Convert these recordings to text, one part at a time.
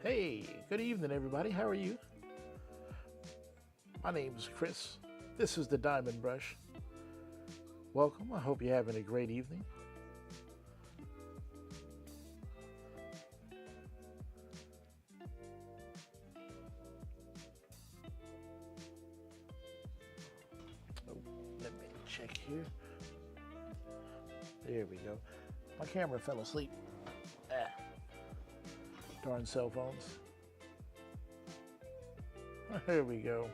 Hey, good evening, everybody. How are you? My name's Chris. This is the Diamond Brush. Welcome. I hope you're having a great evening. Oh, let me check here. There we go. My camera fell asleep. Ah, darn cell phones. There we go.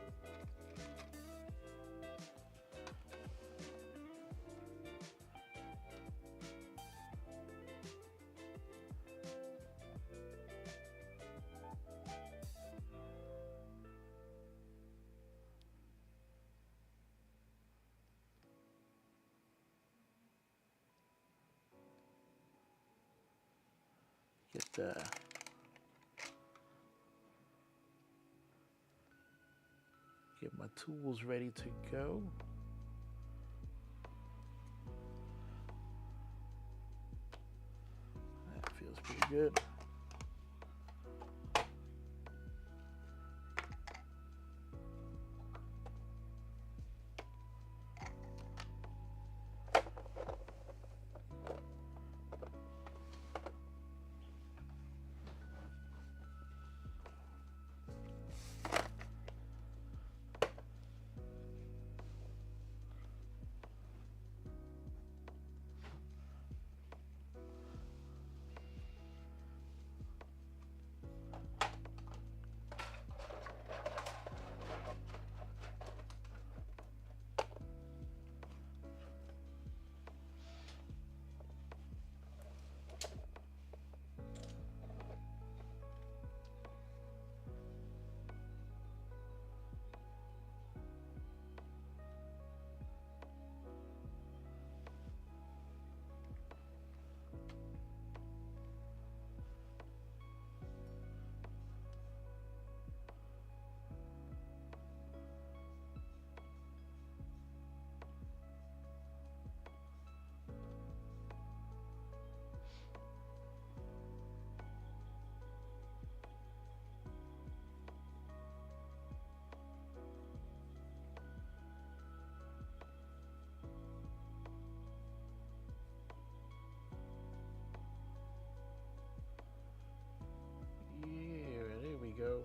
Get my tools ready to go. That feels pretty good. Yeah, there we go.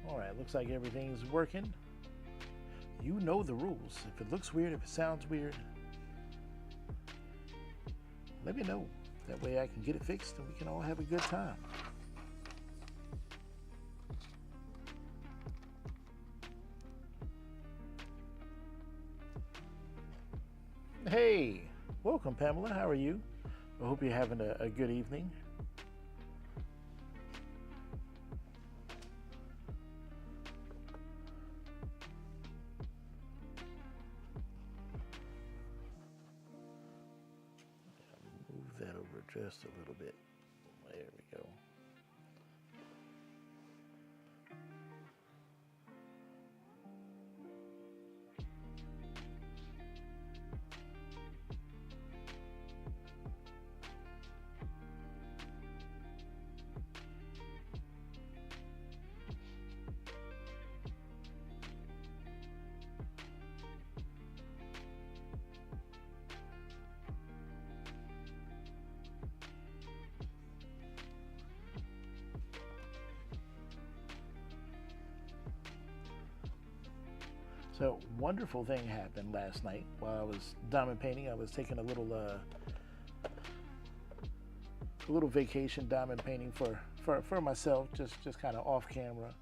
All right, looks like everything's working. You know the rules. If it looks weird, if it sounds weird, let me know. That way I can get it fixed and we can all have a good time. Hey, welcome, Pamela. How are you? I hope you're having a good evening. Move that over just a little bit. There we go. So, wonderful thing happened last night while I was diamond painting. I was taking a little vacation diamond painting for myself, just kind of off camera.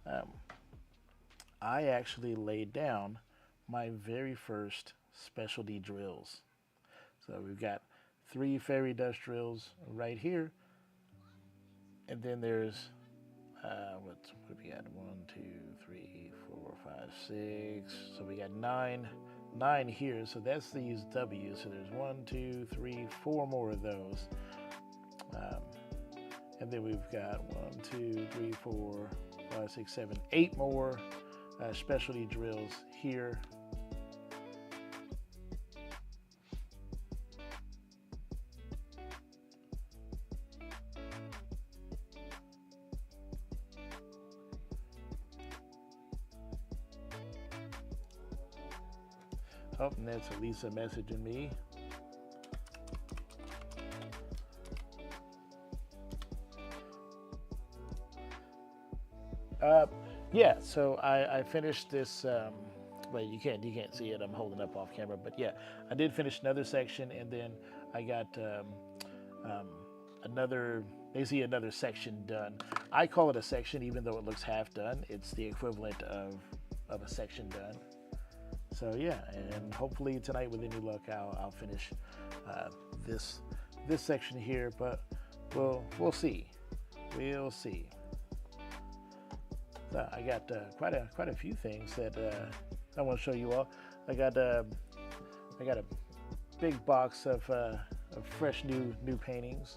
Um, I actually laid down my very first specialty drills. So we've got 3 fairy dust drills right here, and then there's what do we got? 1, 2, 3, 4, 5, 6. So we got nine here. So that's these W's. So there's 1, 2, 3, 4 more of those. And then we've got 1, 2, 3, 4, 5, 6, 7, 8 more specialty drills here. Oh, and that's Elisa messaging me. Yeah, so I finished this. Well, you can't see it. I'm holding up off camera, but yeah, I did finish another section, and then I got basically another section done. I call it a section, even though it looks half done. It's the equivalent of a section done. So yeah, and hopefully tonight, with any luck, I'll finish this section here. But we'll see. We'll see. I got quite a few things that I want to show you all. I got a big box of fresh new paintings.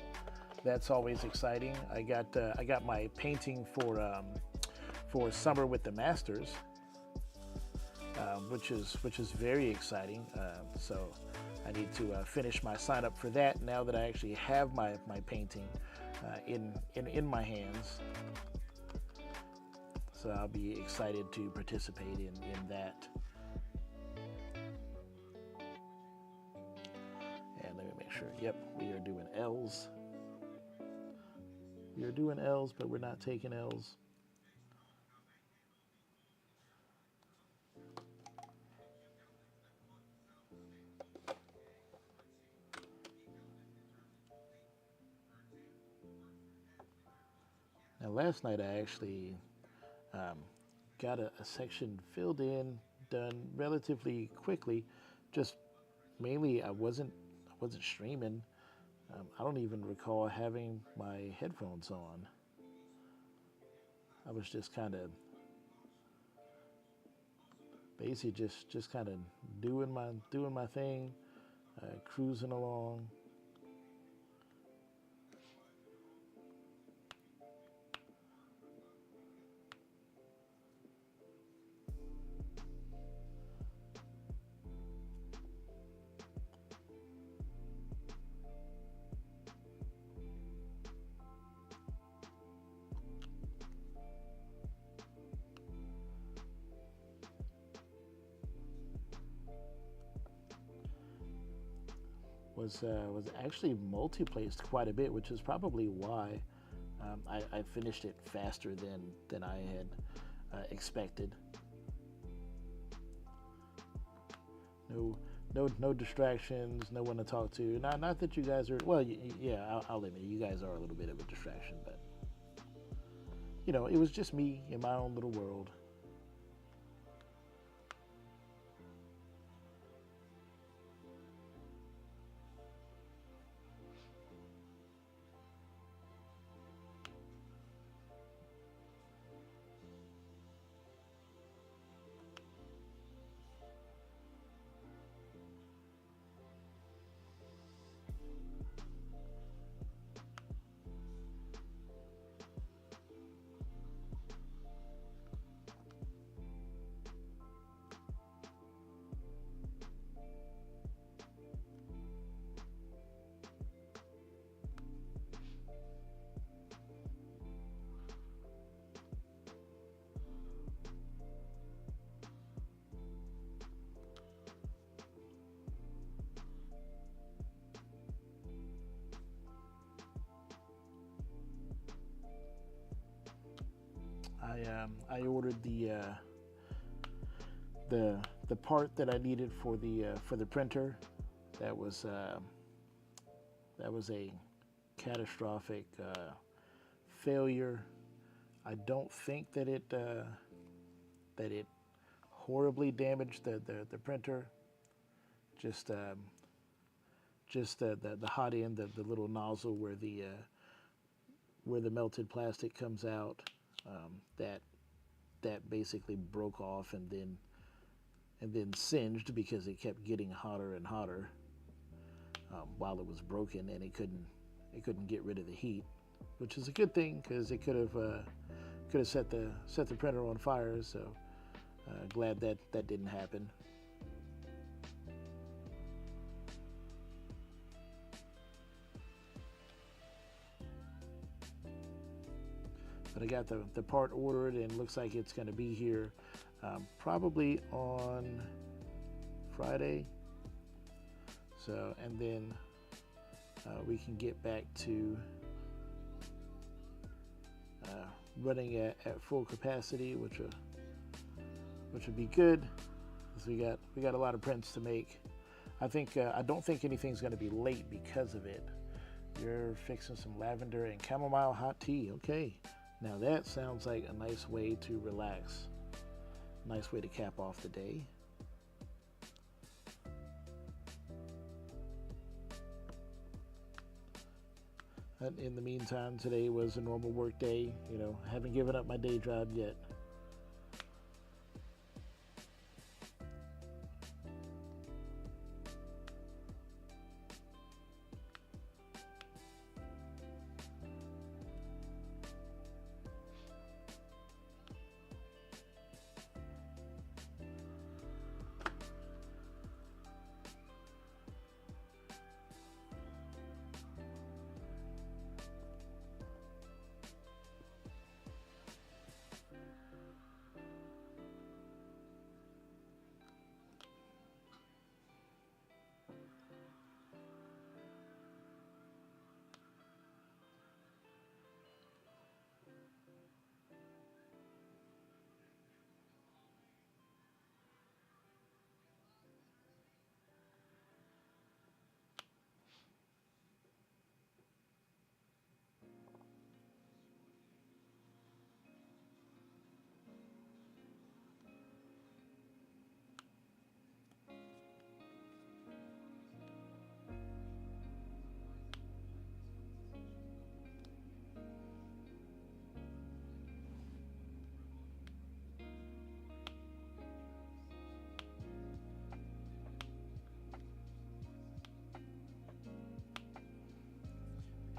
That's always exciting. I got my painting for Summer with the Masters, which is very exciting. So I need to finish my sign up for that now that I actually have my painting in my hands. So I'll be excited to participate in that. And let me make sure. Yep, we are doing L's. We are doing L's, but we're not taking L's. Now, last night I actually got a section filled in, done relatively quickly. Just mainly I wasn't streaming. I don't even recall having my headphones on. I was just kind of basically just kind of doing my thing, cruising along. Was actually multi-placed quite a bit, which is probably why I finished it faster than I had expected. No distractions, no one to talk to. Not that you guys are. Well, yeah, I'll admit you guys are a little bit of a distraction, but it was just me in my own little world. I ordered the the part that I needed for the printer, that was a catastrophic failure. I don't think that it horribly damaged the printer. Just the hot end, the little nozzle where the melted plastic comes out, that basically broke off and then singed because it kept getting hotter and hotter while it was broken, and it couldn't get rid of the heat, which is a good thing because it could have set the printer on fire. So glad that didn't happen. But I got the part ordered, and looks like it's going to be here probably on Friday. So, and then we can get back to running at full capacity, which would be good, because we got a lot of prints to make. I don't think anything's going to be late because of it. You're fixing some lavender and chamomile hot tea. Okay. Now that sounds like a nice way to relax. Nice way to cap off the day. And in the meantime, today was a normal work day. You know, haven't given up my day job yet.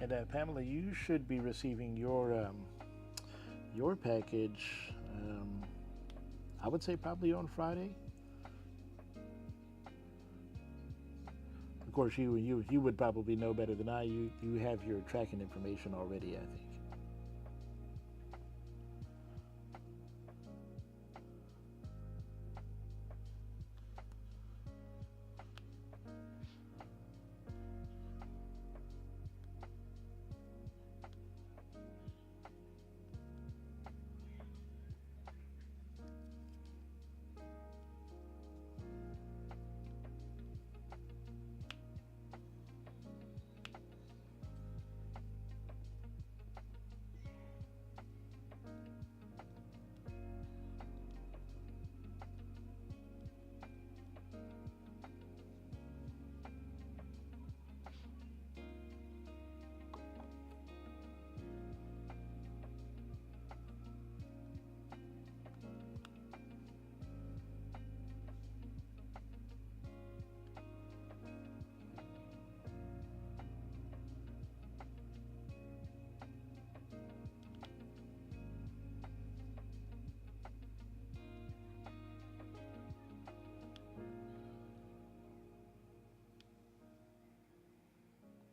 And Pamela, you should be receiving your package. I would say probably on Friday. Of course, you would probably know better than I. You have your tracking information already, I think.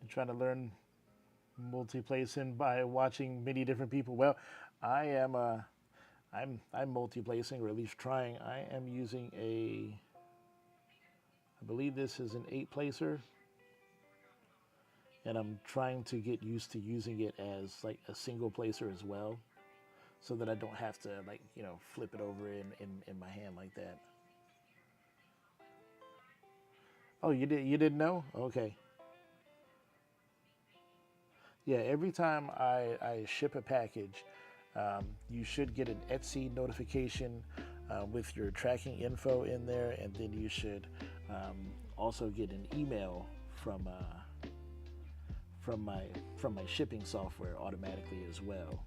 Trying to learn multi-placing by watching many different people. Well, I am I'm multi-placing, or at least trying. I am using I believe this is an 8-placer, and I'm trying to get used to using it as like a single placer as well, so that I don't have to, like, flip it over in my hand like that. Oh, you didn't know? Okay. Yeah, every time I ship a package, you should get an Etsy notification with your tracking info in there, and then you should also get an email from from my from my shipping software automatically as well.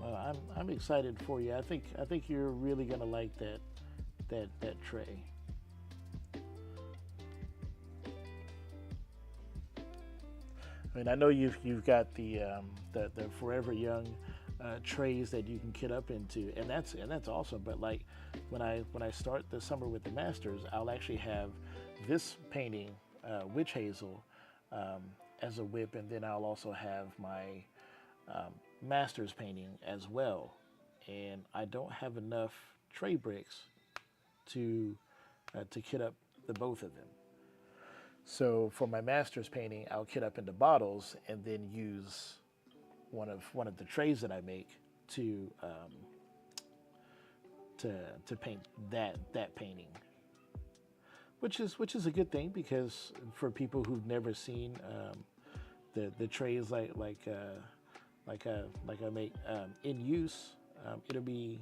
Well, I'm excited for you. I think you're really gonna like that tray. I mean, I know you've got the Forever Young trays that you can kit up into, and that's awesome. But like when I start the summer with the Masters, I'll actually have this painting, Witch Hazel, um, as a whip, and then I'll also have my um, Masters painting as well. And I don't have enough tray bricks to kit up the both of them. So for my master's painting, I'll kit up into bottles and then use one of the trays that I make to to to paint that painting, which is a good thing because for people who've never seen the trays like I make in use, it'll be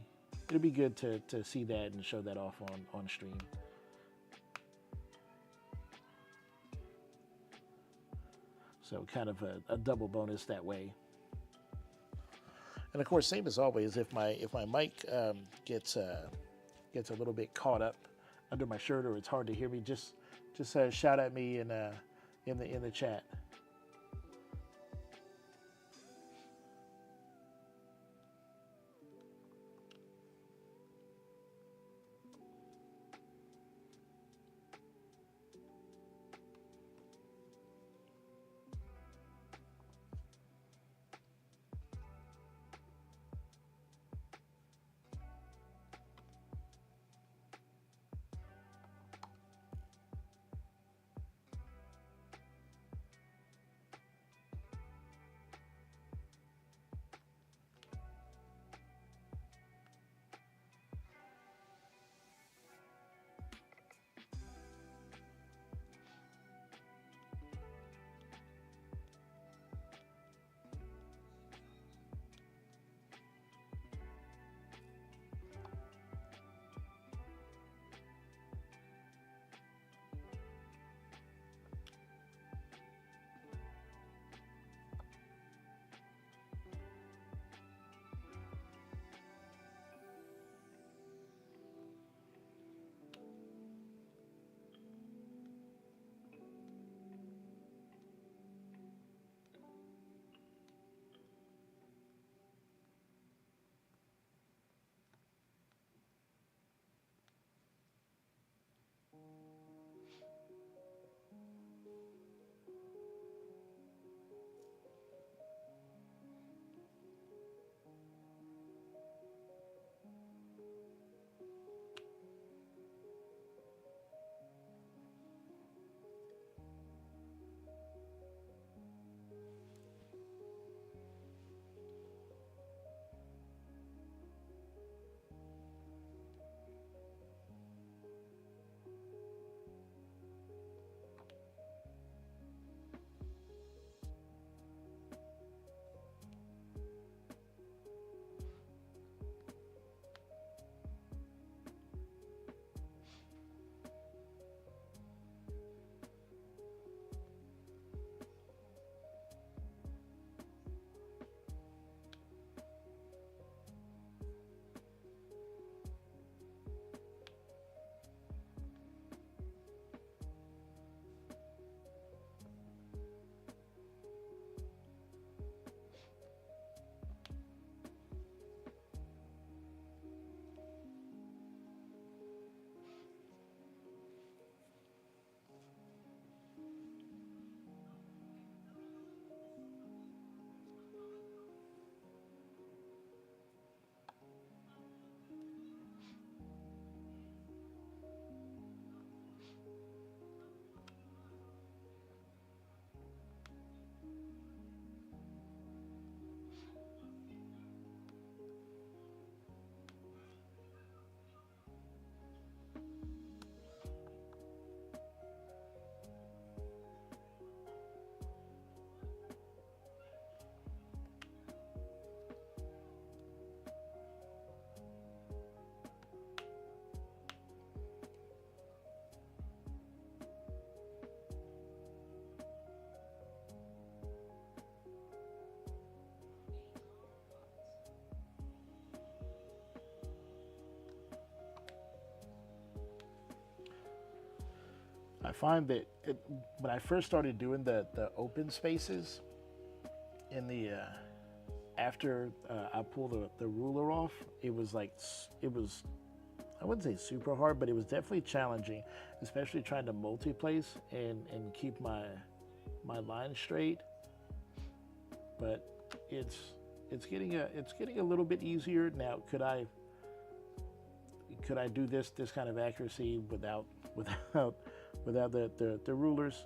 good to see that and show that off on stream. So kind of a double bonus that way. And of course, same as always, if my mic gets a little bit caught up under my shirt or it's hard to hear me, just shout at me in the chat. I find that when I first started doing the open spaces in the after I pulled the ruler off, it was like it was, I wouldn't say super hard, but it was definitely challenging, especially trying to multi-place and keep my line straight. But it's it's getting a little bit easier now. Could I do this kind of accuracy without without without the rulers?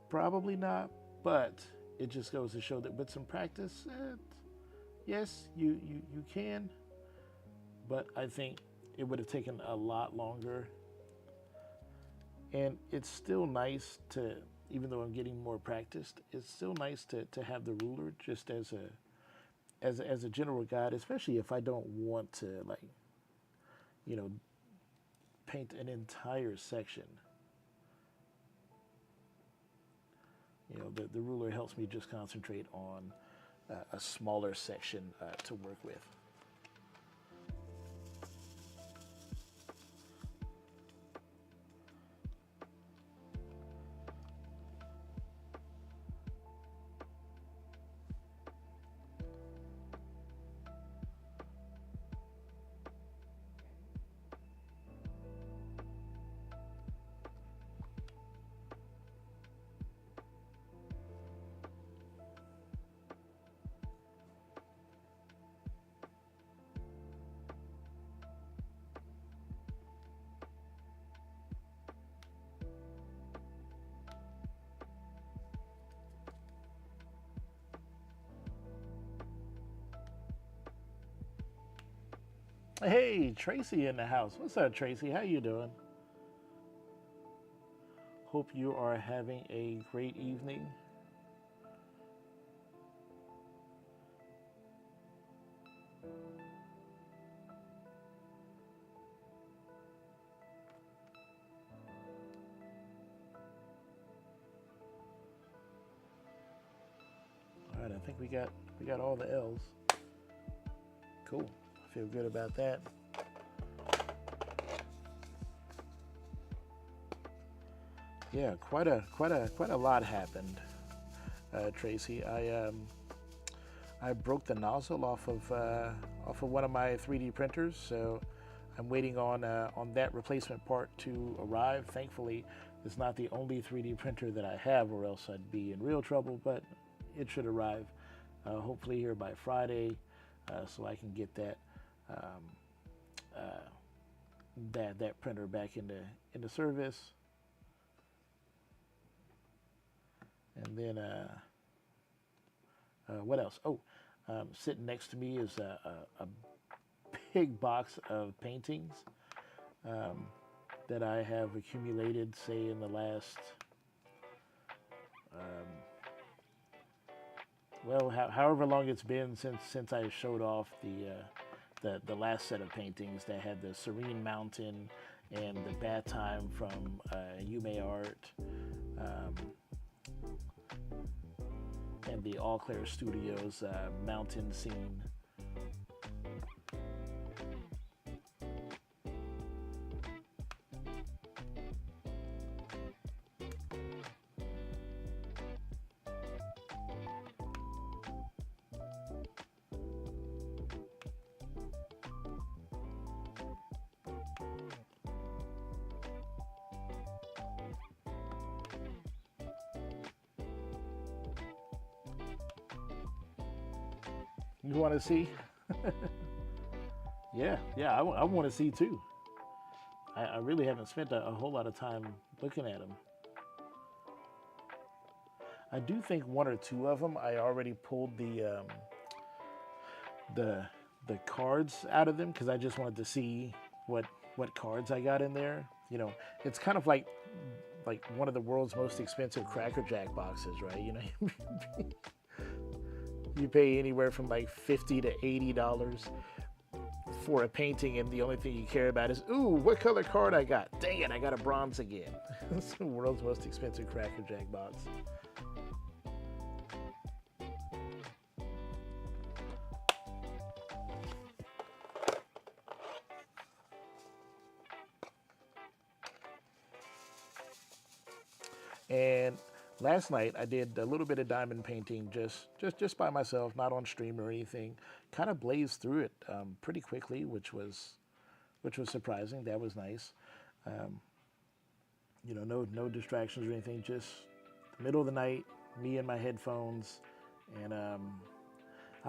Probably not, but it just goes to show that with some practice, yes, you can. But I think it would have taken a lot longer. And it's still nice to, even though I'm getting more practiced, it's still nice to have the ruler just as as a general guide, especially if I don't want to, like, you know, paint an entire section. The ruler helps me just concentrate on a smaller section to work with. Hey, Tracy in the house. What's up, Tracy? How you doing? Hope you are having a great evening. All right, I think we got all the L's. Cool. I feel good about that. Yeah, quite a lot happened, Tracy. I broke the nozzle off of one of my 3D printers, so I'm waiting on that replacement part to arrive. Thankfully, it's not the only 3D printer that I have, or else I'd be in real trouble. But it should arrive hopefully here by Friday, so I can get um, uh, that printer back into service. And then what else? Oh, sitting next to me is a big box of paintings um, that I have accumulated, say, in the last, um, well, however long it's been since I showed off the last set of paintings that had the Serene Mountain and the Bad Time from Yume Art. And the All Claire Studios mountain scene. You want to see? Yeah, I want to see too. I really haven't spent a whole lot of time looking at them. I do think one or two of them I already pulled the the cards out of them because I just wanted to see what cards I got in there. It's kind of like one of the world's most expensive Cracker Jack boxes, right? You pay anywhere from like $50 to $80 for a painting, and the only thing you care about is, ooh, what color card I got? Dang it, I got a bronze again. It's the world's most expensive Cracker Jack box. And last night I did a little bit of diamond painting just by myself, not on stream or anything. Kind of blazed through it pretty quickly, which was surprising. That was nice. Um, no distractions or anything. Just the middle of the night, me and my headphones, and I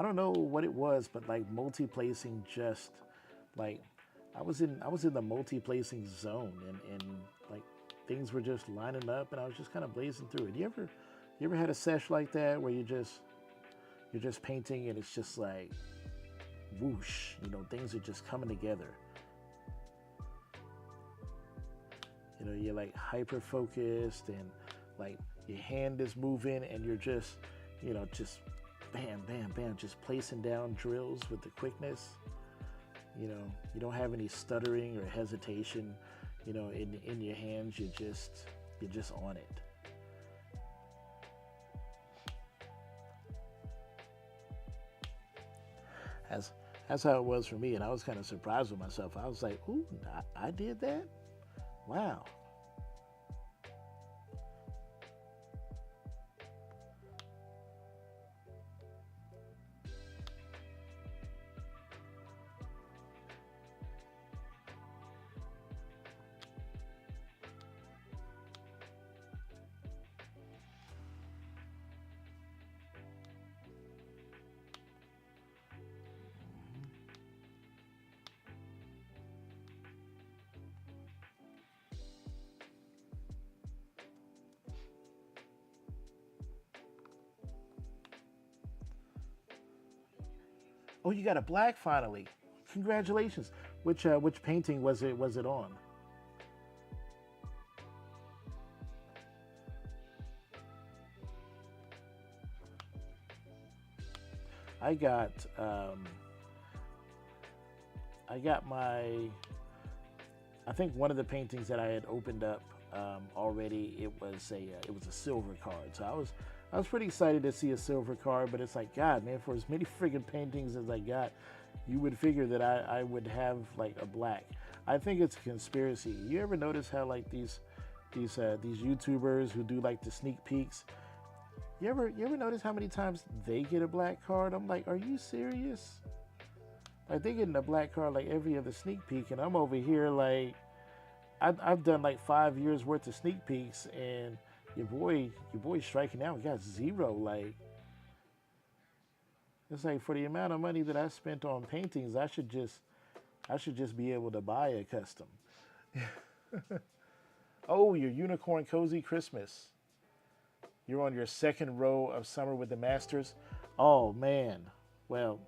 don't know what it was, but like multi-placing just like I was in the multi-placing zone, and like things were just lining up, and I was just kind of blazing through it. You ever had a sesh like that where you're just painting and it's just like whoosh, things are just coming together. You're like hyper focused, and like your hand is moving, and you're just bam, bam, bam, just placing down drills with the quickness. You don't have any stuttering or hesitation, in your hands. You're just on it. As that's how it was for me, and I was kind of surprised with myself. I was like, "Ooh, I did that! Wow!" Oh, you got a black finally! Congratulations. Which painting was it on? I got um, I got my I think one of the paintings that I had opened up already. It was a silver card. So I was pretty excited to see a silver card. But it's like, God, man, for as many friggin' paintings as I got, you would figure that I would have like a black. I think it's a conspiracy. You ever notice how like these YouTubers who do like the sneak peeks? You ever notice how many times they get a black card? I'm like, are you serious? Like they getting a black card like every other sneak peek, and I'm over here like I've done like 5 years worth of sneak peeks, and your boy's striking out. We got zero. Like it's like for the amount of money that I spent on paintings, I should just be able to buy a custom. Oh, your unicorn cozy Christmas. You're on your second row of summer with the Masters. Oh man. Well,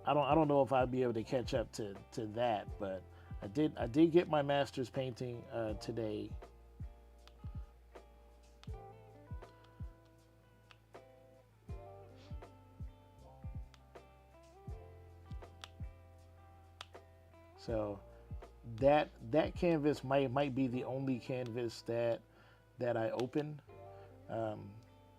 I don't know if I'd be able to catch up to that, but I did get my Masters painting today. So that canvas might be the only canvas that I open um,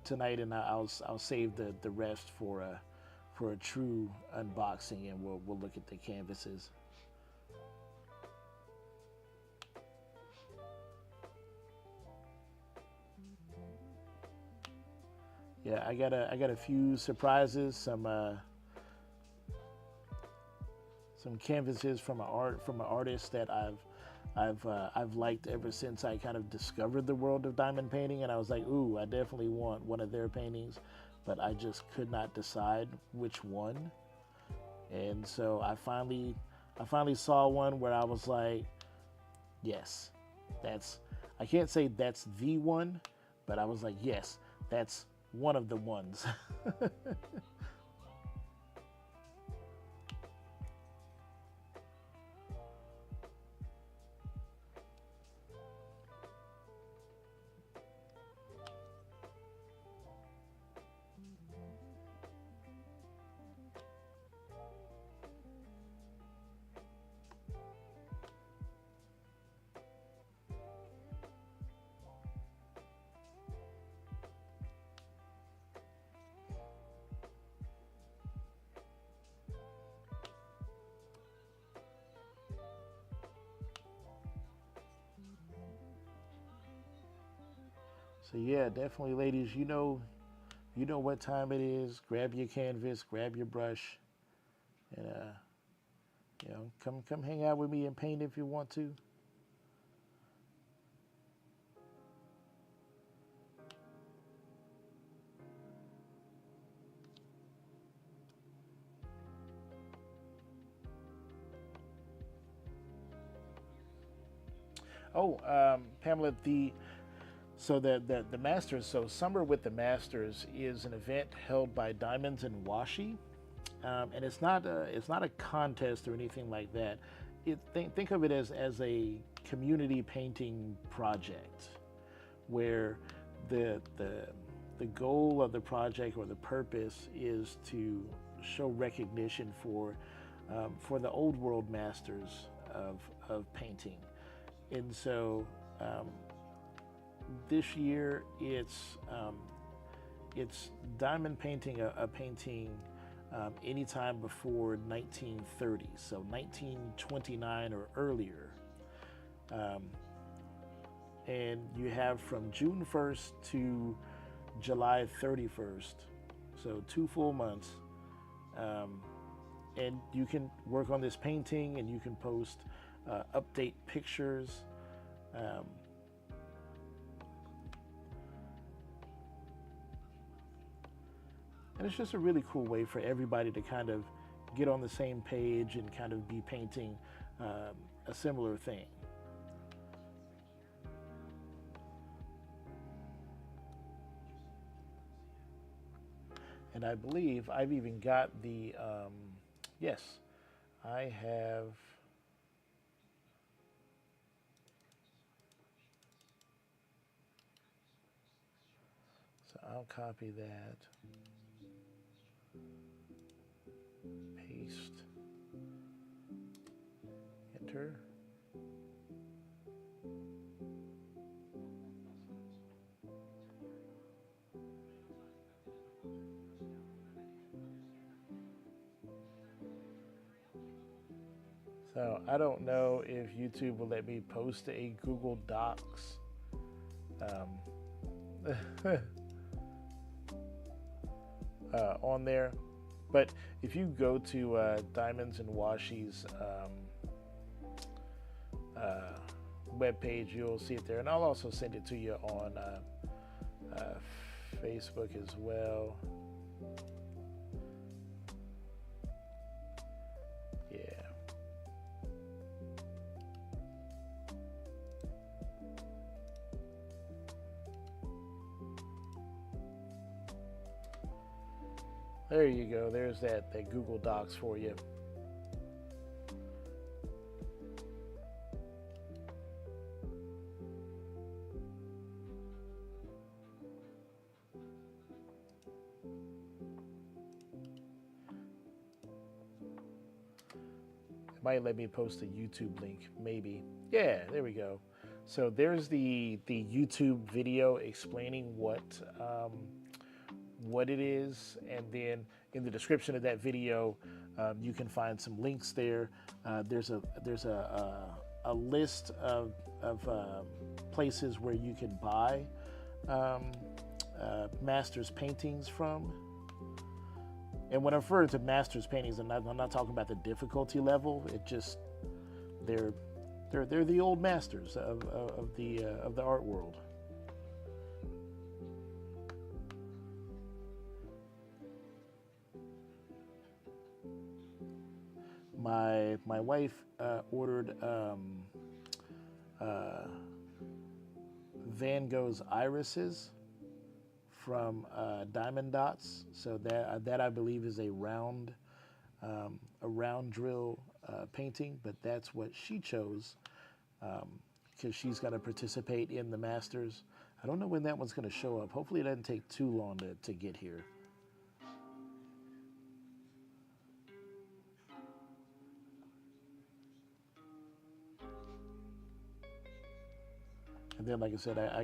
tonight, and I'll save the rest for a true unboxing, and we'll look at the canvases. Yeah, I got a few surprises, some canvases from an artist that I've liked ever since I kind of discovered the world of diamond painting, and I was like, ooh, I definitely want one of their paintings, but I just could not decide which one. And so I finally saw one where I was like, yes, that's I can't say that's the one, but I was like, yes, that's one of the ones. So yeah, definitely, ladies. You know what time it is. Grab your canvas, grab your brush, and come hang out with me and paint if you want to. Oh, Pamela, the Masters. So Summer with the Masters is an event held by Diamonds and Washi, and it's not a contest or anything like that. Think of it as a community painting project where the the goal of the project or the purpose is to show recognition for the old world masters of painting. And so this year it's diamond painting a painting anytime before 1930, so 1929 or earlier. Um, and you have from June 1st to July 31st, so 2 full months. Um, and you can work on this painting and you can post update pictures. Um, and it's just a really cool way for everybody to kind of get on the same page and kind of be painting a similar thing. And I believe I've even got yes, I have, so I'll copy that, paste, enter. So I don't know if YouTube will let me post a Google Docs um, on there, but if you go to Diamonds and Washi's uh, webpage, you'll see it there, and I'll also send it to you on uh, Facebook as well. Yeah. There you go. There's that Google Docs for you. It might let me post a YouTube link, maybe. Yeah, there we go. So there's the YouTube video explaining what it is, and then in the description of that video, you can find some links there. There's a list of places where you can buy um, masters paintings from. And when I refer to masters paintings, I'm not talking about the difficulty level. It just they're they're the old masters of the art world. My wife ordered uh, Van Gogh's irises from Diamond Dots. So that I believe is a round drill painting, but that's what she chose because she's going to participate in the Masters. I don't know when that one's going to show up. Hopefully, it doesn't take too long to get here. And then, like I said, I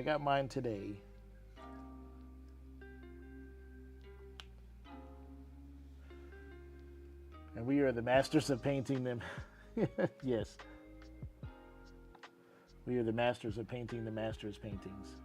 got mine today. And we are the masters of painting them. Yes. We are the masters of painting the masters' paintings.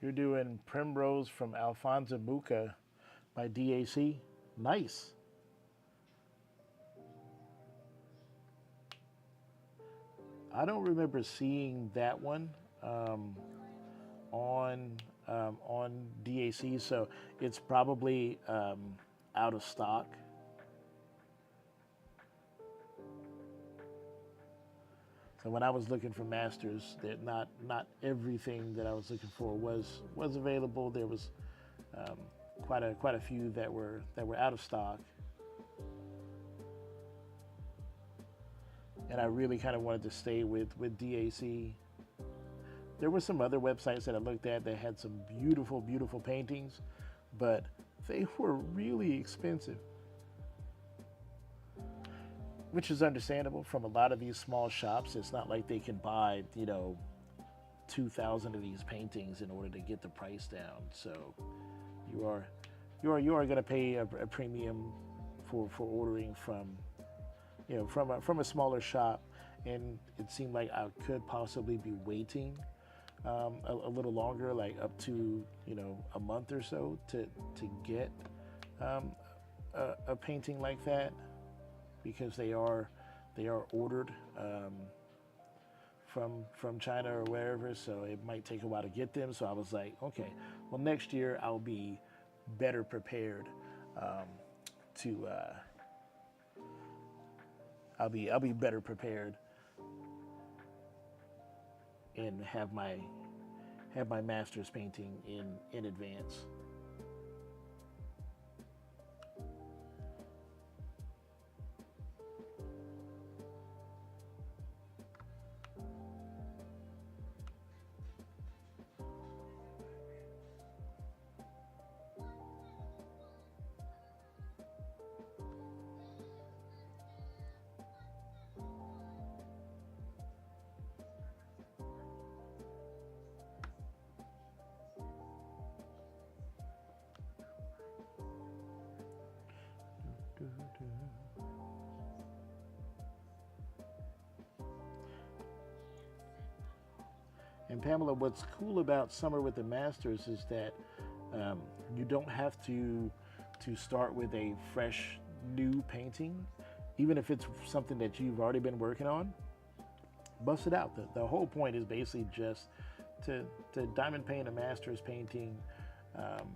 You're doing Primrose from Alfonso Mucha by DAC. Nice. I don't remember seeing that one um, on DAC, so it's probably out of stock. So when I was looking for masters, that not everything that I was looking for was available. There was um, quite a few that were out of stock, and I really kind of wanted to stay with DAC. There were some other websites that I looked at that had some beautiful paintings, but they were really expensive, which is understandable from a lot of these small shops. It's not like they can buy, 2,000 of these paintings in order to get the price down. So you are going to pay a premium for ordering from from a smaller shop, and it seemed like I could possibly be waiting a little longer, like up to a month or so to get um, a painting like that, because they are ordered from China or wherever, so it might take a while to get them. So I was like, okay, well, next year I'll be better prepared to I'll be better prepared and have my master's painting in advance. And Pamela, what's cool about Summer with the Masters is that um, you don't have to start with a fresh new painting, even if it's something that you've already been working on. Bust it out. The whole point is basically just to diamond paint a master's painting, um,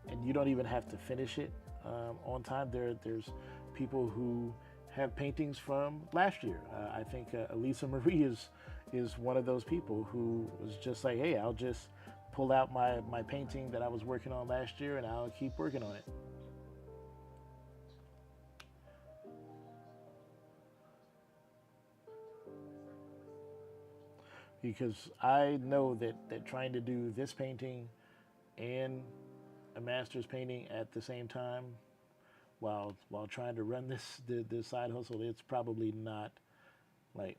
and you don't even have to finish it on time. There's people who have paintings from last year. I think Elisa Marie is one of those people who was just like, hey, I'll just pull out my painting that I was working on last year and I'll keep working on it. because I know that trying to do this painting and a master's painting at the same time while trying to run this side hustle, it's probably not like,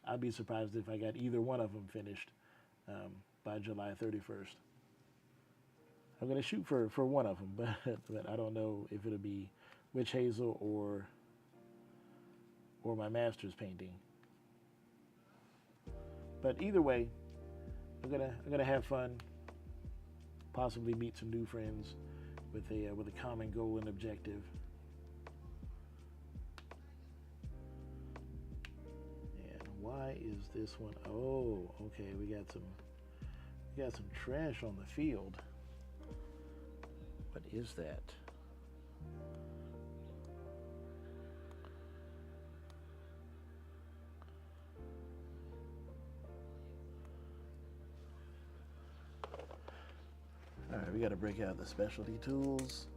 I'd be surprised if I got either one of them finished by July 31st. I'm gonna shoot for one of them, but I don't know if it'll be Witch Hazel or my master's painting. But either way, I'm gonna have fun, possibly meet some new friends with a common goal and objective. And why is this one? Oh, okay. We got some trash on the field. What is that? All right, we got to break out the specialty tools.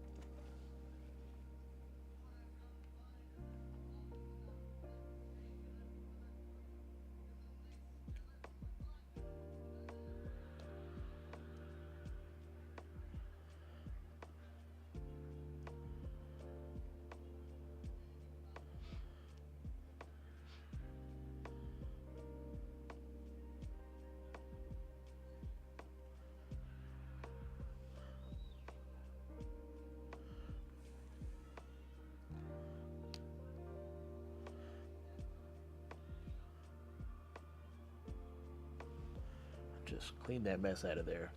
Just clean that mess out of there.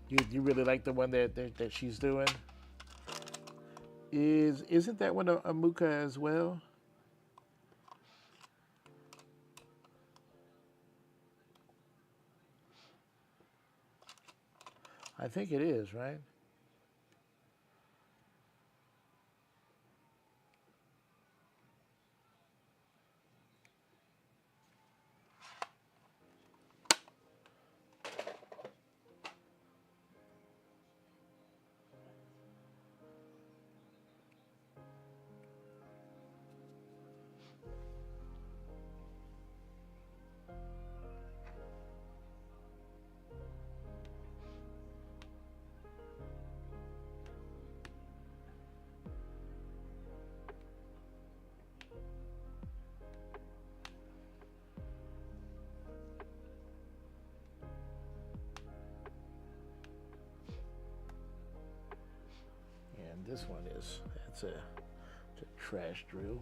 You really like the one that she's doing? Isn't that one a Muka as well? I think it is, right? And this one is, it's a trash drill.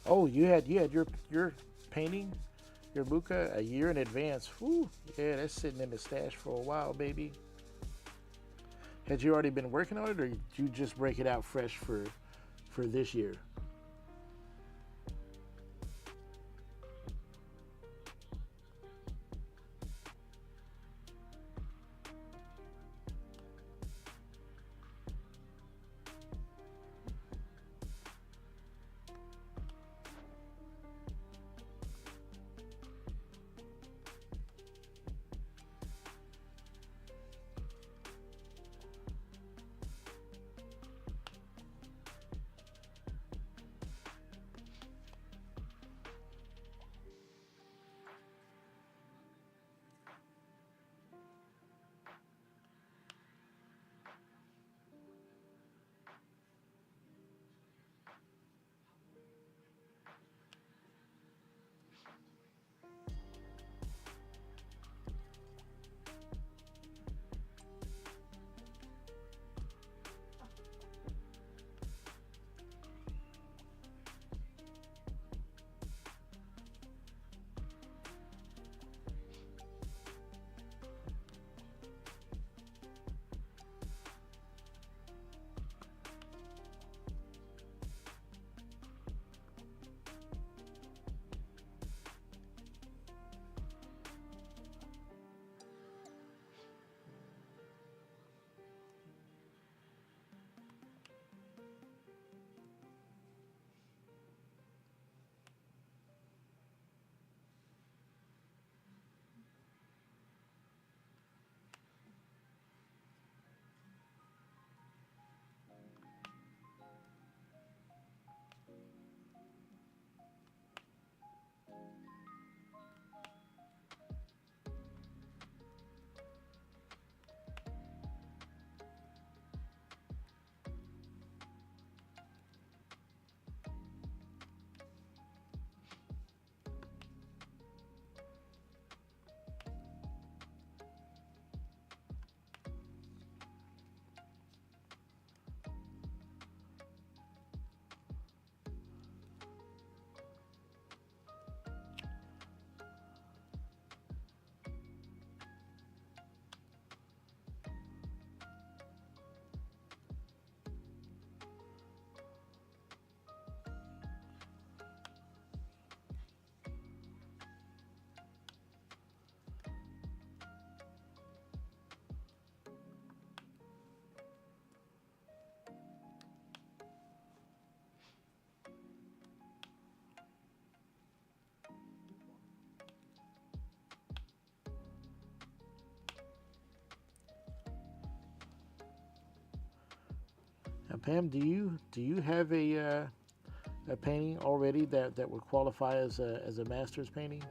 Oh, you had your painting, your Luca a year in advance. Whew, yeah, that's sitting in the stash for a while, baby. Had you already been working on it, or did you just break it out fresh for this year? Now, Pam, do you have a painting already that would qualify as a master's painting?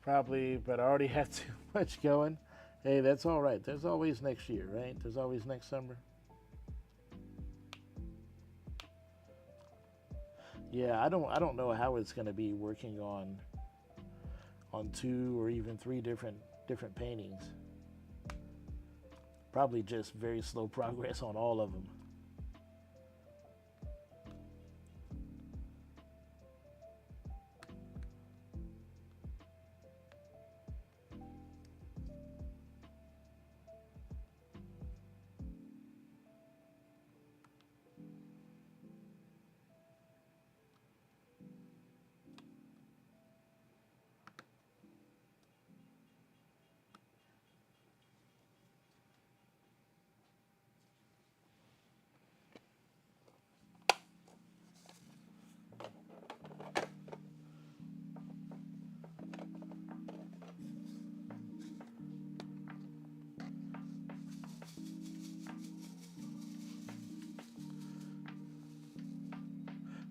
Probably, but I already have too much going. Hey, that's all right. There's always next year, right? There's always next summer. Yeah, I don't know how it's going to be working on two or even three different paintings. Probably just very slow progress on all of them.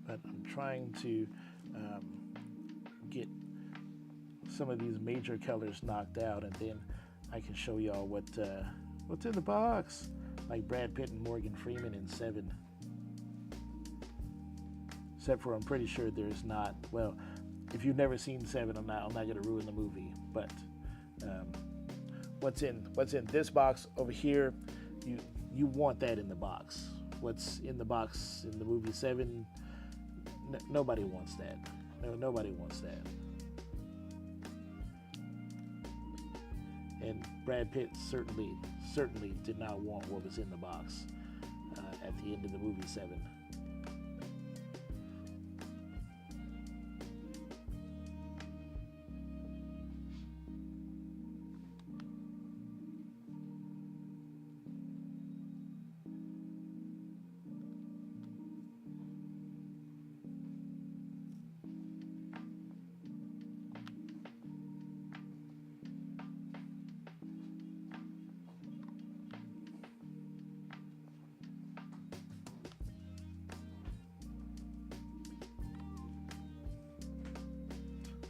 But I'm trying to um, get some of these major colors knocked out, and then I can show y'all what's in the box, like Brad Pitt and Morgan Freeman in Seven. Except for I'm pretty sure there's not. Well, if you've never seen Seven, I'm not gonna ruin the movie. But um, what's in this box over here, you want that in the box. What's in the box in the movie Seven? Nobody wants that. No, nobody wants that. And Brad Pitt certainly did not want what was in the box at the end of the movie Seven.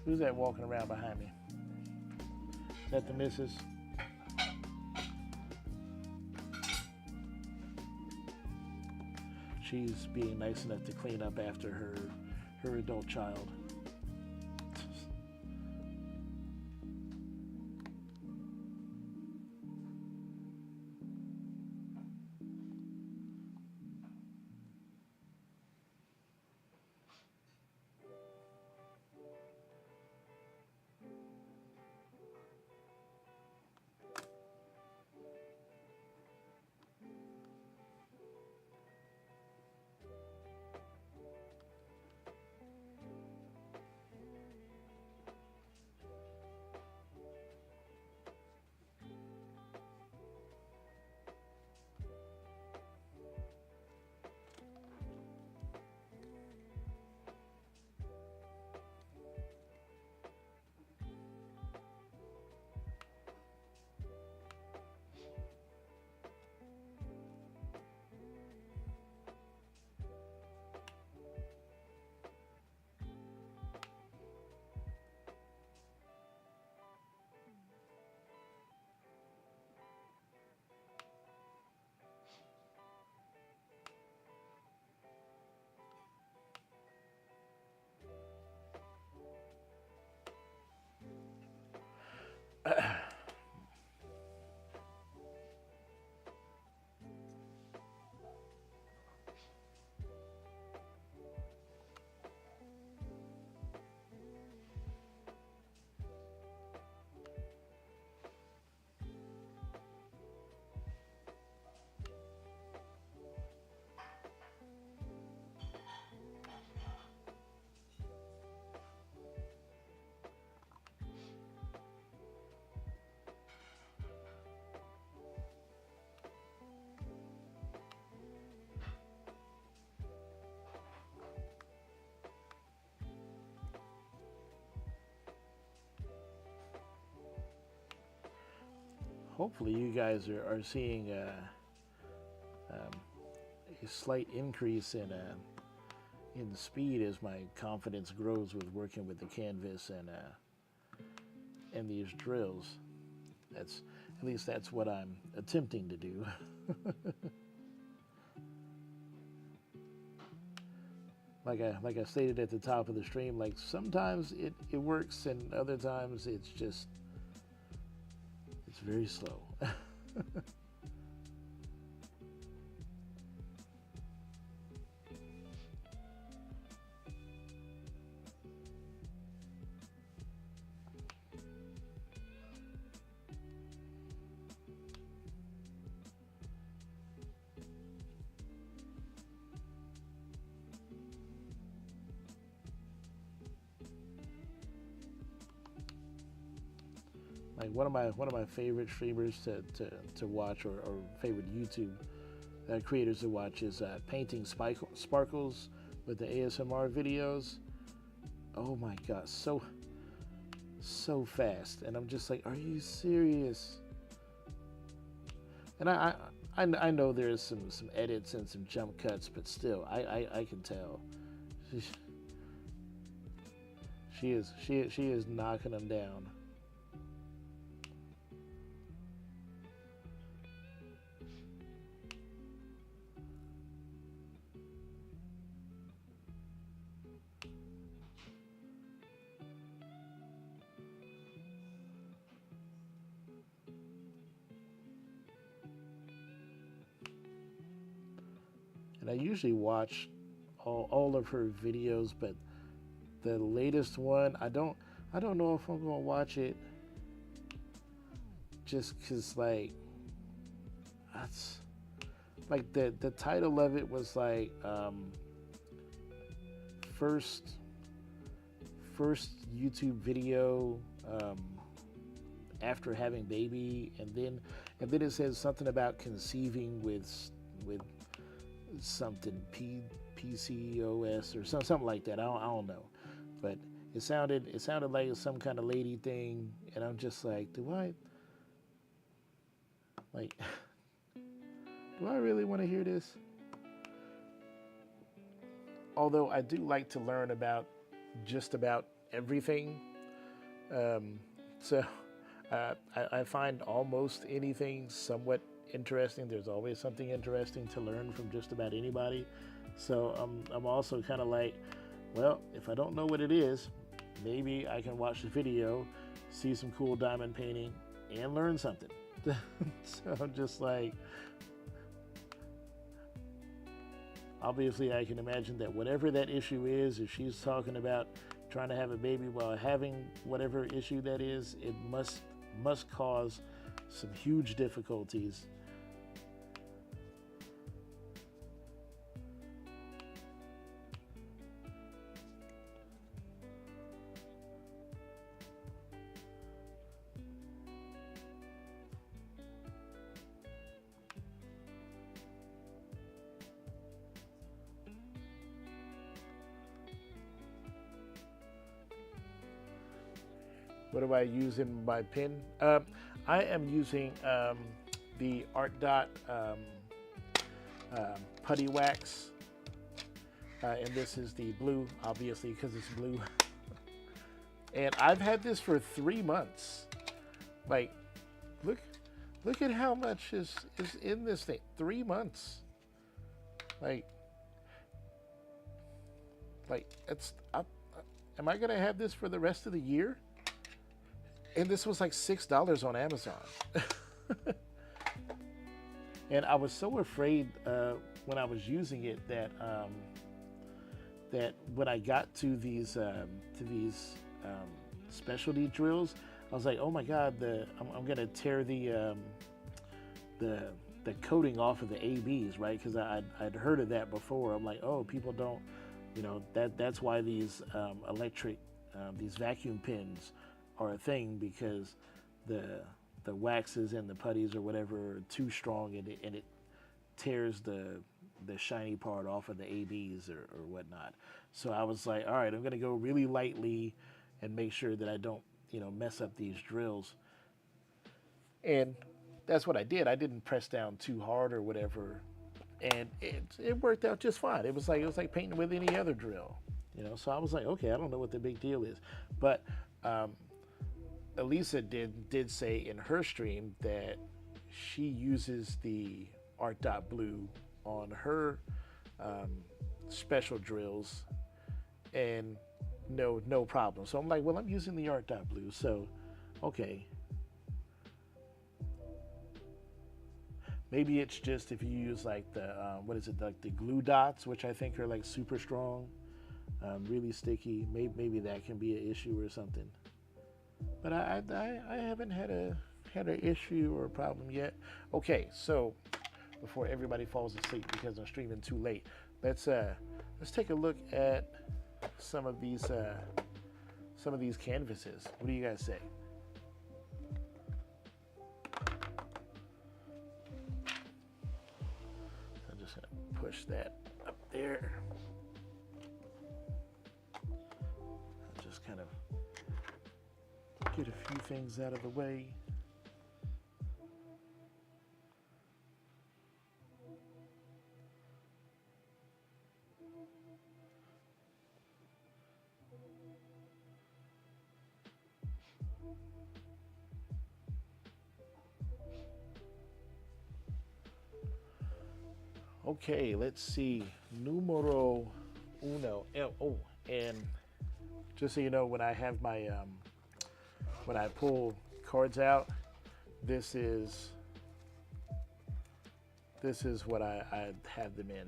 Who's that walking around behind me? Is that the missus? She's being nice enough to clean up after her adult child. Hopefully, you guys are seeing a slight increase in speed as my confidence grows with working with the canvas and in these drills. That's, at least that's what I'm attempting to do. Like I stated at the top of the stream, like sometimes it works and other times it's very slow. Like one of my favorite streamers to watch, or favorite YouTube creators to watch is Painting Sparkles with the ASMR videos. Oh my god, so fast, and I'm just like, are you serious? And I know there's some edits and some jump cuts, but still, I can tell she is knocking them down. And I usually watch all of her videos, but the latest one, I don't know if I'm gonna watch it, just cause like that's like the title of it was like first YouTube video after having baby, and then it says something about conceiving with something PCOS or something like that. I don't know, but it sounded like some kind of lady thing, and I'm just like, do I really want to hear this? Although I do like to learn about just about everything, so I find almost anything somewhat interesting. There's always something interesting to learn from just about anybody. So I'm also kind of like, well, if I don't know what it is, maybe I can watch the video, see some cool diamond painting, and learn something. So I'm just like, obviously I can imagine that whatever that issue is, if she's talking about trying to have a baby while having whatever issue that is, it must cause some huge difficulties. What do I use in my pen? I am using the Art Dot putty wax, and this is the blue, obviously, because it's blue. And I've had this for 3 months. Like, look at how much is in this thing. 3 months. Like it's up. Am I gonna have this for the rest of the year? And this was like $6 on Amazon. And I was so afraid when I was using it that that when I got to these specialty drills, I was like, oh my God, I'm gonna tear the coating off of the ABs, right? Because I'd heard of that before. I'm like, oh, people don't, that's why these electric these vacuum pens are a thing, because the waxes and the putties or whatever are too strong, and it tears the shiny part off of the ABs or whatnot. So I was like, all right, I'm gonna go really lightly and make sure that I don't mess up these drills. And that's what I did. I didn't press down too hard or whatever, and it worked out just fine. It was like painting with any other drill, So I was like, okay, I don't know what the big deal is, but Elisa did say in her stream that she uses the Art Dot Blue on her um, special drills, and no problem. So I'm like, well, I'm using the Art Dot Blue, so okay. Maybe it's just if you use like the what is it, like the glue dots, which I think are like super strong, really sticky. Maybe that can be an issue or something. But I haven't had an issue or a problem yet. Okay, so before everybody falls asleep because I'm streaming too late, let's take a look at some of these canvases. What do you guys say? I'm just gonna push that up there. I'll just kind of get a few things out of the way. Okay, let's see. Numero uno. Oh, and just so you know, when I have my when I pull cards out, this is what I have them in.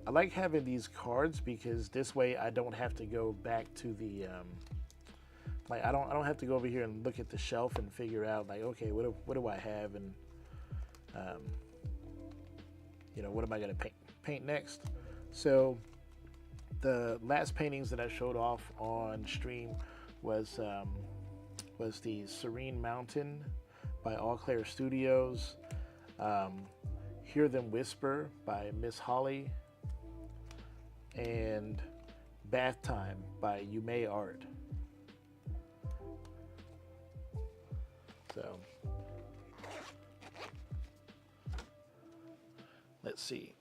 I like having these cards because this way I don't have to go back to the like I don't have to go over here and look at the shelf and figure out like, okay, what do I have, and um, what am I gonna paint next? So the last paintings that I showed off on stream was the Serene Mountain by All Claire Studios, Hear Them Whisper by Miss Holly, and Bath Time by Yume Art. So let's see.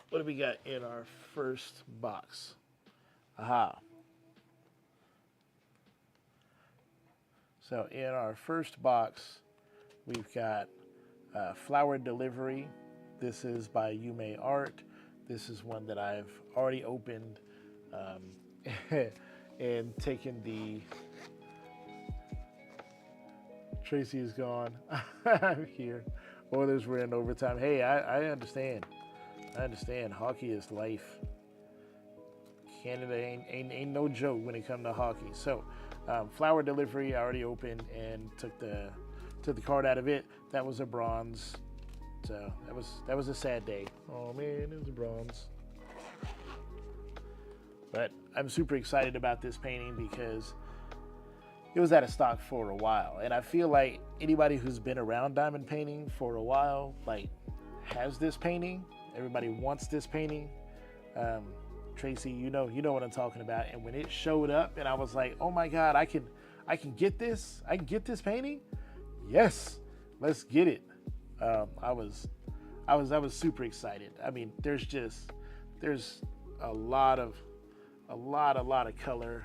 What do we got in our first box? Aha. So in our first box, we've got Flower Delivery. This is by Yume Art. This is one that I've already opened and taken the... Tracy is gone. I'm here. Oilers were in overtime. Hey, I understand. I understand. Hockey is life. Canada ain't no joke when it comes to hockey. So, Flower Delivery, I already opened and took the card out of it. That was a bronze. So that was a sad day. Oh man, it was a bronze. But I'm super excited about this painting because it was out of stock for a while, and I feel like anybody who's been around diamond painting for a while, like, has this painting. Everybody wants this painting. Tracy, you know what I'm talking about. And when it showed up, and I was like, oh my God, I can get this. I can get this painting. Yes, let's get it. I was super excited. I mean, there's a lot of color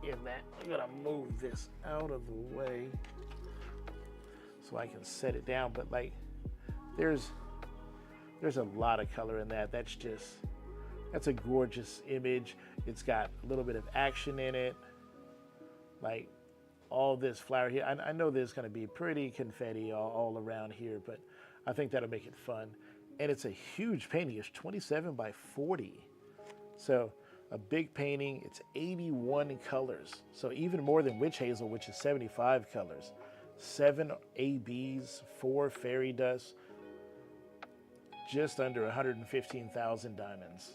in that. I'm gonna move this out of the way so I can set it down, but like there's a lot of color in that. That's a gorgeous image. It's got a little bit of action in it, like all this flower here. I know there's going to be pretty confetti all around here, but I think that'll make it fun. And it's a huge painting. It's 27 by 40, so a big painting. It's 81 colors, so even more than Witch Hazel, which is 75 colors. 7 ABs, 4 fairy dust, just under 115,000 diamonds.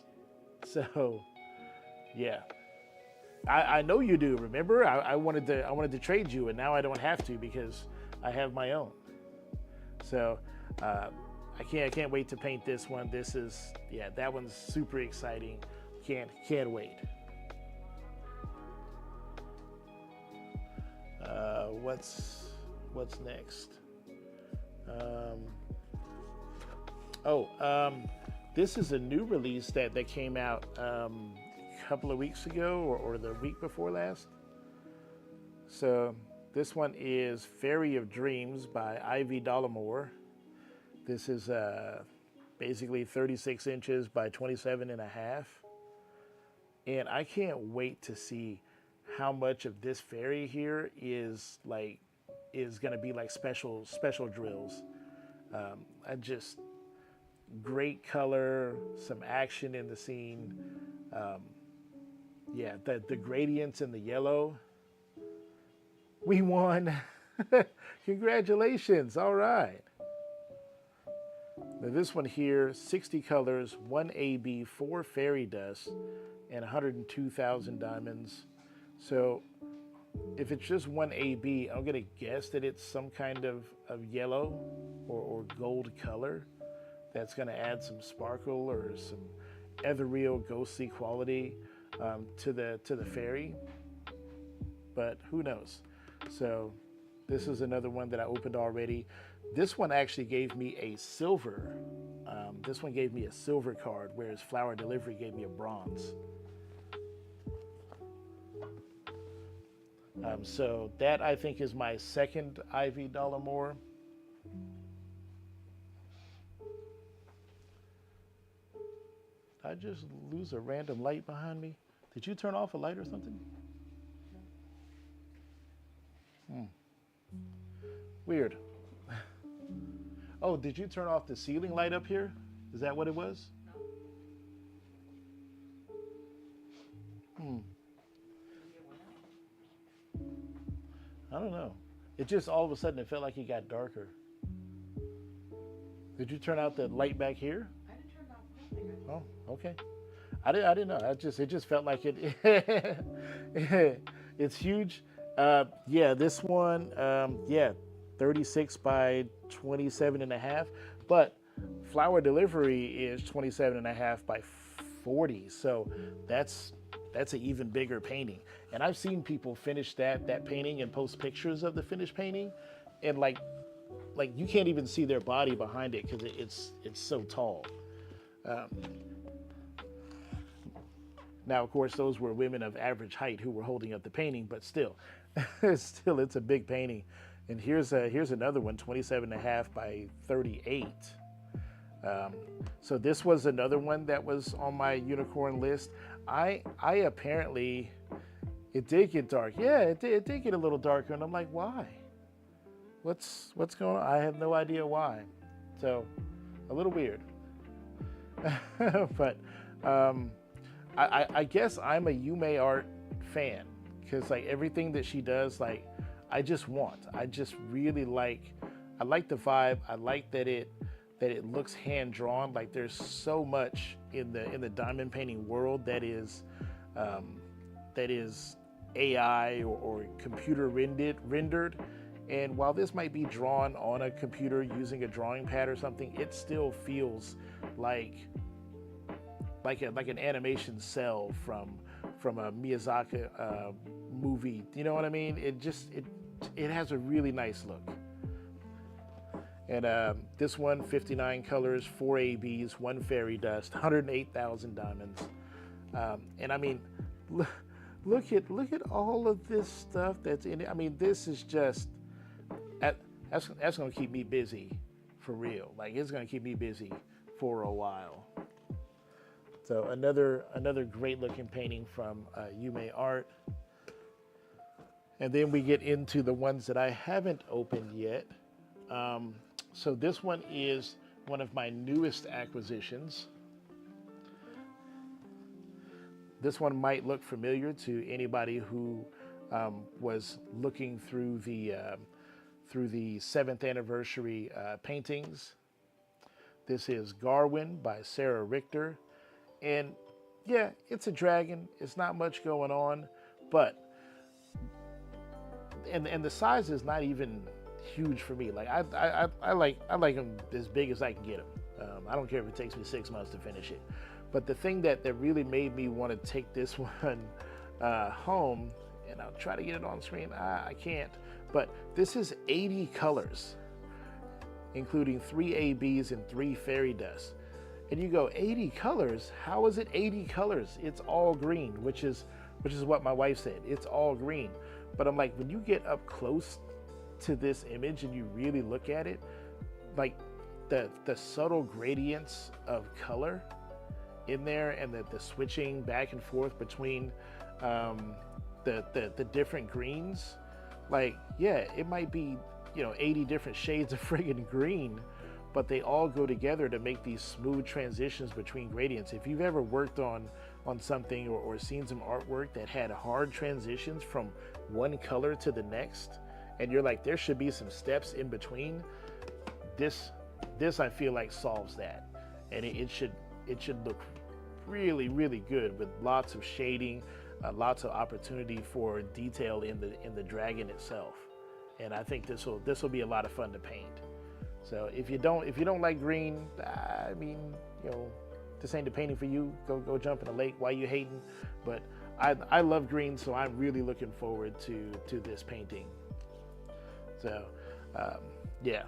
So yeah, I know you do. Remember, I wanted to trade you, and now I don't have to because I have my own. So I can't wait to paint this one. This is, yeah, that one's super exciting. Can't wait. What's next? This is a new release that came out a couple of weeks ago, or the week before last. So this one is Fairy of Dreams by Ivy Dollamore. This is basically 36 inches by 27 and a half. And I can't wait to see how much of this fairy here is going to be like special drills. I just, great color, some action in the scene. Yeah, the gradients in the yellow. We won. Congratulations. All right. Now this one here, 60 colors, 1 AB, 4 fairy dust, and 102,000 diamonds. So if it's just 1 AB, I'm going to guess that it's some kind of yellow or gold color that's going to add some sparkle or some ethereal ghostly quality to the fairy. But who knows? So this is another one that I opened already. This one actually gave me a silver. This one gave me a silver card, whereas Flower Delivery gave me a bronze. So that, I think, is my second Ivy Dollamore. Did I just lose a random light behind me? Did you turn off a light or something? Weird. Oh, did you turn off the ceiling light up here? Is that what it was? I don't know. It just all of a sudden it felt like it got darker. Did you turn out the light back here? I didn't turn off anything. Oh, okay. I didn't know. It just felt like it. It's huge. Yeah, this one. Yeah, 36 by 27 and a half. But Flower Delivery is 27 and a half by 40. So that's an even bigger painting. And I've seen people finish that painting and post pictures of the finished painting, and like you can't even see their body behind it because it's so tall. Now, of course, those were women of average height who were holding up the painting, but still, it's a big painting. And here's another one, 27 and a half by 38. So this was another one that was on my unicorn list. I apparently, it did get dark. Yeah, it did get a little darker, and I'm like, why? What's going on? I have no idea why. So, a little weird. But I guess I'm a Yume Art fan, because like everything that she does, like I just really like. I like the vibe. I like that it looks hand drawn. Like there's so much in the diamond painting world that is AI or computer rendered. And while this might be drawn on a computer using a drawing pad or something, it still feels like an animation cell from a Miyazaki movie. You know what I mean? It has a really nice look. And this one, 59 colors, 4 ABs, 1 fairy dust, 108,000 diamonds. And I mean, look at all of this stuff that's in it. I mean, this is just, that's going to keep me busy for real. Like, it's going to keep me busy for a while. So another great looking painting from Yume Art. And then we get into the ones that I haven't opened yet. So this one is one of my newest acquisitions. This one might look familiar to anybody who was looking through the 7th anniversary paintings. This is Garwin by Sarah Richter. And yeah, it's a dragon. It's not much going on, but and the size is not even huge for me. Like I like them as big as I can get them. I don't care if it takes me 6 months to finish it. But the thing that really made me want to take this one home, and I'll try to get it on screen. I can't. But this is 80 colors, including 3 ABs and 3 fairy dust. And you go 80 colors? How is it 80 colors? It's all green, which is what my wife said. It's all green. But I'm like, when you get up close to this image and you really look at it, like the subtle gradients of color in there, and the switching back and forth between the different greens, like, yeah, it might be, 80 different shades of friggin' green, but they all go together to make these smooth transitions between gradients. If you've ever worked on something or seen some artwork that had hard transitions from one color to the next, and you're like, there should be some steps in between, this I feel like solves that. And it should look really, really good, with lots of shading, lots of opportunity for detail in the dragon itself. And I think this will be a lot of fun to paint. So if you don't like green, I mean, this ain't the painting for you. Go jump in the lake. Why you hating? But I love green, so I'm really looking forward to this painting. So yeah,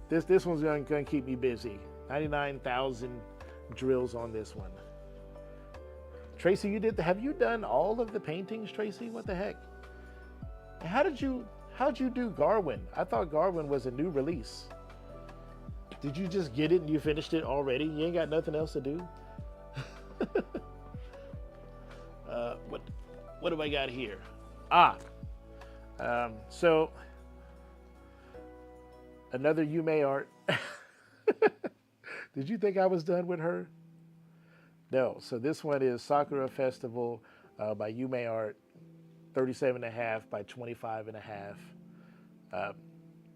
this one's gonna keep me busy. 99,000 drills on this one. Tracy, have you done all of the paintings, Tracy? What the heck? How'd you do Garwin? I thought Garwin was a new release. Did you just get it and you finished it already? You ain't got nothing else to do? What have I got here? So another Yume art. Did you think I was done with her? No. So this one is Sakura Festival by Yume Art, 37.5 by 25.5.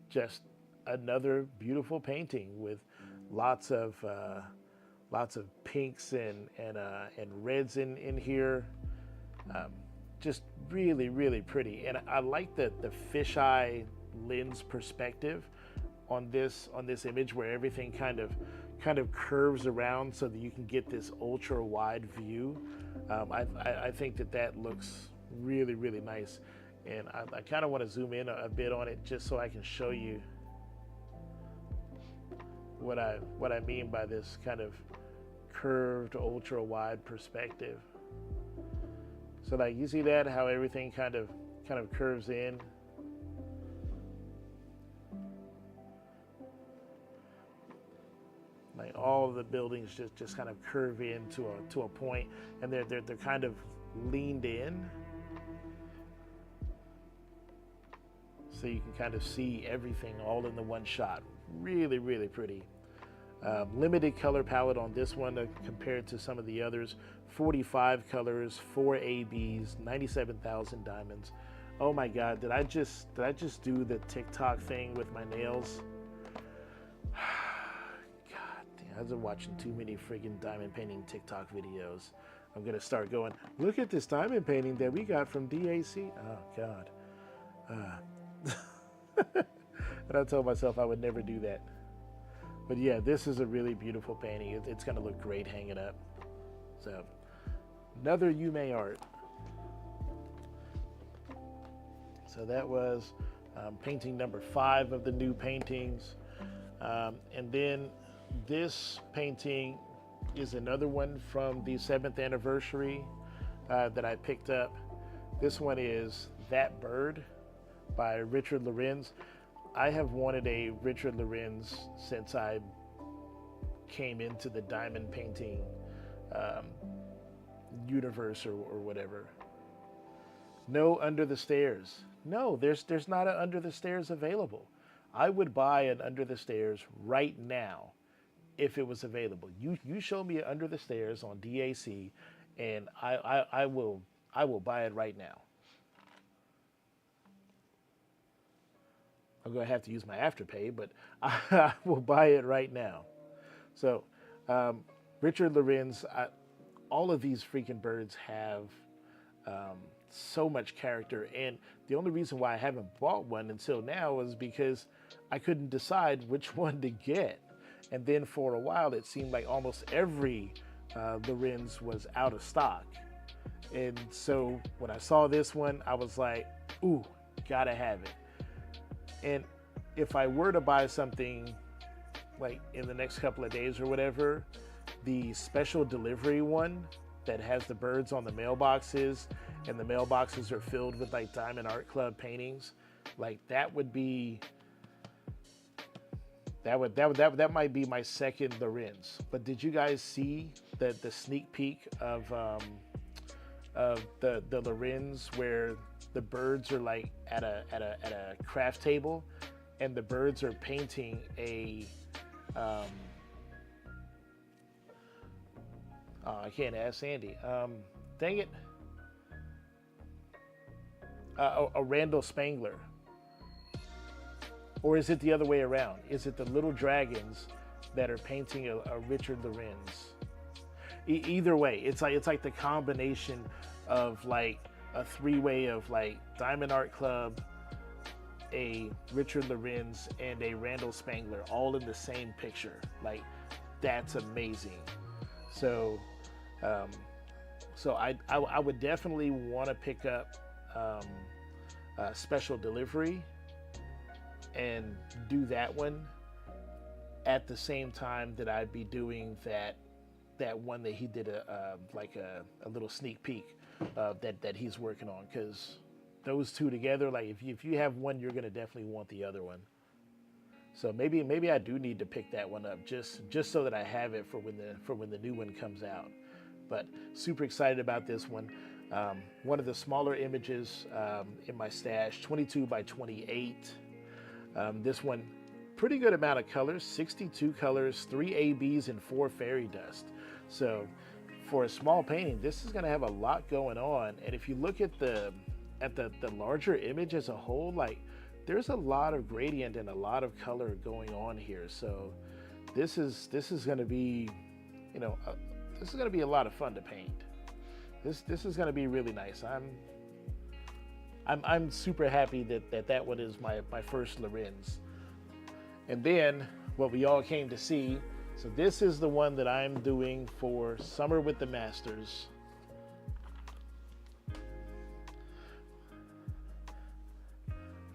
Just another beautiful painting with lots of pinks and reds in here. Just really, really pretty. And I like the fisheye lens perspective on this image, where everything kind of curves around so that you can get this ultra wide view. I think that looks really, really nice. And I kind of want to zoom in a bit on it just so I can show you what I mean by this kind of curved ultra wide perspective. So like, you see that, how everything kind of curves in. Like all of the buildings just kind of curve in to a point, and they're kind of leaned in, so you can kind of see everything all in the one shot. Really, really pretty. Limited color palette on this one compared to some of the others. 45 colors, 4 ABs, 97,000 diamonds. Oh my God, did I just do the TikTok thing with my nails? I've been watching too many friggin' diamond painting TikTok videos. I'm gonna start going, look at this diamond painting that we got from DAC. Oh God. And I told myself I would never do that. But yeah, this is a really beautiful painting. It's gonna look great hanging up. So, another Yume art. So that was painting number 5 of the new paintings. And then this painting is another one from the 7th anniversary that I picked up. This one is That Bird by Richard Lorenz. I have wanted a Richard Lorenz since I came into the diamond painting universe or whatever. No Under the Stairs. No, there's not an Under the Stairs available. I would buy an Under the Stairs right now if it was available. You show me an Under the Stairs on DAC, and I will buy it right now. I'm gonna have to use my Afterpay, but I will buy it right now. So, Richard Lorenz, all of these freaking birds have so much character, and the only reason why I haven't bought one until now is because I couldn't decide which one to get. And then for a while, it seemed like almost every Lorenz was out of stock. And so when I saw this one, I was like, ooh, gotta have it. And if I were to buy something like in the next couple of days or whatever, the special delivery one that has the birds on the mailboxes, and the mailboxes are filled with like Diamond Art Club paintings, like that would be that might be my second Lorenz. But did you guys see the sneak peek of the Lorenz where the birds are like at a craft table, and the birds are painting a oh, I can't ask Sandy. Dang it. A Randall Spangler. Or is it the other way around? Is it the little dragons that are painting a Richard Lorenz? Either way, it's like the combination of like a three-way of like Diamond Art Club, a Richard Lorenz, and a Randall Spangler all in the same picture. Like, that's amazing. So I would definitely want to pick up a special delivery and do that one at the same time that I'd be doing that one that he did a little sneak peek that he's working on, because those two together, like if you have one, you're gonna definitely want the other one. So maybe I do need to pick that one up just so that I have it for when the new one comes out. But super excited about this one. One of the smaller images in my stash, 22 by 28. This one, pretty good amount of colors, 62 colors, 3 ABs, and 4 fairy dust. So for a small painting, this is going to have a lot going on. And if you look at the larger image as a whole, like there's a lot of gradient and a lot of color going on here. So this is going to be, this is going to be a lot of fun to paint. This is going to be really nice. I'm super happy that one is my first Lorenz. And then what we all came to see, so this is the one that I'm doing for Summer with the Masters.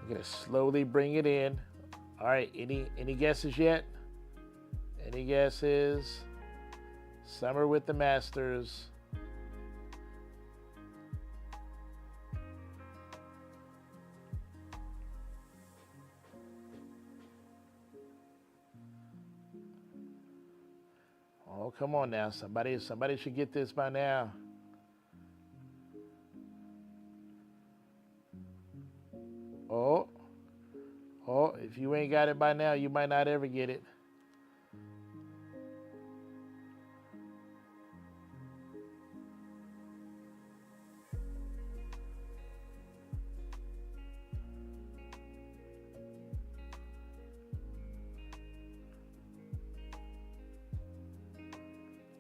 I'm gonna slowly bring it in. All right, any guesses yet? Any guesses? Summer with the Masters. Oh, come on now. Somebody should get this by now. Oh, if you ain't got it by now, you might not ever get it.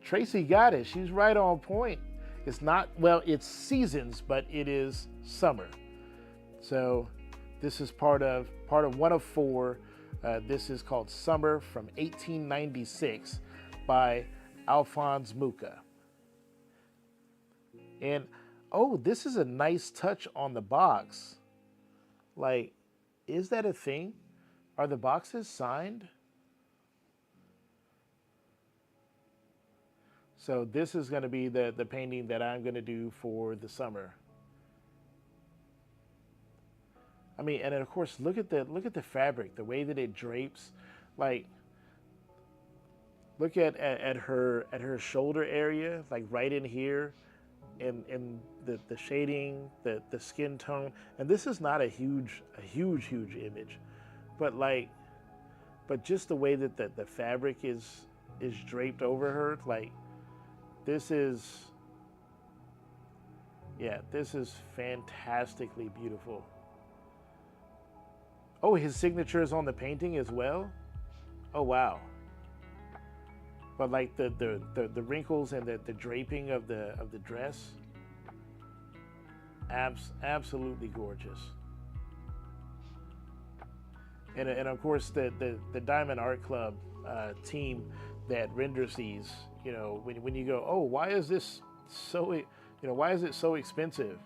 Tracy got it. She's right on point. It's not, well, it's seasons, but it is summer. So this is part of one of 4. This is called Summer from 1896 by Alphonse Mucha. And oh, this is a nice touch on the box. Like, is that a thing? Are the boxes signed? So this is going to be the painting that I'm going to do for the summer. I mean, and of course, look at the fabric, the way that it drapes. Like, look at her shoulder area, like right in here, and the shading, the skin tone. And this is not a huge image, but just the way that the fabric is draped over her, like. This is fantastically beautiful. Oh, his signature is on the painting as well? Oh, wow. But like the wrinkles and the draping of the dress, absolutely gorgeous. And of course the Diamond Art Club team that renders these, when you go, oh, why is this so, why is it so expensive?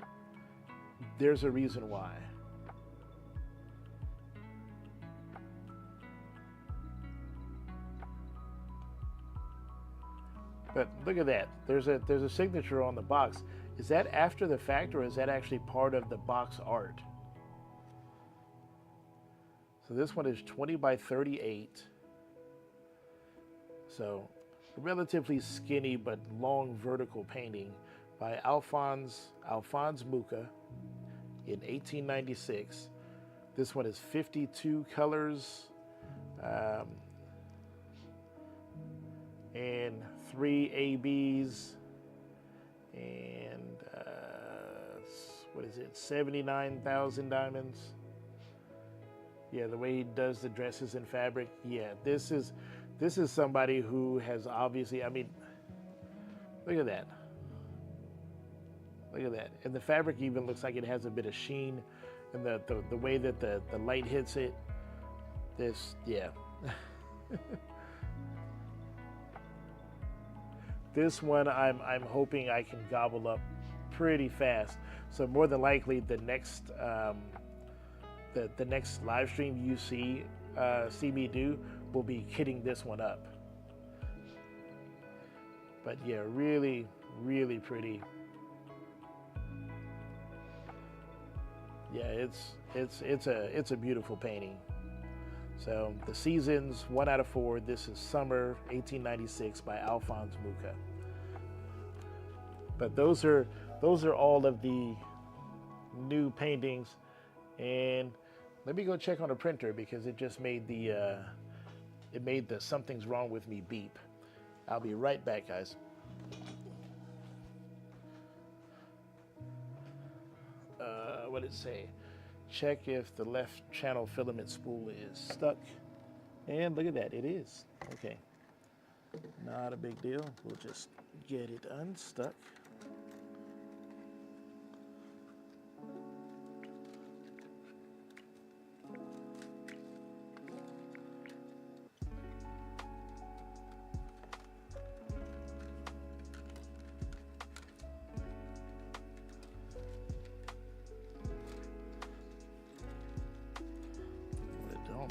There's a reason why. But look at that. There's a signature on the box. Is that after the fact, or is that actually part of the box art? So this one is 20 by 38. So a relatively skinny but long vertical painting by Alphonse Mucha in 1896. This one is 52 colors and 3 ABs and what is it, 79,000 diamonds. Yeah, the way he does the dresses and fabric. Yeah, this is somebody who has obviously, I mean, look at that. Look at that. And the fabric even looks like it has a bit of sheen, and the way that the light hits it. This, yeah. This one I'm hoping I can gobble up pretty fast. So more than likely the next the next live stream you see me do will be hitting this one up. But yeah, really, really pretty. Yeah, it's a beautiful painting. So the seasons, 1 out of 4. This is summer 1896 by Alphonse Mucha. But those are all of the new paintings. And let me go check on the printer because it just made the something's wrong with me beep. I'll be right back, guys. What did it say? Check if the left channel filament spool is stuck. And look at that, it is. Okay, not a big deal. We'll just get it unstuck.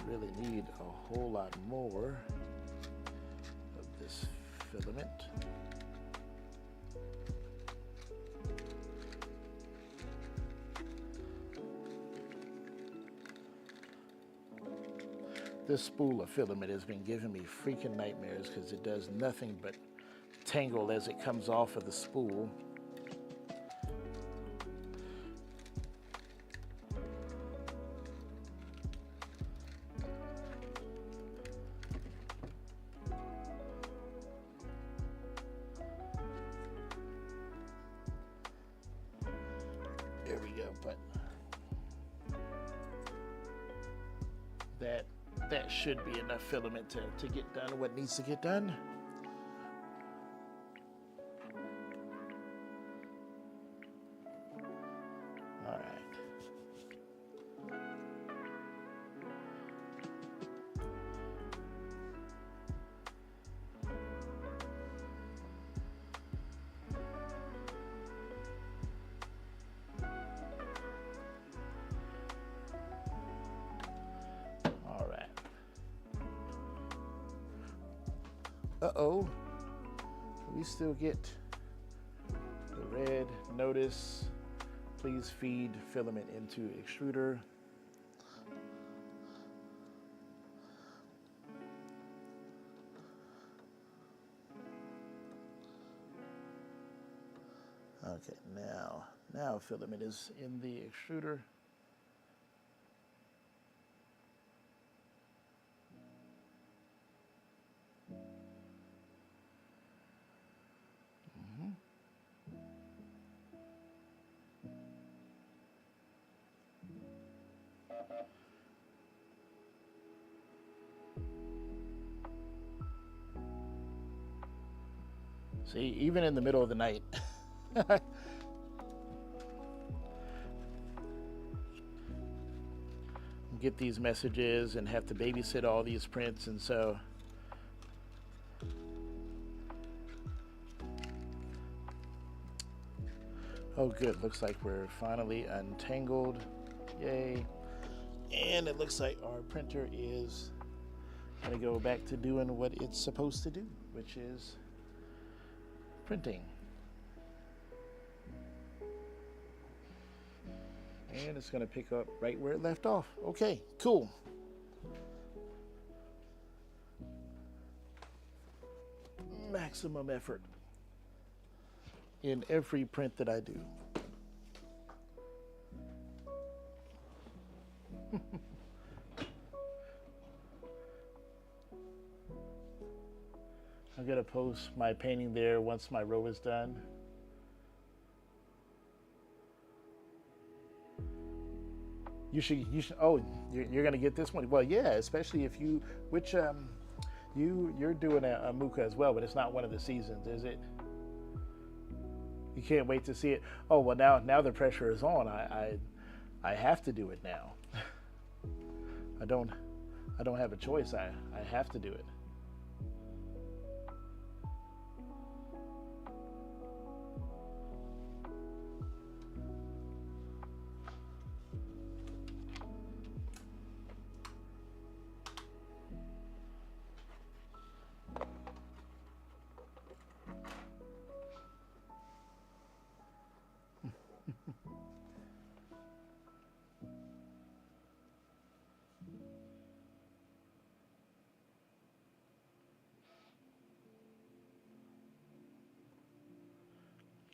Really need a whole lot more of this filament. This spool of filament has been giving me freaking nightmares because it does nothing but tangle as it comes off of the spool. There we go, but that should be enough filament to get done what needs to get done. All right. Uh-oh, we still get the red notice. Please feed filament into extruder. Okay, now filament is in the extruder. See, even in the middle of the night. Get these messages and have to babysit all these prints, and so oh good, looks like we're finally untangled. Yay. And it looks like our printer is gonna go back to doing what it's supposed to do, which is printing. And it's going to pick up right where it left off. Okay, cool. Maximum effort in every print that I do. I'm going to post my painting there once my row is done. You should, oh, you're going to get this one. Well, yeah, especially if you, you're doing a Muka as well, but it's not one of the seasons, is it? You can't wait to see it. Oh, well, now the pressure is on. I have to do it now. I don't have a choice. I have to do it.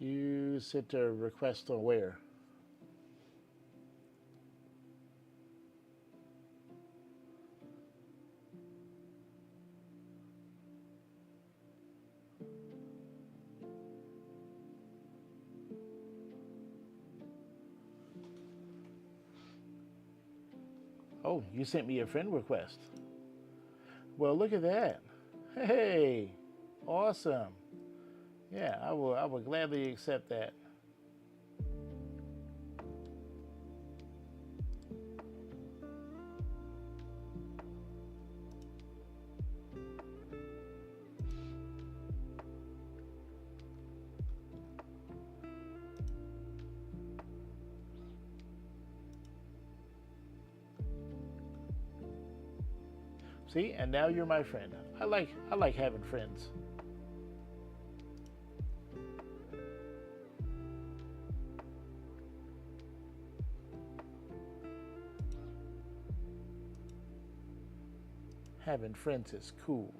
You sent a request on where? Oh, you sent me a friend request. Well, look at that. Hey, awesome. Yeah, I will gladly accept that. See, and now you're my friend. I like having friends. Having friends is cool.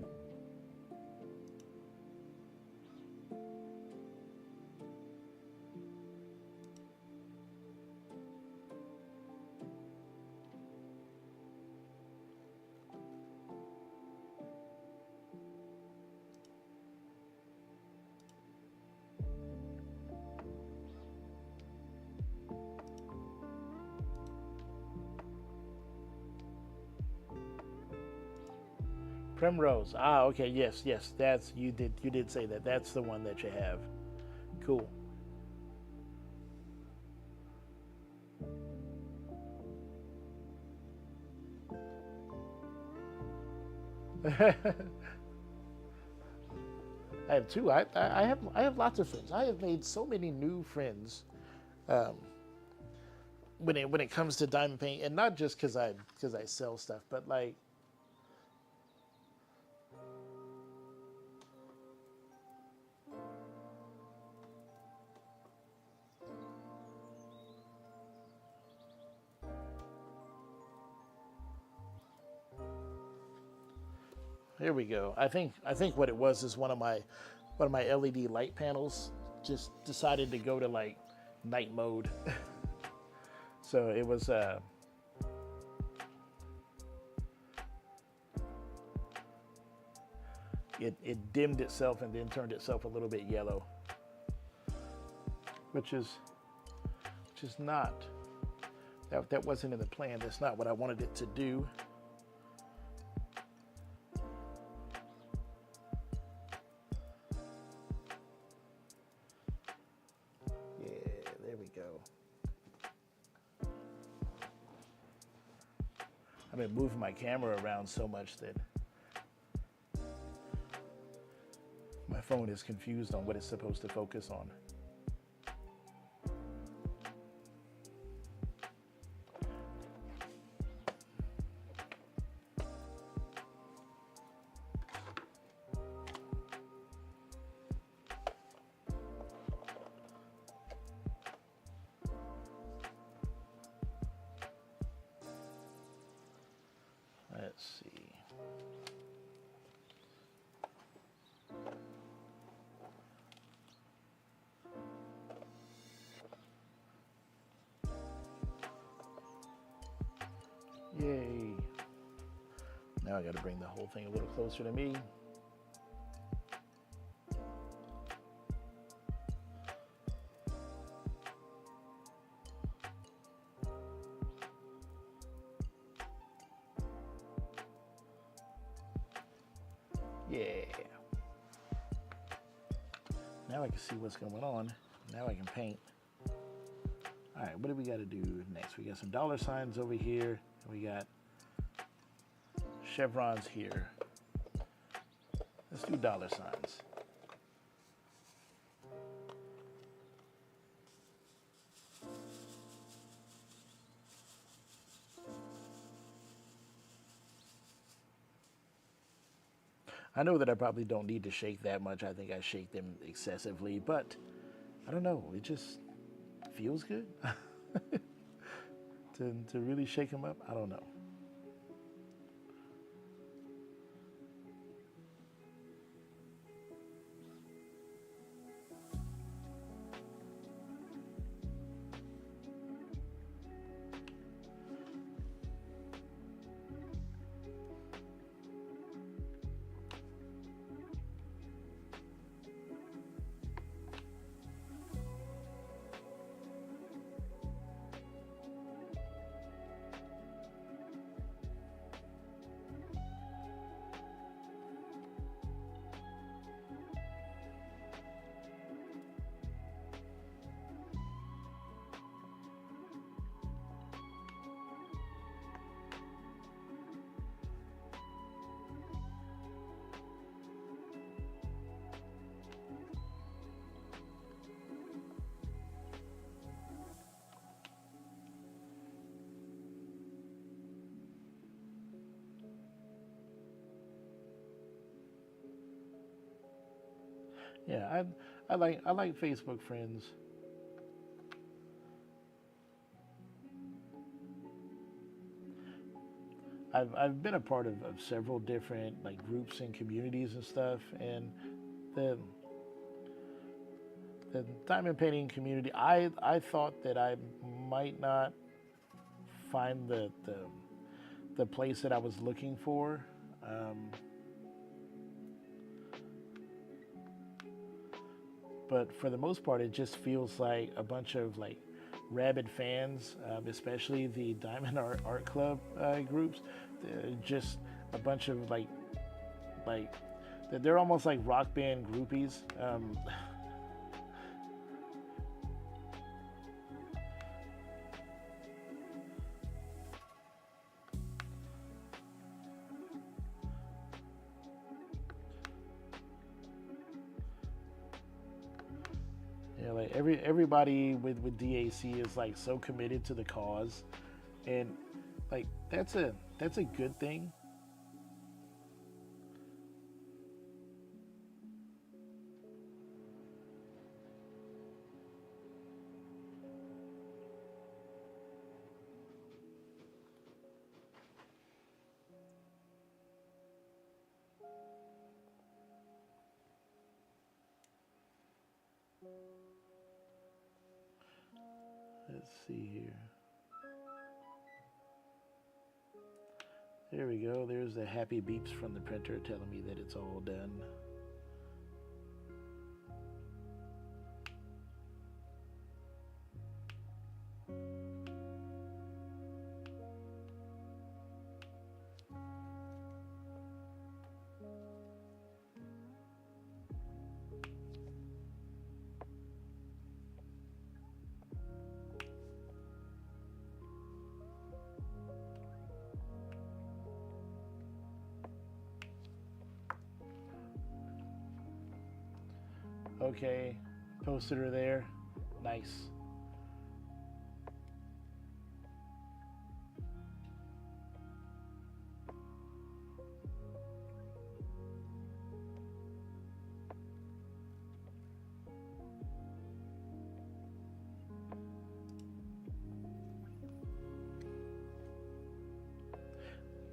Primrose. Ah, okay. Yes, yes. That's you did say that. That's the one that you have. Cool. I have two. I have lots of friends. I have made so many new friends when it comes to diamond paint, and not just because I sell stuff, but like here we go. I think what it was is one of my LED light panels just decided to go to like night mode. So it was it dimmed itself and then turned itself a little bit yellow, which is not that wasn't in the plan. That's not what I wanted it to do. I've been moving my camera around so much that my phone is confused on what it's supposed to focus on. Yay. Now I got to bring the whole thing a little closer to me. Yeah. Now I can see what's going on. Now I can paint. All right, what do we got to do next? We got some dollar signs over here. We got chevrons here. Let's do dollar signs. I know that I probably don't need to shake that much. I think I shake them excessively, but I don't know. It just feels good to really shake them up. I don't know. Yeah, I like Facebook friends. I've been a part of several different like groups and communities and stuff, and the the diamond painting community. I thought that I might not find the place that I was looking for. Um, but for the most part, it just feels like a bunch of like rabid fans, especially the Diamond Art Club groups. They're just a bunch of like they're almost like rock band groupies. Yeah, like everybody with DAC is like so committed to the cause, and like that's a good thing. Let's see here. There we go. There's the happy beeps from the printer telling me that it's all done. Okay, posted her there. Nice.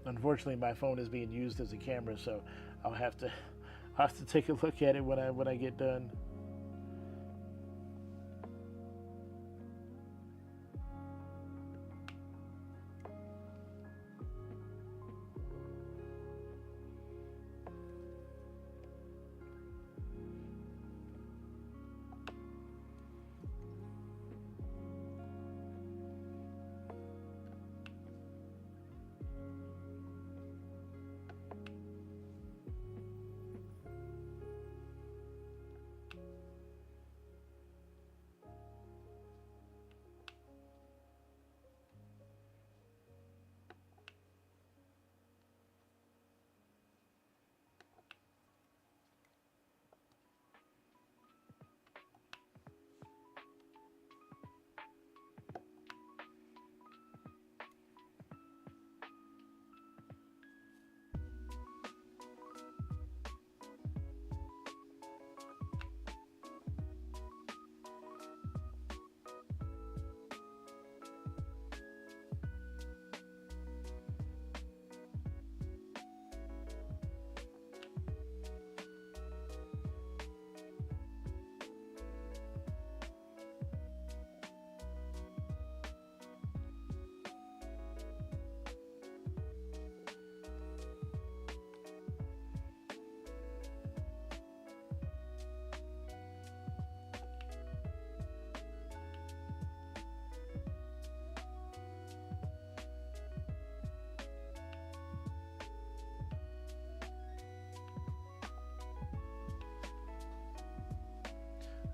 Unfortunately, my phone is being used as a camera, so I'll have to I'll have to take a look at it when I get done.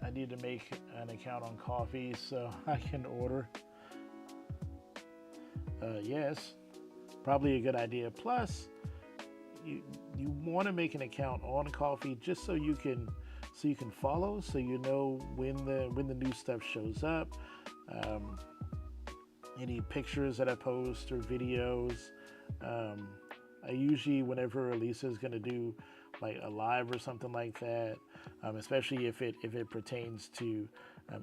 I need to make an account on Coffee so I can order. Yes, probably a good idea. Plus, you want to make an account on Coffee just so you can follow, so you know when the new stuff shows up, um, any pictures that I post or videos. Um, I usually, whenever Elisa is going to do like a live or something like that, especially if it pertains to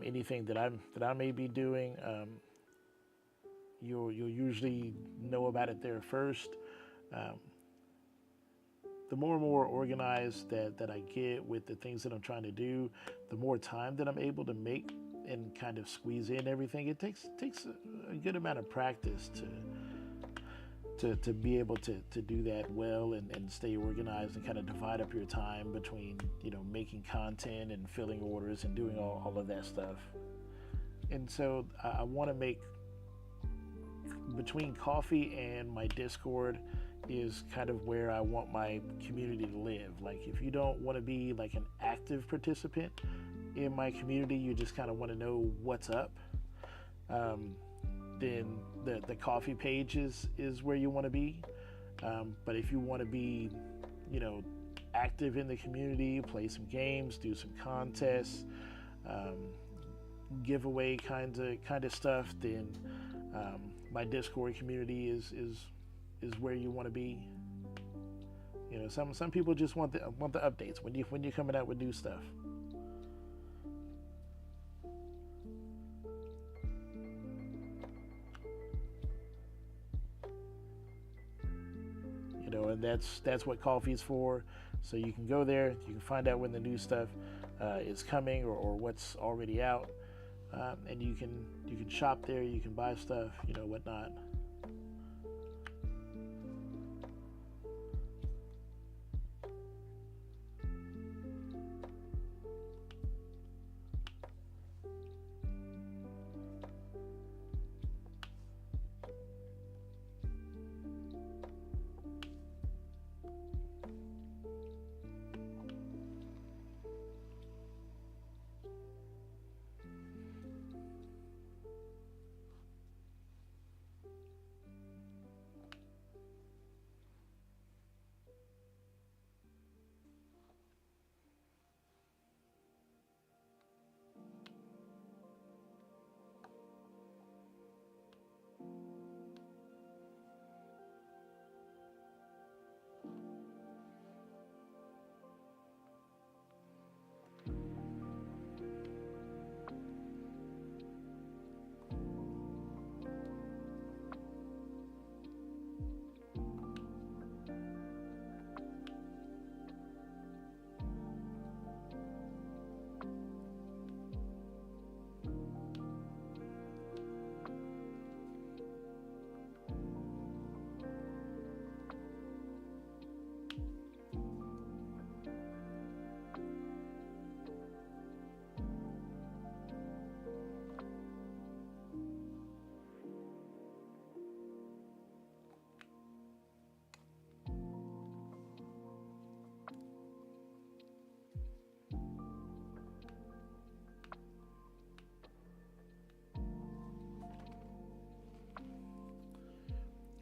anything that I may be doing, you'll usually know about it there first. Um, the more and more organized that I get with the things that I'm trying to do, the more time that I'm able to make and kind of squeeze in everything. It takes a good amount of practice to be able to do that well and stay organized and kind of divide up your time between, making content and filling orders and doing all of that stuff. And so I want to make, between Coffee and my Discord is kind of where I want my community to live. Like, if you don't want to be like an active participant in my community, you just kind of want to know what's up, then the Coffee page is where you want to be. But if you want to be, active in the community, play some games, do some contests, giveaway kind of stuff, then my Discord community is where you want to be. Some people just want the updates when you're coming out with new stuff. And that's what Coffee's for. So you can go there, you can find out when the new stuff is coming or what's already out, and you can shop there, you can buy stuff, whatnot.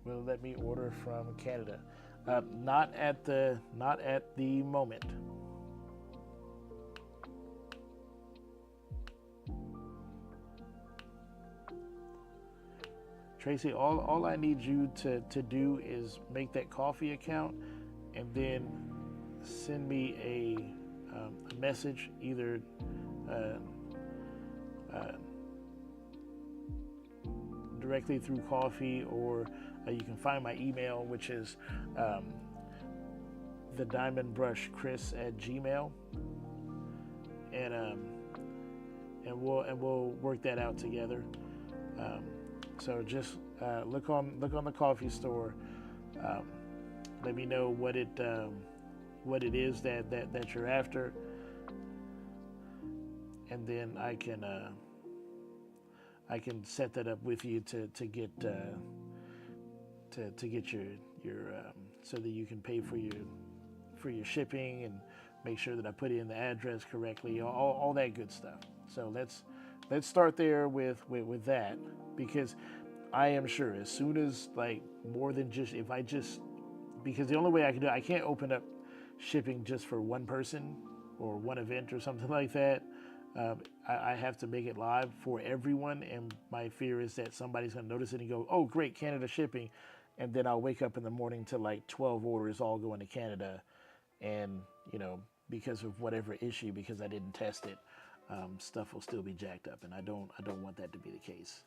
Will let me order from Canada. Not at the moment. Tracy, all I need you to do is make that Coffee account and then send me a message, either directly through Coffee, or you can find my email, which is thediamondbrushchris@gmail, and we'll work that out together. So just look on the Coffee store. Let me know what it is that you're after, and then I can set that up with you to get your so that you can pay for your shipping and make sure that I put in the address correctly, all that good stuff. So let's start there with that, because I am sure as soon as, like, more than just, if I just, because the only way I can do it, I can't open up shipping just for one person or one event or something like that. I have to make it live for everyone, and my fear is that somebody's going to notice it and go, "Oh, great, Canada shipping," and then I'll wake up in the morning to like 12 orders all going to Canada, and because of whatever issue, because I didn't test it, stuff will still be jacked up, and I don't want that to be the case.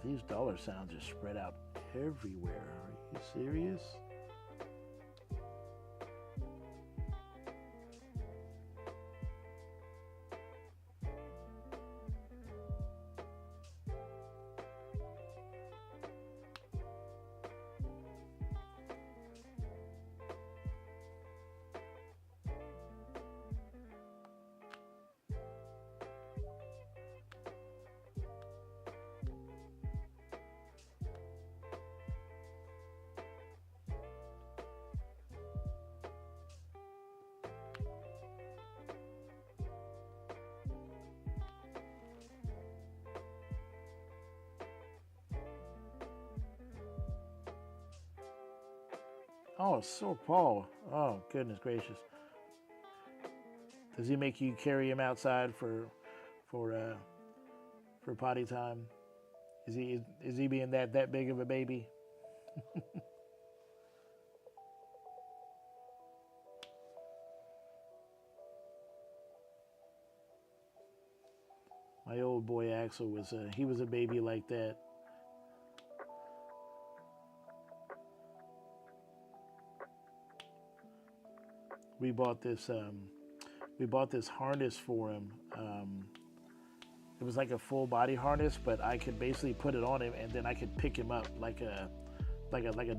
These dollar sounds are spread out everywhere. Are you serious? Oh, so Paul. Oh, goodness gracious. Does he make you carry him outside for uh for potty time? Is he being that big of a baby? My old boy Axel was a baby like that. We bought this harness for him. It was like a full body harness, but I could basically put it on him, and then I could pick him up like a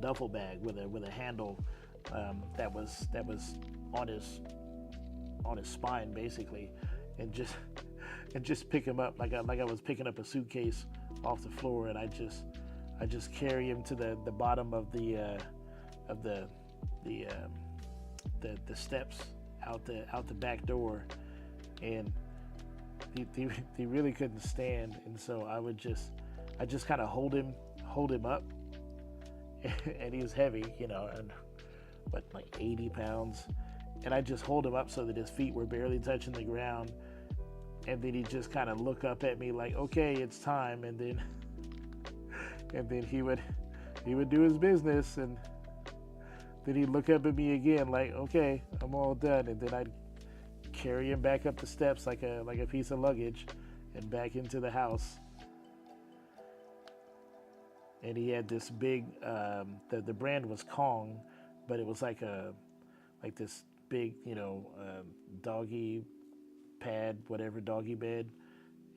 duffel bag with a handle, that was on his spine basically, and just pick him up like I was picking up a suitcase off the floor, and I just carry him to the bottom of of the the steps out the back door, and he really couldn't stand, and so I just kind of hold him up, and he was heavy, and but like 80 pounds, and I just hold him up so that his feet were barely touching the ground, and then he just kind of look up at me like, okay, it's time, and then he would do his business, and then he'd look up at me again like, okay, I'm all done, and then I'd carry him back up the steps like a piece of luggage and back into the house. And he had this big, the brand was Kong, but it was like this big, doggy pad, whatever, doggy bed,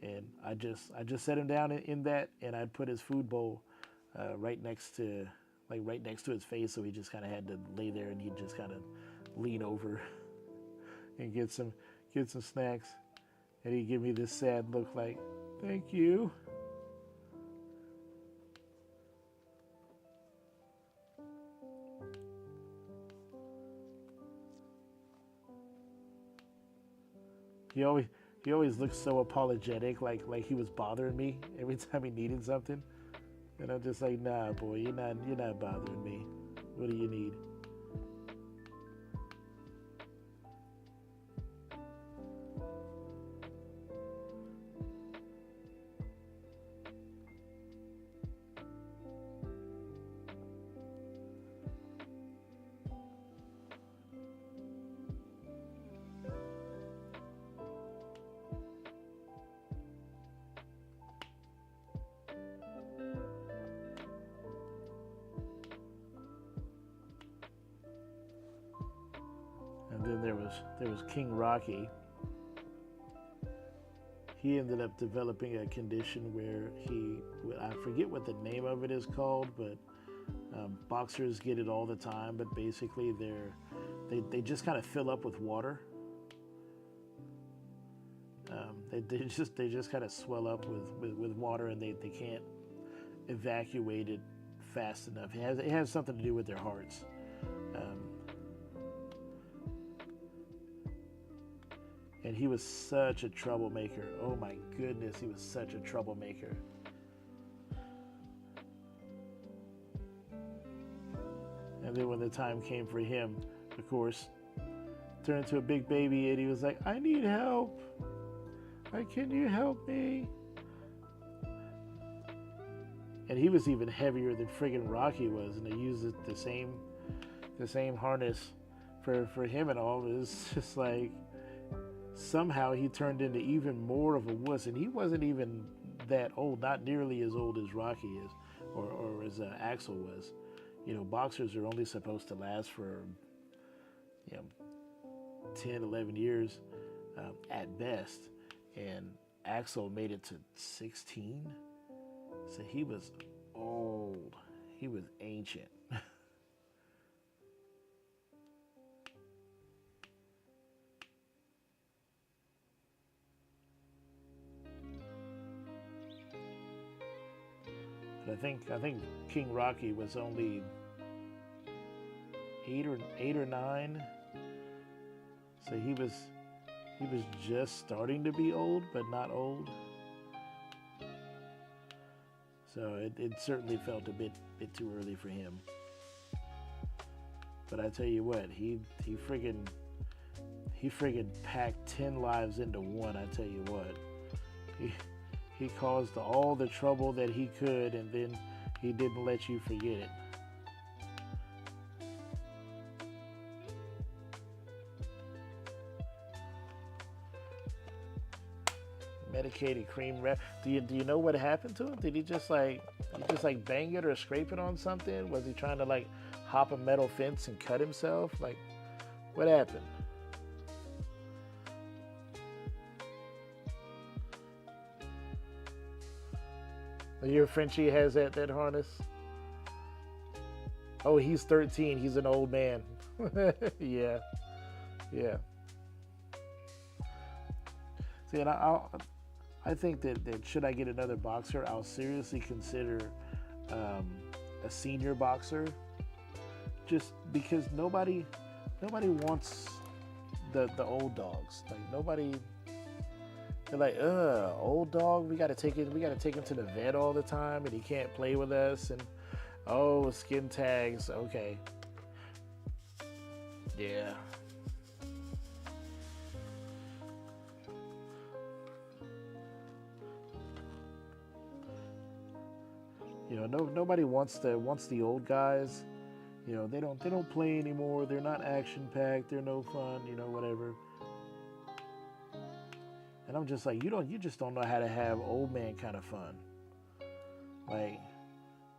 and I just set him down in that, and I'd put his food bowl right next to his face, so he just kind of had to lay there, and he'd just kind of lean over and get some snacks, and he'd give me this sad look like, thank you. He always he always looks so apologetic, like he was bothering me every time he needed something. And I'm just like, nah, boy, you're not bothering me. What do you need? And then there was King Rocky. He ended up developing a condition where I forget what the name of it is called, but boxers get it all the time. But basically, they just kind of fill up with water. They just kind of swell up with water, and they can't evacuate it fast enough. It has something to do with their hearts. And he was such a troublemaker. Oh my goodness, he was such a troublemaker. And then when the time came for him, of course, turned into a big baby, and he was like, I need help. Can you help me? And he was even heavier than friggin' Rocky was, and they used the same harness for him and all. It was just like, somehow he turned into even more of a wuss, and he wasn't even that old, not nearly as old as Rocky is, or as Axel was. You know, boxers are only supposed to last for, 10, 11 years at best, and Axel made it to 16, so he was old. He was ancient. I think King Rocky was only eight or nine, so he was just starting to be old, but not old. So it certainly felt a bit too early for him. But I tell you what, he friggin' packed 10 lives into one. I tell you what, he caused all the trouble that he could, and then he didn't let you forget it. Medicated cream wrap. Do you know what happened to him? Did he just like bang it or scrape it on something? Was he trying to like hop a metal fence and cut himself? Like, what happened? Your Frenchie has that harness? Oh, he's 13. He's an old man. Yeah. Yeah. See, and I think that should I get another boxer, I'll seriously consider a senior boxer, just because nobody wants the old dogs. Like, nobody. They're like, old dog. We gotta take him to the vet all the time, and he can't play with us. And skin tags. Okay. Yeah. Nobody wants the old guys. They don't play anymore. They're not action packed. They're no fun. Whatever. And I'm just like, you just don't know how to have old man kind of fun. Like,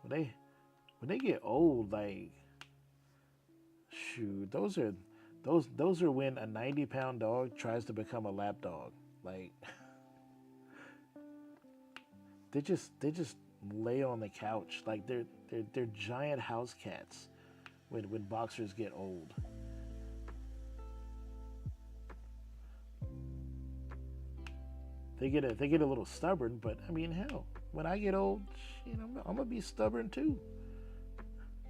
when they get old, like, shoot, those are when a 90-pound dog tries to become a lap dog. Like, they just lay on the couch. Like, they're giant house cats when boxers get old. They get a little stubborn, but I mean, hell, when I get old, I'm gonna be stubborn too.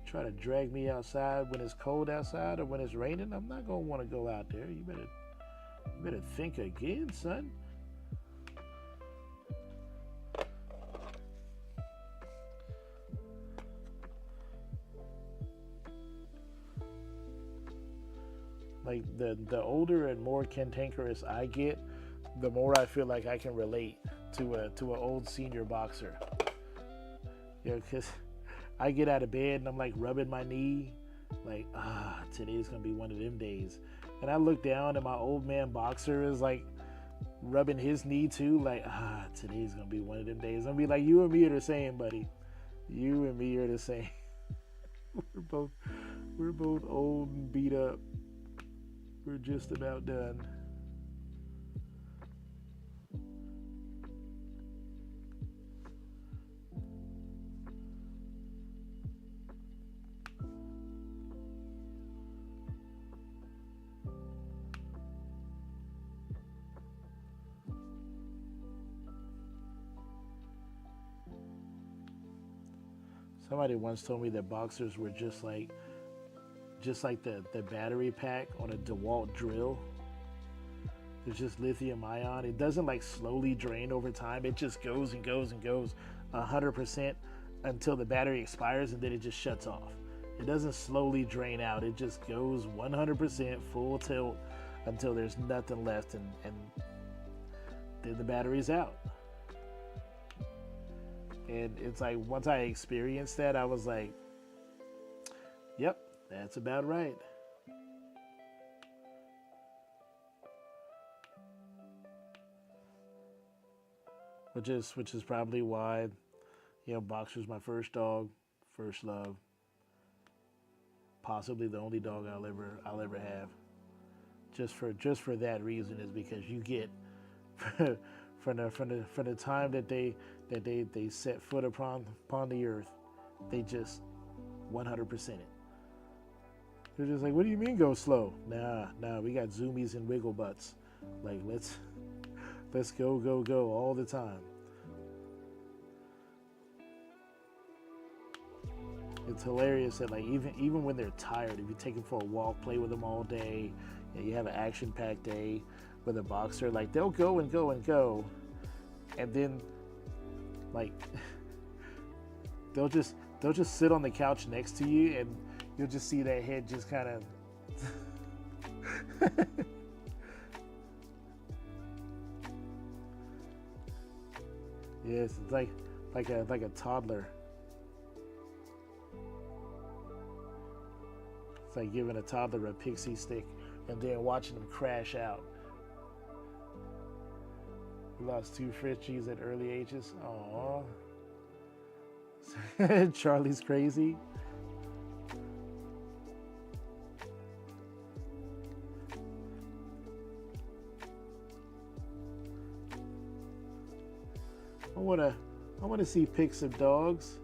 Try to drag me outside when it's cold outside or when it's raining. I'm not gonna want to go out there. You better think again, son. Like, the older and more cantankerous I get, the more I feel like I can relate to an old senior boxer. Because I get out of bed and I'm like rubbing my knee, like, today's gonna be one of them days. And I look down and my old man boxer is like rubbing his knee too, like, today's gonna be one of them days. I'm be like, you and me are the same, buddy. You and me are the same. We're both old and beat up. We're just about done. Somebody once told me that boxers were just like the battery pack on a DeWalt drill. It's just lithium ion. It doesn't like slowly drain over time. It just goes and goes and goes 100% until the battery expires, and then it just shuts off. It doesn't slowly drain out. It just goes 100% full tilt until there's nothing left, and then the battery's out. And it's like once I experienced that, I was like, yep, that's about right. Which is probably why, Boxer's my first dog, first love, possibly the only dog I'll ever have. Just for that reason is because you get from the time that they set foot upon the earth, they just 100% it. They're just like, what do you mean go slow? Nah, we got zoomies and wiggle butts. Like let's go all the time. It's hilarious that like even when they're tired, if you take them for a walk, play with them all day, you have an action-packed day with a boxer, like they'll go and go and go, and then like they'll just sit on the couch next to you, and you'll just see that head just kind of yes, it's like a toddler. It's like giving a toddler a pixie stick and then watching them crash out. We lost two Frenchies at early ages. Aww. Charlie's crazy. I wanna see pics of dogs.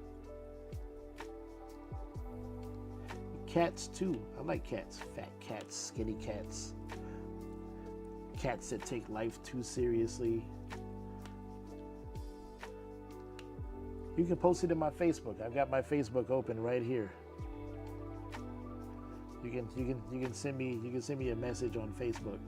Cats too. I like cats. Fat cats, skinny cats. Cats that take life too seriously. You can post it in my Facebook. I've got my Facebook open right here. You can send me a message on Facebook.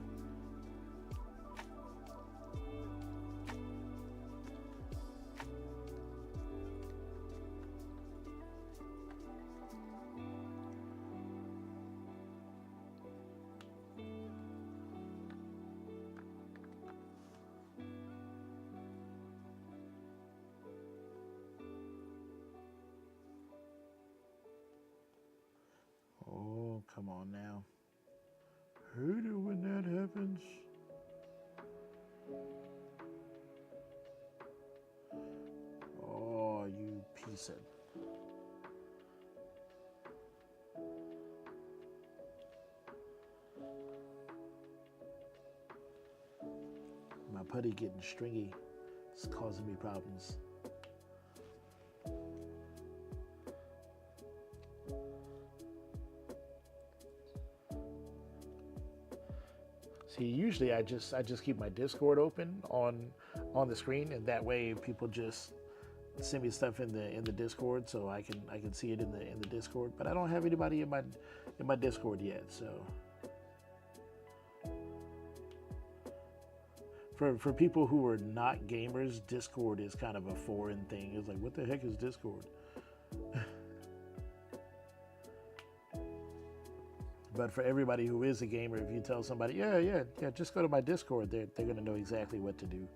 Oh, come on now. Hate it when that happens. Oh, you piece of... My putty getting stringy. It's causing me problems. See, usually I just keep my Discord open on the screen, and that way people just send me stuff in the Discord, so I can see it in the Discord. But I don't have anybody in my Discord yet, so for people who are not gamers, Discord is kind of a foreign thing. It's like, what the heck is Discord? But for everybody who is a gamer, if you tell somebody, yeah, just go to my Discord, they're going to know exactly what to do.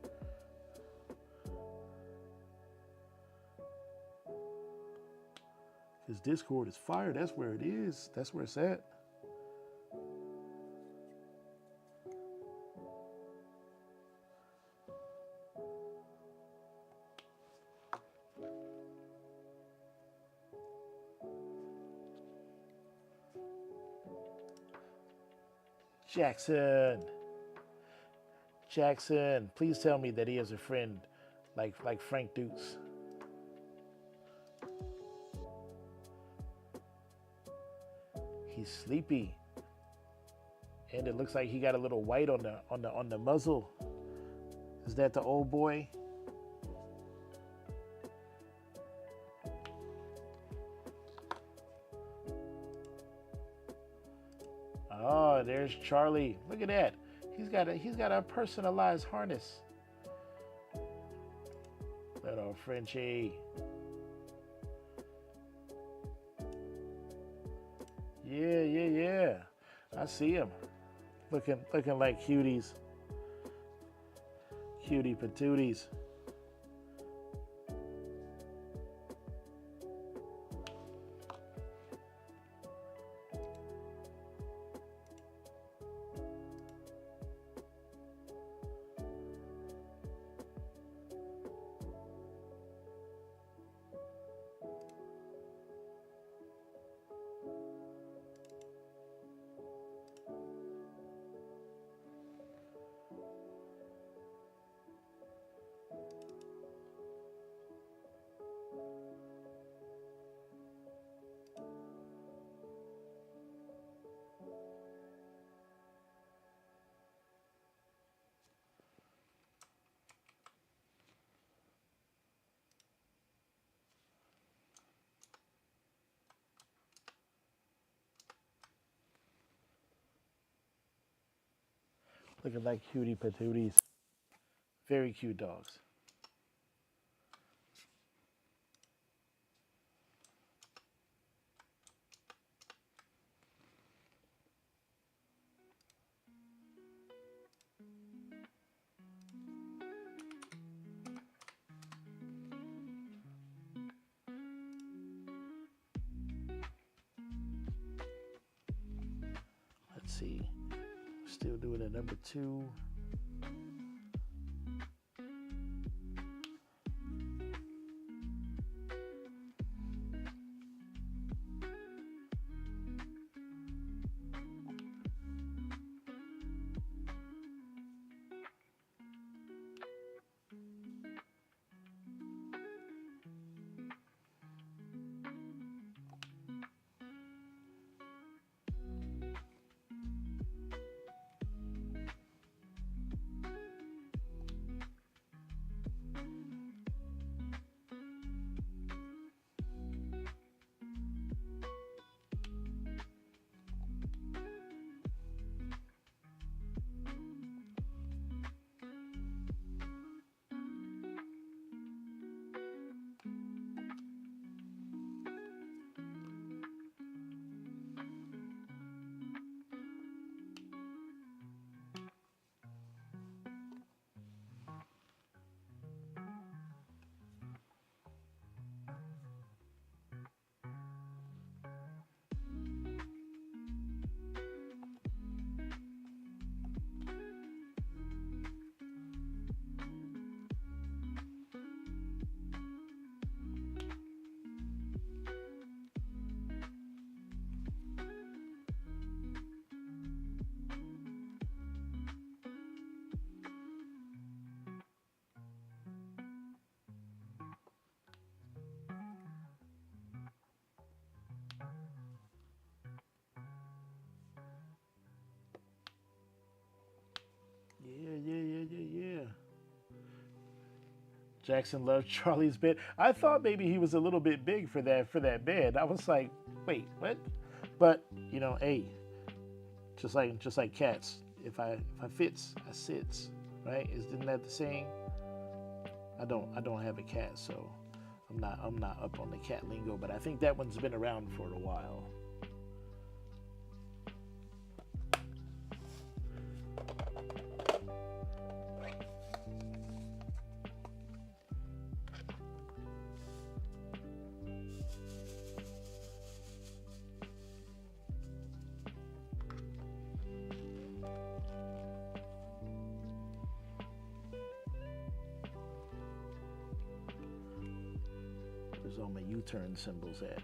Because Discord is fire. That's where it is. That's where it's at. Jackson. Jackson, please tell me that he has a friend like Frank Dukes. He's sleepy. And it looks like he got a little white on the muzzle. Is that the old boy? Oh, there's Charlie. Look at that. He's got a personalized harness. Little Frenchie. Yeah. I see him. Looking like cuties. Cutie patooties. Looking like cutie patooties. Very cute dogs. Let's see. Still doing a number 2. Yeah. Jackson loved Charlie's bed. I thought maybe he was a little bit big for that bed. I was like, wait, what? But hey, just like cats. If I fits, I sits. Right? Isn't that the saying? I don't have a cat, so I'm not up on the cat lingo. But I think that one's been around for a while. Where's all my U-turn symbols at?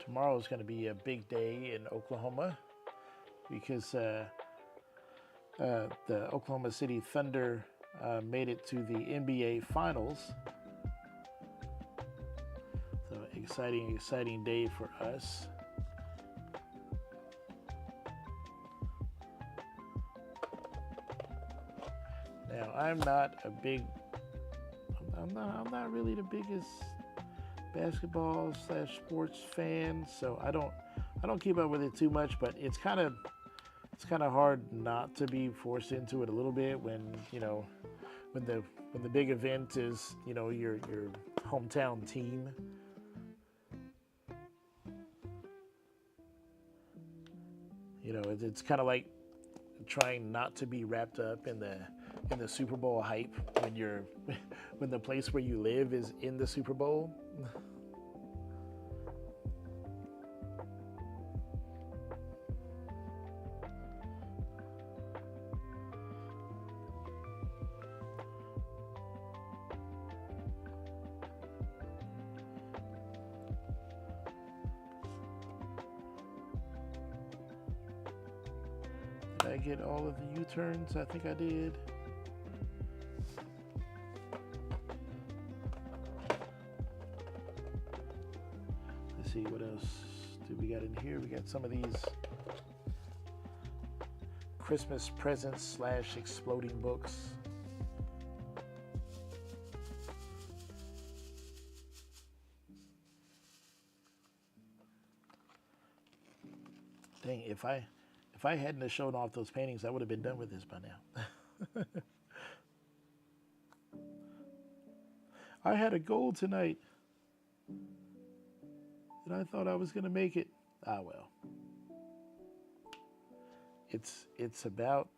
tomorrow is going to be a big day in Oklahoma because the Oklahoma City Thunder made it to the NBA Finals. So exciting day for us. Now, I'm not really the biggest basketball / sports fan, so I don't keep up with it too much, but it's kind of hard not to be forced into it a little bit when the big event is, your hometown team. It's kind of like trying not to be wrapped up in the Super Bowl hype when the place where you live is in the Super Bowl. Did I get all of the U-turns? I think I did. Let's see, what else do we got in here? We got some of these Christmas presents / exploding books. Dang, if I hadn't have shown off those paintings, I would have been done with this by now. I had a goal tonight, and I thought I was going to make it. Ah, well. It's about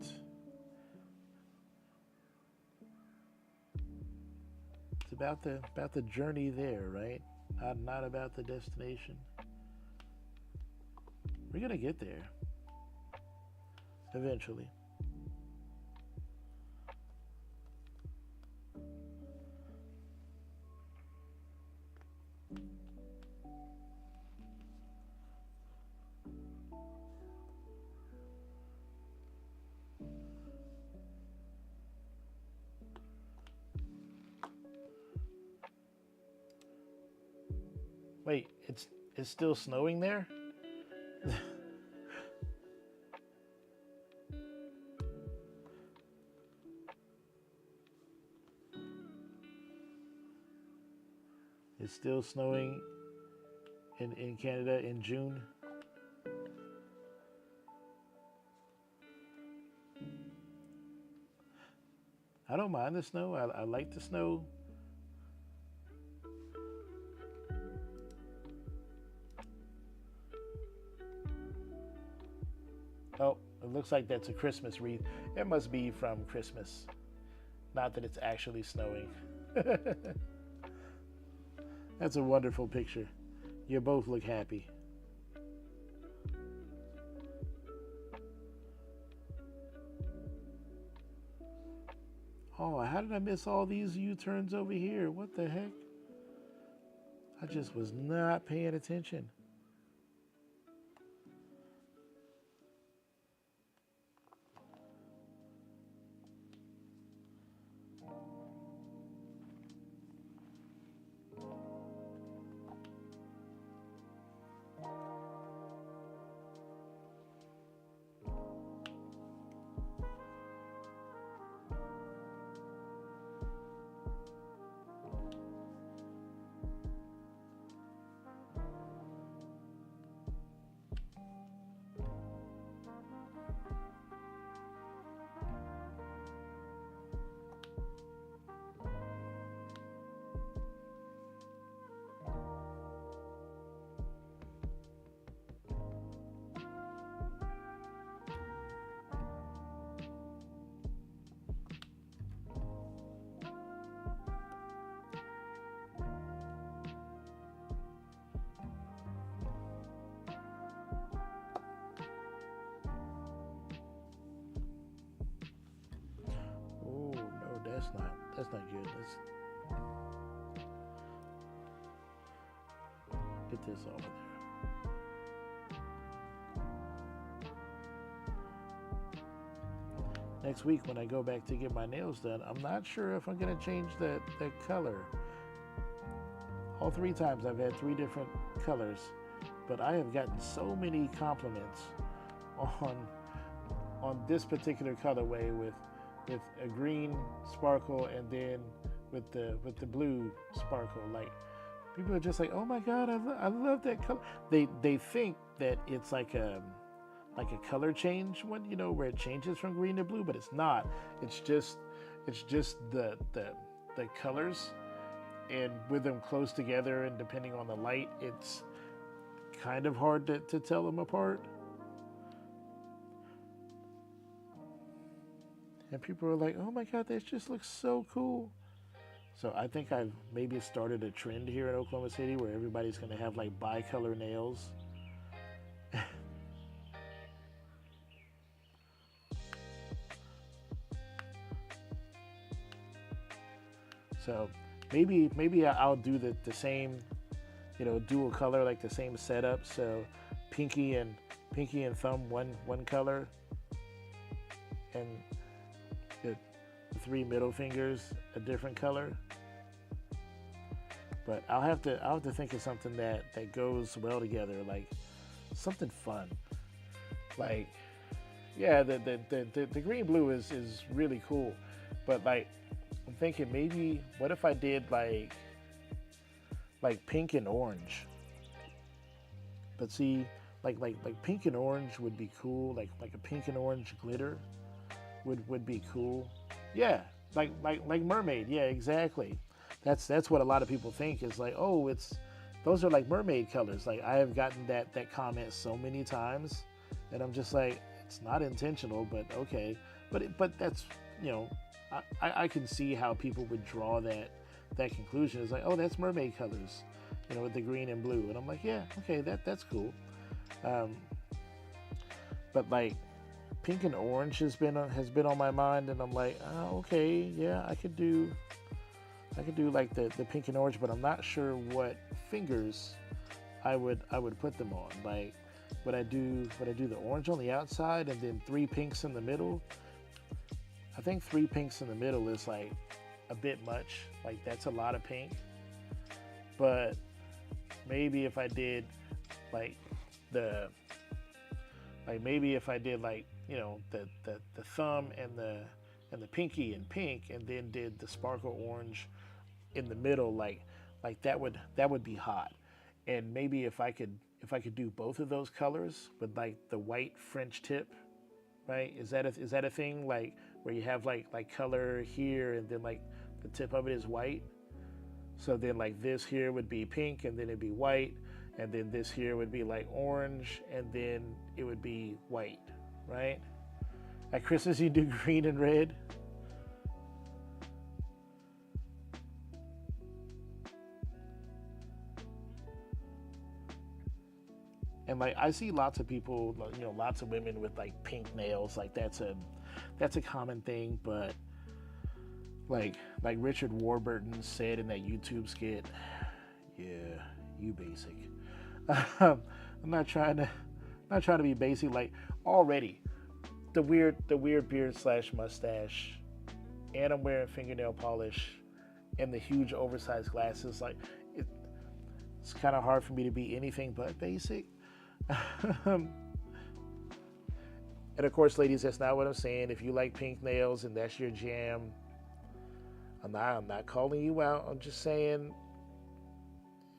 the journey there, right? Not about the destination. We're going to get there eventually. Wait, it's still snowing there? It's still snowing in Canada in June. I don't mind the snow. I like the snow. Oh, it looks like that's a Christmas wreath. It must be from Christmas. Not that it's actually snowing. That's a wonderful picture. You both look happy. Oh, how did I miss all these U-turns over here? What the heck? I just was not paying attention. That's not good. Let's get this over there. next week when I go back to get my nails done, I'm not sure if I'm gonna change the color. All three times I've had three different colors, but I have gotten so many compliments on this particular colorway with a green sparkle and then with the blue sparkle. Like people are just like, oh my god, I love that color. They think that it's like a color change one, you know, where it changes from green to blue, but it's not. It's just the colors, and with them close together and depending on the light, it's kind of hard to tell them apart. And people are like, oh my god, this just looks so cool. So I think I've maybe started a trend here in Oklahoma City where everybody's going to have like bicolor nails. So maybe I'll do the same, you know, dual color, like the same setup. So pinky and thumb one color, and the three middle fingers a different color. But I'll have to think of something that goes well together, like something fun. Like yeah, the green blue is really cool, but like I'm thinking maybe what if I did like pink and orange? But see, like pink and orange would be cool. Like a pink and orange glitter would be cool. Yeah, like mermaid. Yeah, exactly. That's what a lot of people think is like, oh, it's those are like mermaid colors. Like I have gotten that comment so many times, and I'm just like, it's not intentional, but okay. But that's you know, I can see how people would draw that conclusion. It's like, oh, that's mermaid colors, you know, with the green and blue, and I'm like, yeah, okay, that's cool. Um, but like pink and orange has been on my mind, and I'm like, oh, okay, yeah, I could do like the pink and orange, but I'm not sure what fingers I would put them on. Like would I do the orange on the outside and then three pinks in the middle? I think three pinks in the middle is like a bit much. Like that's a lot of pink. But maybe if I did like the maybe if I did like you know the thumb and the pinky in pink, and then did the sparkle orange in the middle, like that would be hot. And maybe if I could do both of those colors with like the white French tip, right? Is that a thing, like where you have like color here and then like the tip of it is white? So then like this here would be pink and then it'd be white, and then this here would be like orange and then it would be white, right? At Christmas you do green and red. And like I see lots of people, you know, lots of women with like pink nails. Like that's a common thing. But like Richard Warburton said in that YouTube skit, yeah, you basic. I'm not trying to be basic. Like already the weird beard slash mustache, and I'm wearing fingernail polish and the huge oversized glasses. Like it, it's kind of hard for me to be anything but basic. And of course, ladies, that's not what I'm saying. If you like pink nails and that's your jam, I'm not calling you out. I'm just saying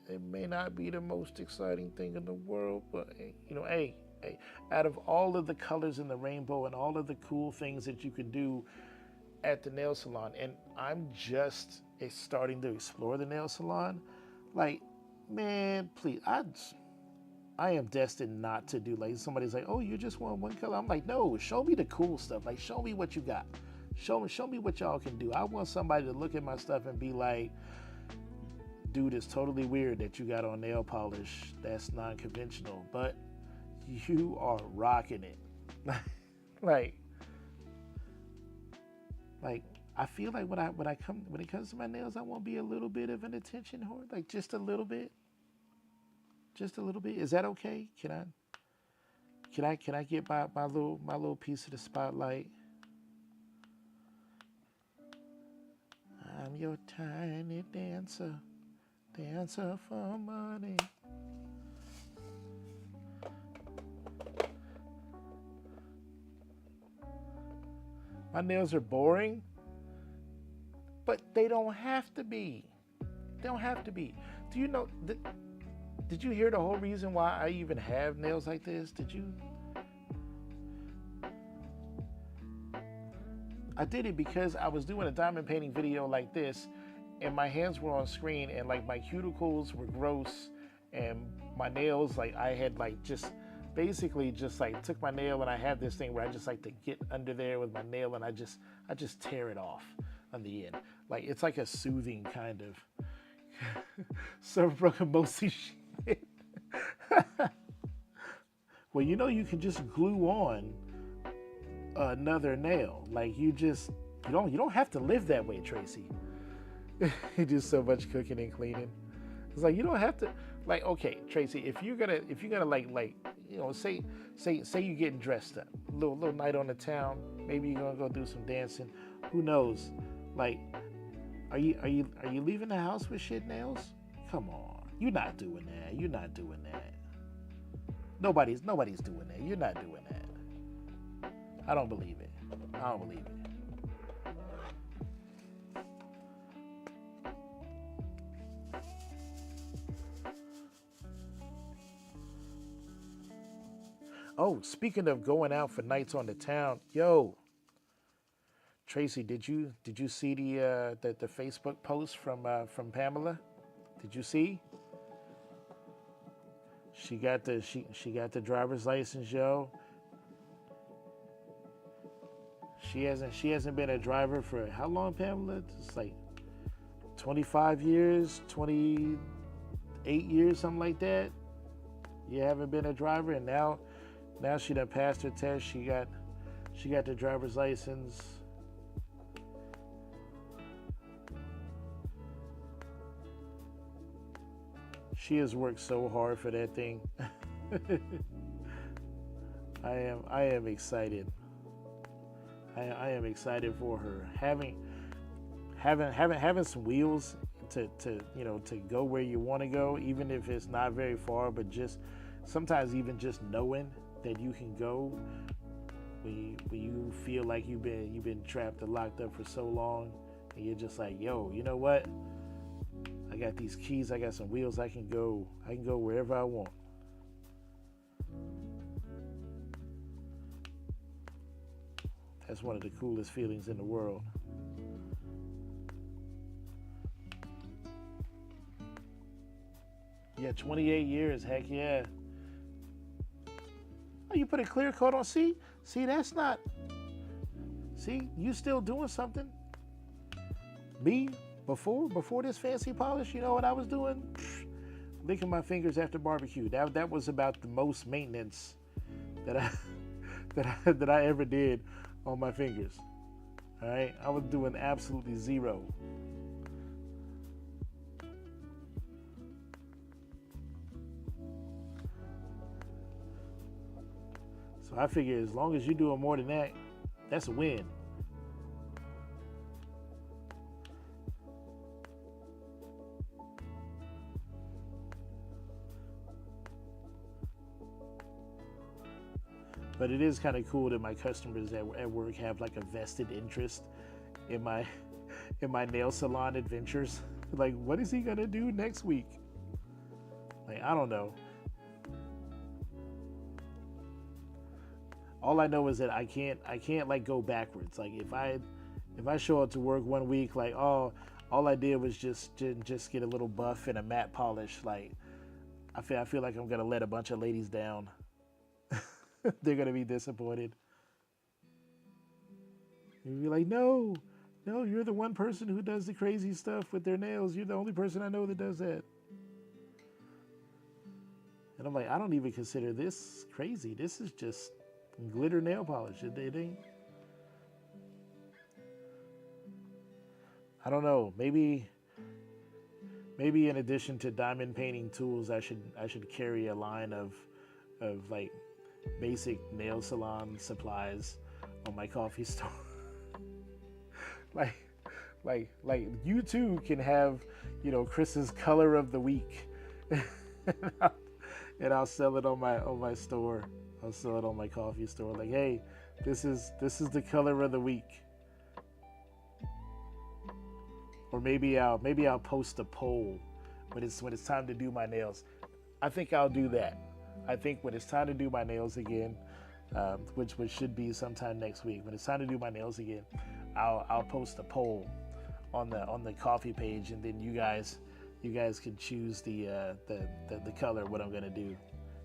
it may not be the most exciting thing in the world, but you know, hey, out of all of the colors in the rainbow and all of the cool things that you can do at the nail salon, and I'm just starting to explore the nail salon, like, man, please, I am destined not to do like somebody's like, oh, you just want one color. I'm like, no, show me the cool stuff. Like, show me what you got. Show me what y'all can do. I want somebody to look at my stuff and be like, dude, it's totally weird that you got on nail polish that's non-conventional, but you are rocking it. like, like I feel like when it comes to my nails, I want to be a little bit of an attention whore, like just a little bit. Just a little bit. Is that okay? Can I get my little piece of the spotlight? your tiny dancer, dancer for money. My nails are boring, but they don't have to be. They don't have to be. Do you know? Did you hear the whole reason why I even have nails like this? Did you? I did it because I was doing a diamond painting video like this, and my hands were on screen, and like my cuticles were gross, and my nails, like I had like just basically just like took my nail, and I have this thing where I just like to get under there with my nail, and I just tear it off on the end. Like it's like a soothing kind of cerebral emotion shit. Well, you know you can just glue on another nail. Like you don't have to live that way, Tracy. You do so much cooking and cleaning. It's like you don't have to. Like, okay, Tracy, if you're gonna like you know, say you're getting dressed up, little night on the town, maybe you're gonna go do some dancing. Who knows? Like, are you leaving the house with shit nails? Come on, you're not doing that. You're not doing that. Nobody's doing that. You're not doing that. I don't believe it. I don't believe it. Oh, speaking of going out for nights on the town, yo, Tracy, did you see the Facebook post from Pamela? Did you see? She got the driver's license, yo. She hasn't been a driver for how long, Pamela? It's like 25 years, 28 years, something like that. You haven't been a driver, and now she done passed her test. She got the driver's license. She has worked so hard for that thing. I am excited. I am excited for her having some wheels to you know, to go where you want to go, even if it's not very far, but just sometimes even just knowing that you can go when you feel like you've been trapped and locked up for so long, and you're just like, yo, you know what? I got these keys, I got some wheels, I can go wherever I want. That's one of the coolest feelings in the world. Yeah, 28 years, heck yeah. Oh, you put a clear coat on. See, that's not. See, you still doing something. Me, before this fancy polish, you know what I was doing? Licking my fingers after barbecue. That was about the most maintenance that I ever did on my fingers. All right, I was doing absolutely zero. So I figure as long as you're doing more than that, that's a win. But it is kind of cool that my customers at work have like a vested interest in my nail salon adventures. Like, what is he gonna do next week? Like, I don't know. All I know is that I can't like go backwards. Like if I show up to work one week, like, oh, all I did was just get a little buff and a matte polish, like I feel like I'm gonna let a bunch of ladies down. They're gonna be disappointed. You'll be like, no, you're the one person who does the crazy stuff with their nails. You're the only person I know that does that. And I'm like, I don't even consider this crazy. This is just glitter nail polish. It ain't. I don't know. Maybe in addition to diamond painting tools, I should carry a line of like basic nail salon supplies on my coffee store. Like you too can have, Chris's color of the week, and I'll sell it on my store. I'll sell it on my coffee store. Like, hey, this is the color of the week. Or maybe I'll post a poll when it's time to do my nails. I think I'll do that. I think when it's time to do my nails again, which should be sometime next week. When it's time to do my nails again, I'll post a poll on the coffee page, and then you guys can choose the color what I'm gonna do.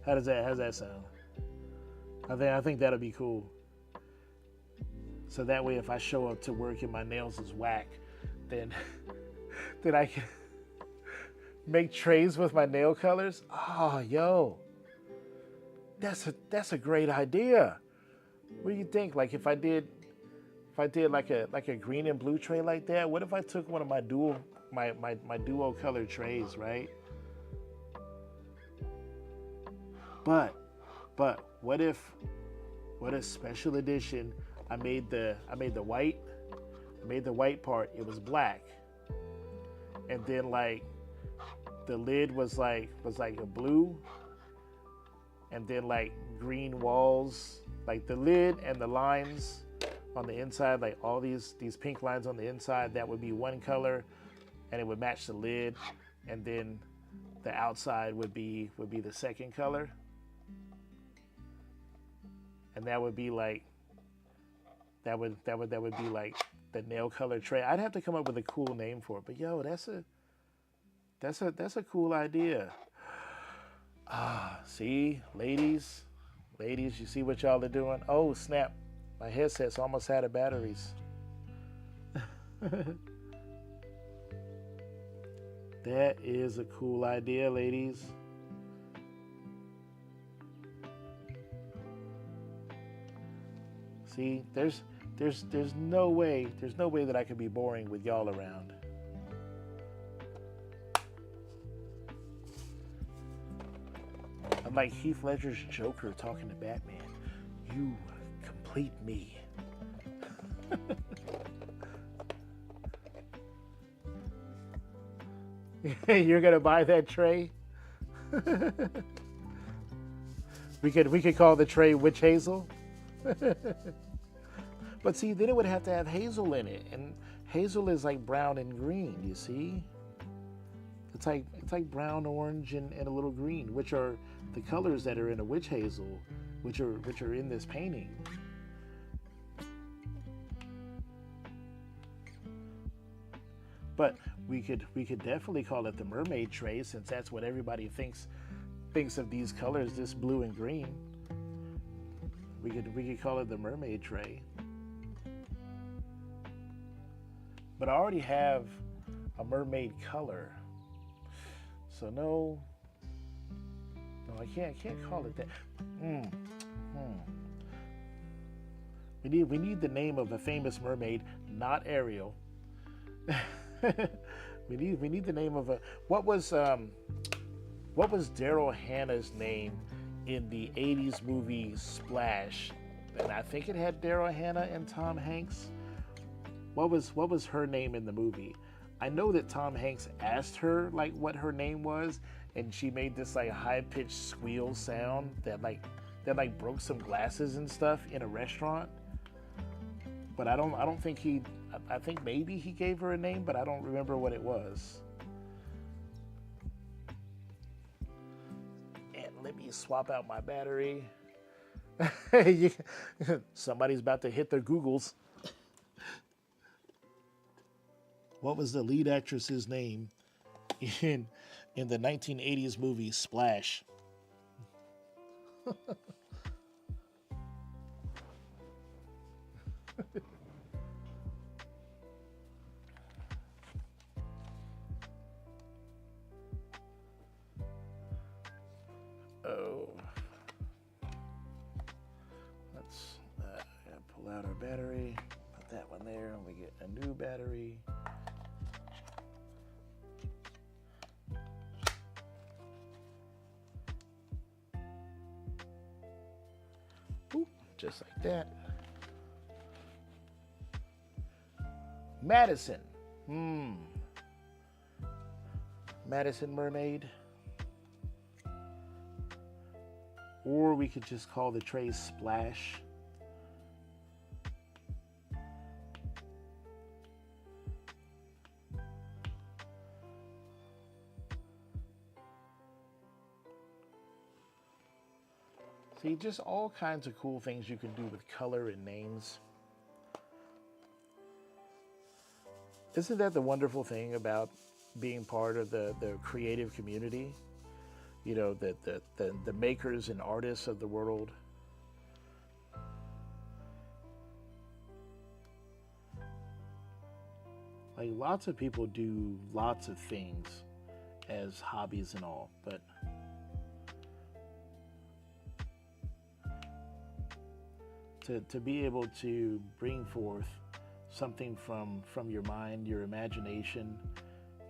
How's that sound? I think that'll be cool. So that way, if I show up to work and my nails is whack, then then I can make trays with my nail colors. Oh, yo, that's a great idea. What do you think? Like if I did like a green and blue tray like that, what if I took one of my dual color trays, right? But what if special edition, I made the white part, it was black. And then like the lid was like a blue, and then like green walls, like the lid and the lines on the inside, like all these pink lines on the inside, that would be one color, and it would match the lid, and then the outside would be the second color, and that would be like that would be like the nail color tray. I'd have to come up with a cool name for it, but yo, that's a cool idea. See, ladies, you see what y'all are doing? Oh snap, my headset's almost out of batteries. That is a cool idea, ladies. See, there's no way that I could be boring with y'all around. I'm like Heath Ledger's Joker talking to Batman. You complete me. You're gonna buy that tray? we could call the tray Witch Hazel. But see, then it would have to have hazel in it, and hazel is like brown and green. You see, it's like brown, orange, and a little green, which are the colors that are in a witch hazel, which are in this painting. But we could definitely call it the mermaid tray, since that's what everybody thinks of these colors, this blue and green. We could call it the mermaid tray. But I already have a mermaid color, so no, I can't call it that. We need the name of a famous mermaid, not Ariel. we need the name of what was Daryl Hannah's name in the 80s movie Splash? And I think it had Daryl Hannah and Tom Hanks. What was her name in the movie? I know that Tom Hanks asked her like what her name was, and she made this like high-pitched squeal sound that broke some glasses and stuff in a restaurant. But I don't think I think maybe he gave her a name, but I don't remember what it was. And let me swap out my battery. Somebody's about to hit their Googles. What was the lead actress's name in the 1980s movie Splash? Oh, let's pull out our battery, put that one there, and we get a new battery. Ooh, just like that. Madison, Hmm. Madison Mermaid. Or we could just call the tray Splash. See, just all kinds of cool things you can do with color and names. Isn't that the wonderful thing about being part of the creative community? You know, the makers and artists of the world. Like, lots of people do lots of things as hobbies and all, but to be able to bring forth something from your mind, your imagination,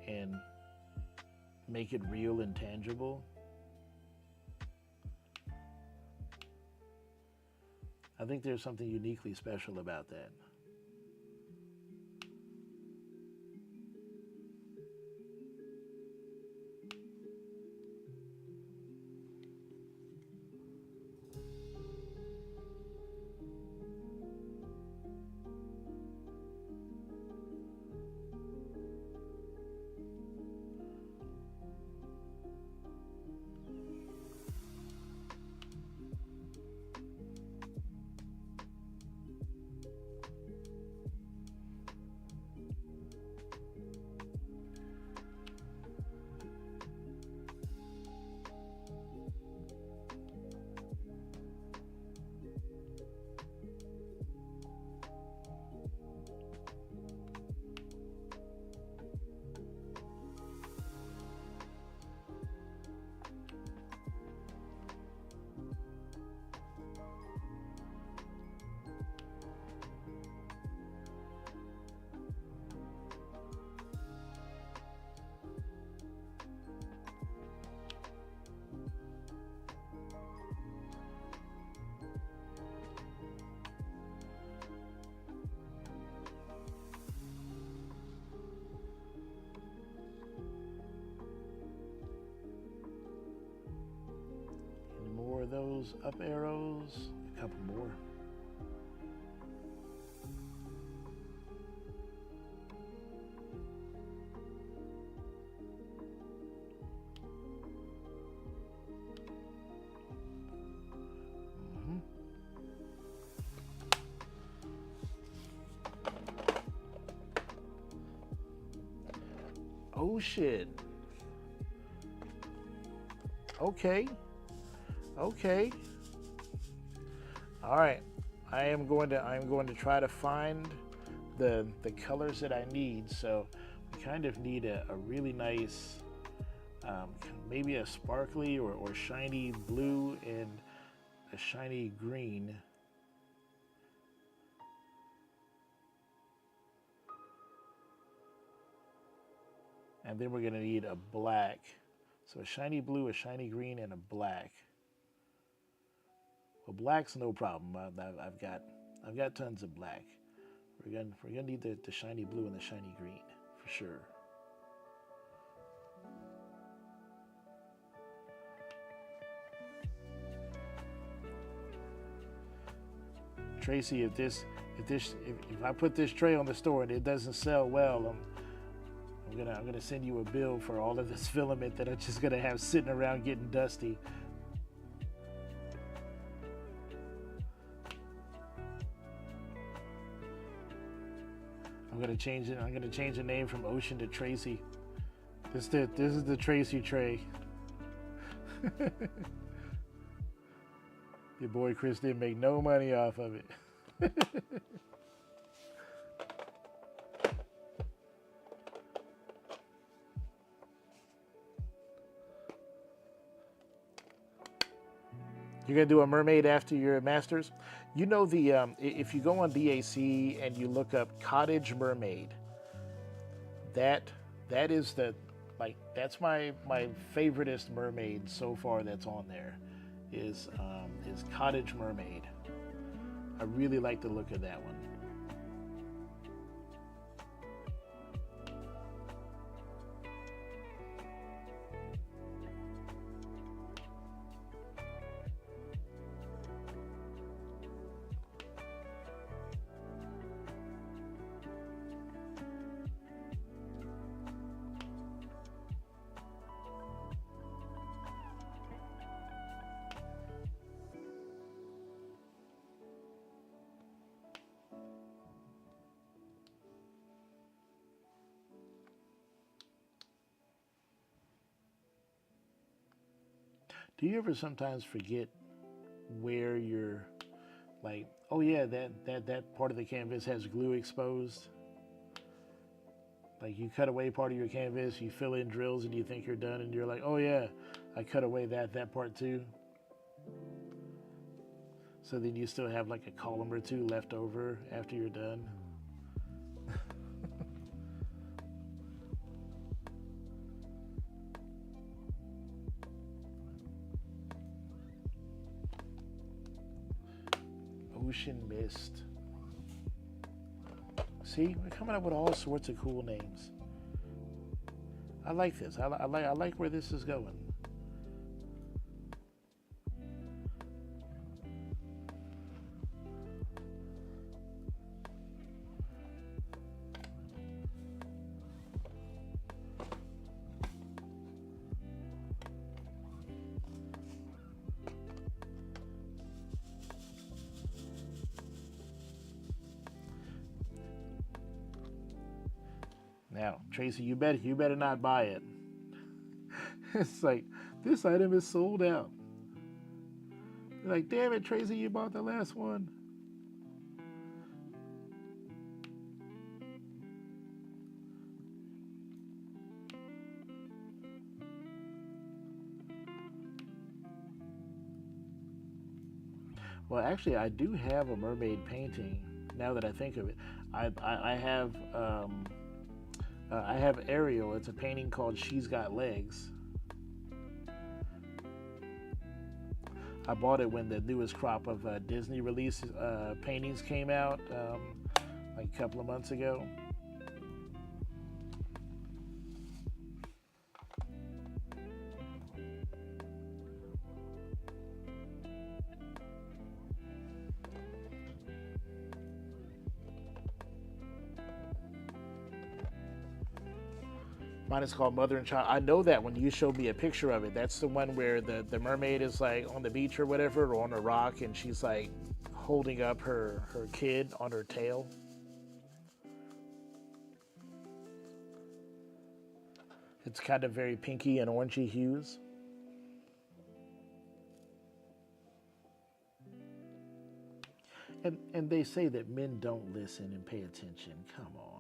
and make it real and tangible, I think there's something uniquely special about that. Any more of those up arrows? A couple more. Mhm. Oh shit. Okay. Okay. All right. I'm going to try to find the colors that I need. So we kind of need a really nice, maybe a sparkly or shiny blue and a shiny green. And then we're going to need a black. So a shiny blue, a shiny green, and a black. Well, black's no problem. I've got tons of black. We're gonna need the shiny blue and the shiny green for sure. Tracy, if I put this tray on the store and it doesn't sell well, I'm gonna send you a bill for all of this filament that I'm just gonna have sitting around getting dusty. I'm gonna change it. I'm gonna change the name from Ocean to Tracy. This is the Tracy tray. Your boy Chris didn't make no money off of it. You're gonna do a mermaid after your masters. You know if you go on BAC and you look up cottage mermaid, that is that's my favoriteest mermaid so far that's on there is cottage mermaid. I really like the look of that one. Do you ever sometimes forget where you're like, oh yeah, that part of the canvas has glue exposed? Like you cut away part of your canvas, you fill in drills, and you think you're done, and you're like, oh yeah, I cut away that part too. So then you still have like a column or two left over after you're done. Ocean Mist. See, we're coming up with all sorts of cool names. I like this. I like where this is going. Now, Tracy, you better not buy it. It's like this item is sold out. You're like, damn it, Tracy, you bought the last one. Well, actually, I do have a mermaid painting. Now that I think of it, I have I have Ariel. It's a painting called "She's Got Legs." I bought it when the newest crop of Disney release paintings came out, like a couple of months ago. Mine is called Mother and Child. I know that when you showed me a picture of it. That's the one where the mermaid is like on the beach or whatever, or on a rock, and she's like holding up her kid on her tail. It's kind of very pinky and orangey hues. And they say that men don't listen and pay attention. Come on.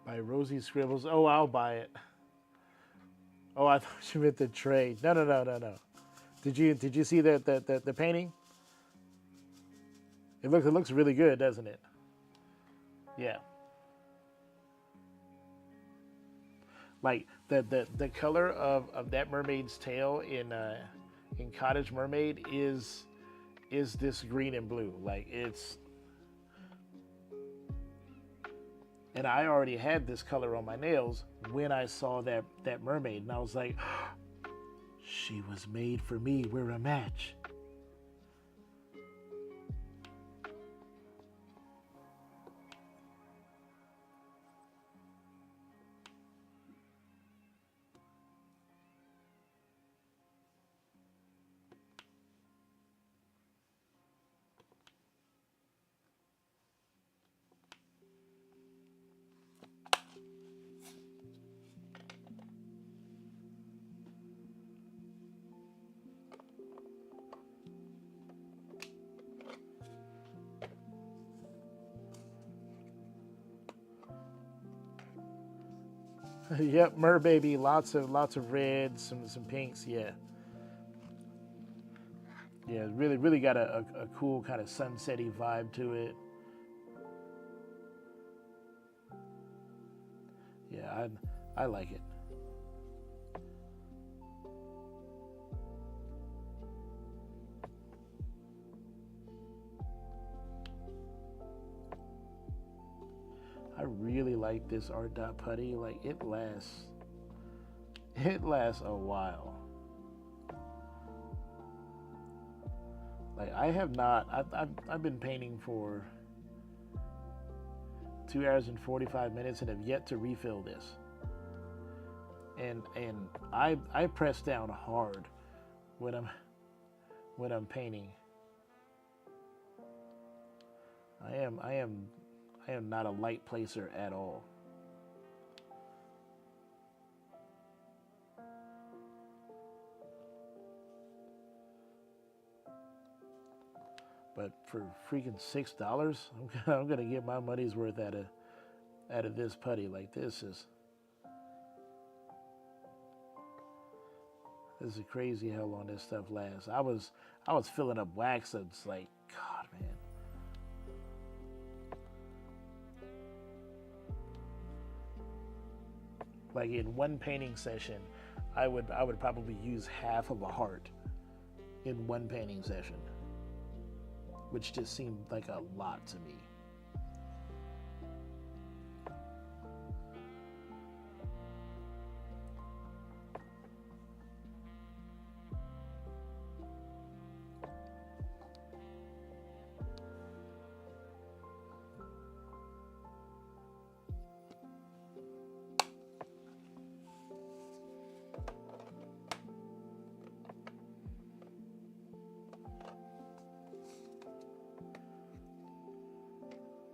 By Rosie Scribbles. Oh, I'll buy it. Oh, I thought you meant the trade. No, no, no, no, no. Did you see the painting? It looks really good, doesn't it? Yeah. Like the color of that mermaid's tail in Cottage Mermaid is this green and blue. Like it's and I already had this color on my nails when I saw that mermaid, and I was like, she was made for me. We're a match. Yep, Mer Baby, lots of reds, some pinks. Yeah, yeah, really got a cool kind of sunsetty vibe to it. Yeah, I like it. I really like this Art Dot putty. Like it lasts a while. Like I have not. I've been painting for 2 hours and 45 minutes and have yet to refill this. And I press down hard when I'm painting. I am not a light placer at all. But for freaking $6, I'm gonna get my money's worth out of this putty. Like this is crazy how long this stuff lasts. I was filling up wax. It's like, God, man. Like in one painting session, I would probably use half of a heart in one painting session, which just seemed like a lot to me.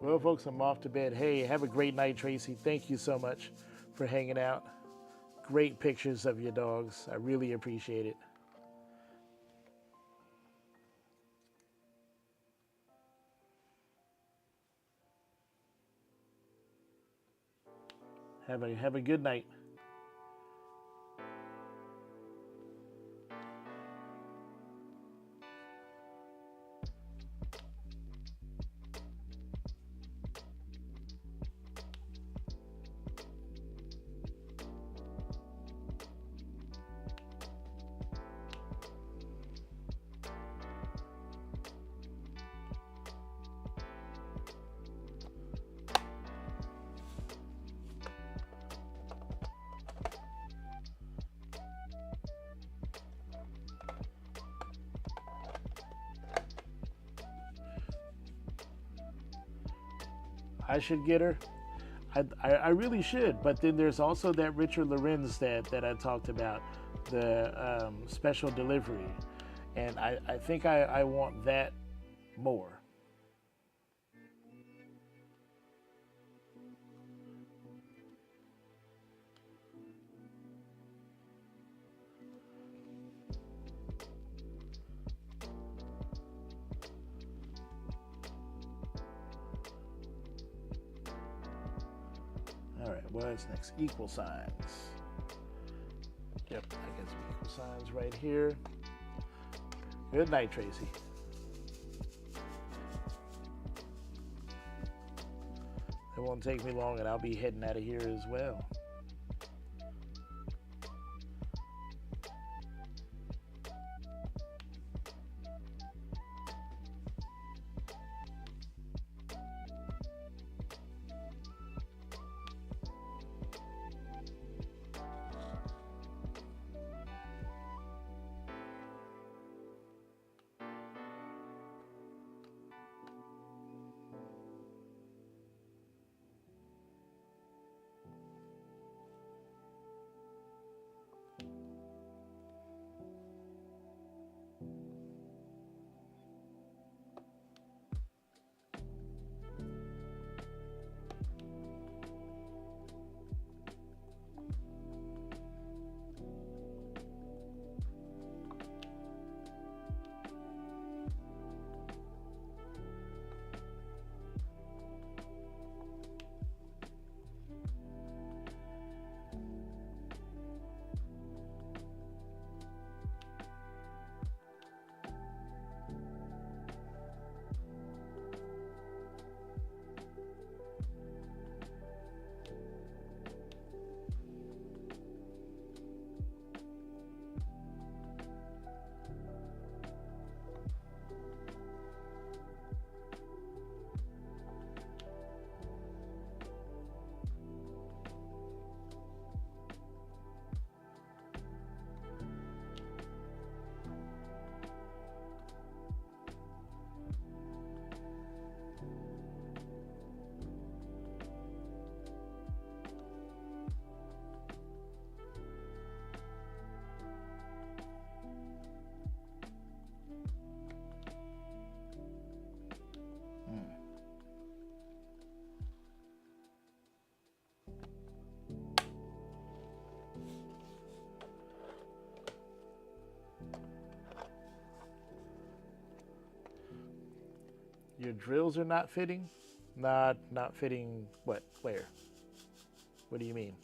Well, folks, I'm off to bed. Hey, have a great night, Tracy. Thank you so much for hanging out. Great pictures of your dogs. I really appreciate it. Have a good night. I should get her. I really should. But then there's also that Richard Lorenz that I talked about, the special delivery. And I think I want that more. All right, what's next? Equal signs. Yep, I got some equal signs right here. Good night, Tracy. It won't take me long, and I'll be heading out of here as well. Your drills are not fitting? Not fitting what? Where? What do you mean?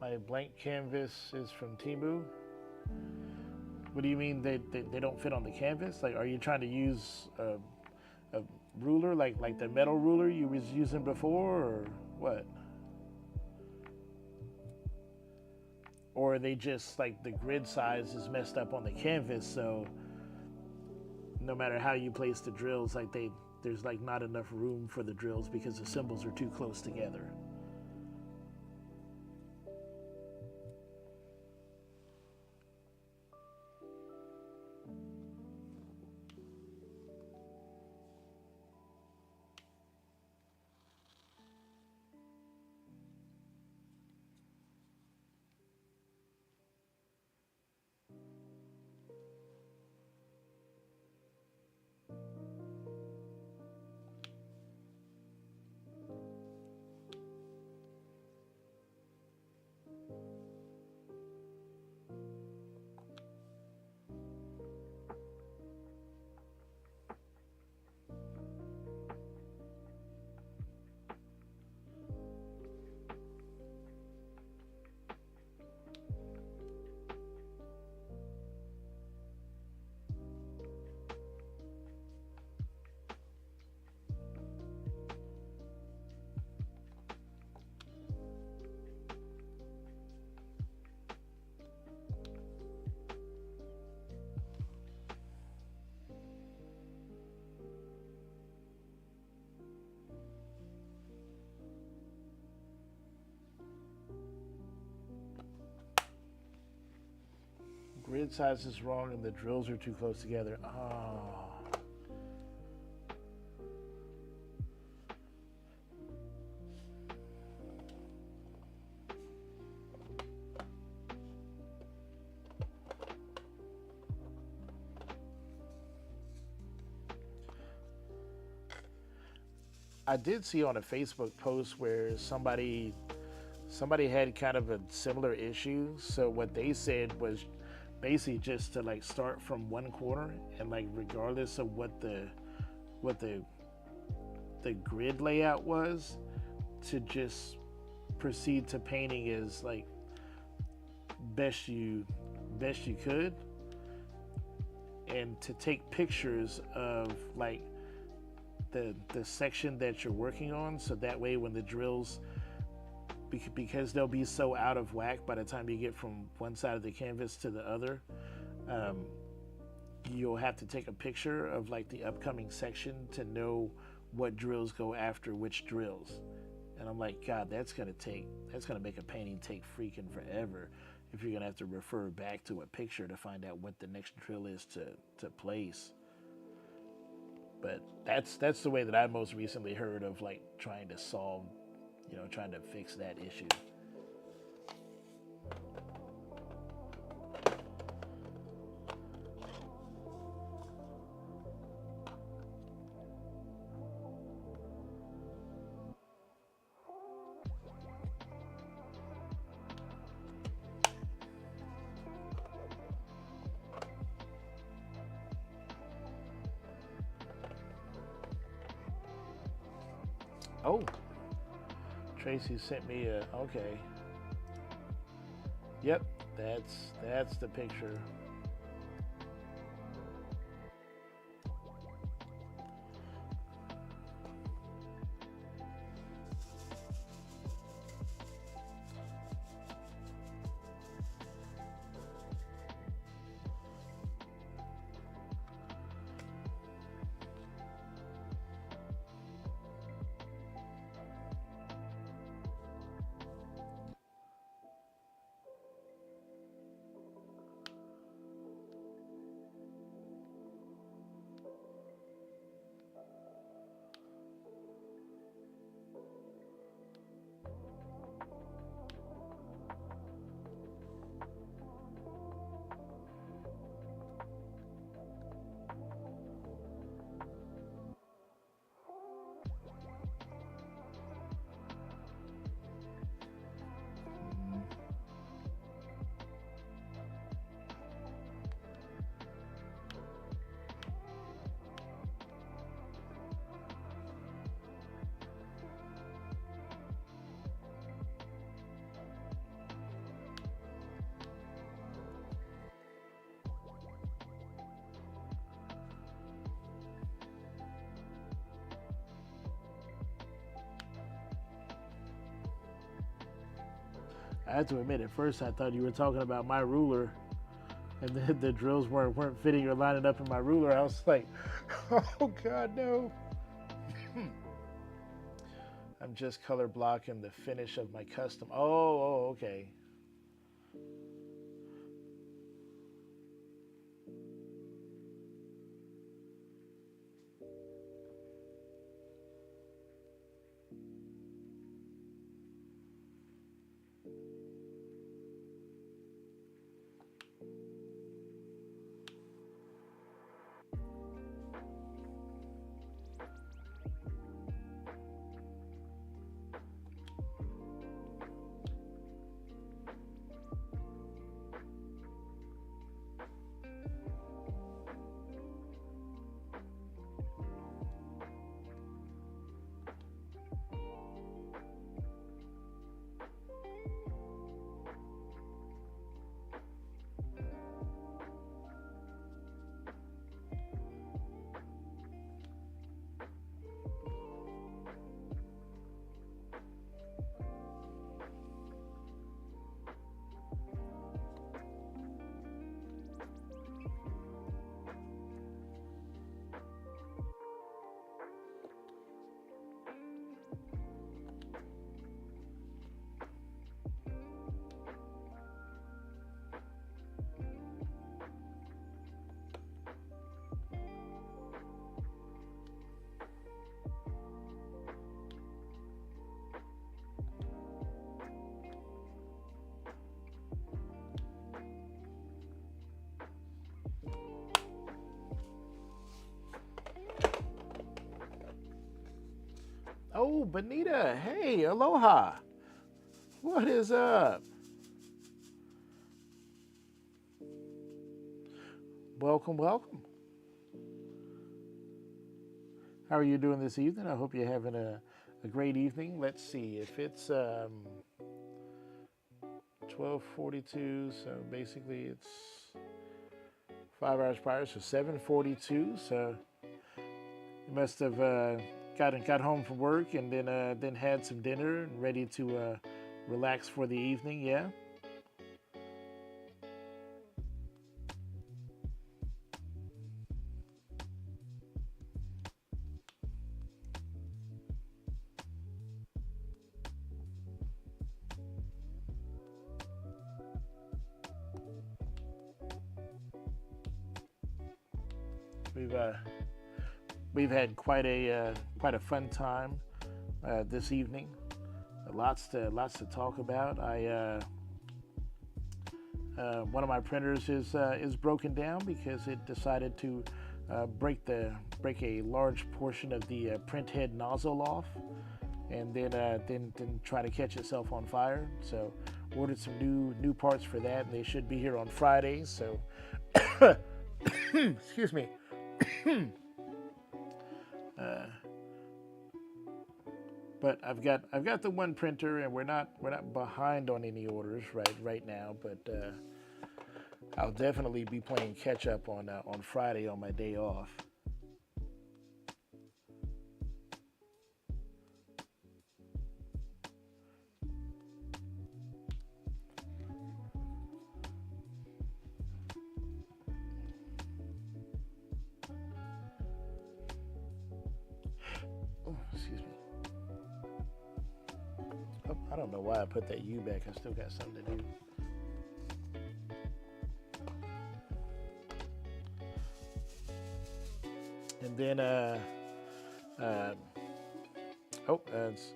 My blank canvas is from Temu. What do you mean they don't fit on the canvas? Like, are you trying to use a ruler, like the metal ruler you was using before, or what? Or are they just like the grid size is messed up on the canvas, so no matter how you place the drills, like there's like not enough room for the drills because the symbols are too close together. Grid size is wrong and the drills are too close together. Oh. I did see on a Facebook post where somebody had kind of a similar issue. So what they said was basically just to like start from one corner and like regardless of what the grid layout was, to just proceed to painting as like best you best you could, and to take pictures of like the section that you're working on, so that way when the drills, because they'll be so out of whack by the time you get from one side of the canvas to the other, um, you'll have to take a picture of like the upcoming section to know what drills go after which drills. And I'm like, God, that's gonna make a painting take freaking forever if you're gonna have to refer back to a picture to find out what the next drill is to place. But that's the way that I most recently heard of like trying to solve, trying to fix that issue. Oh, Tracy sent me a, okay. Yep, that's the picture. I have to admit, at first I thought you were talking about my ruler, and the drills weren't fitting or lining up in my ruler. I was like, oh God, no. I'm just color blocking the finish of my custom. Oh, okay. Oh, Bonita. Hey, aloha. What is up? Welcome, welcome. How are you doing this evening? I hope you're having a great evening. Let's see if it's 12:42, so basically it's 5 hours prior, so 7:42. So you must have got home from work and then had some dinner and ready to relax for the evening. Yeah. We've uh, we've had quite a fun time this evening. Lots to talk about. One of my printers is broken down because it decided to break a large portion of the print head nozzle off, and then try to catch itself on fire. So ordered some new parts for that, and they should be here on Friday. So excuse me. But I've got the one printer, and we're not behind on any orders right now. But I'll definitely be playing catch up on Friday on my day off. Oh, excuse me. Oh, I don't know why I put that U back. I still got something to do. And then, uh, it's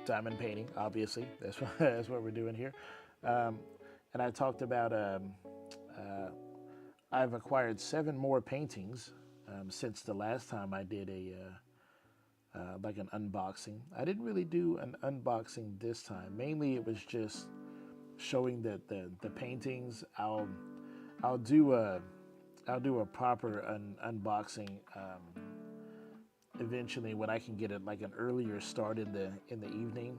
diamond painting, obviously. That's what, that's what we're doing here. Um, and I talked about uh, I've acquired 7 more paintings since the last time I did like an unboxing. I didn't really do an unboxing this time. Mainly, it was just showing the paintings. I'll do a proper unboxing eventually when I can get it like an earlier start in the evening,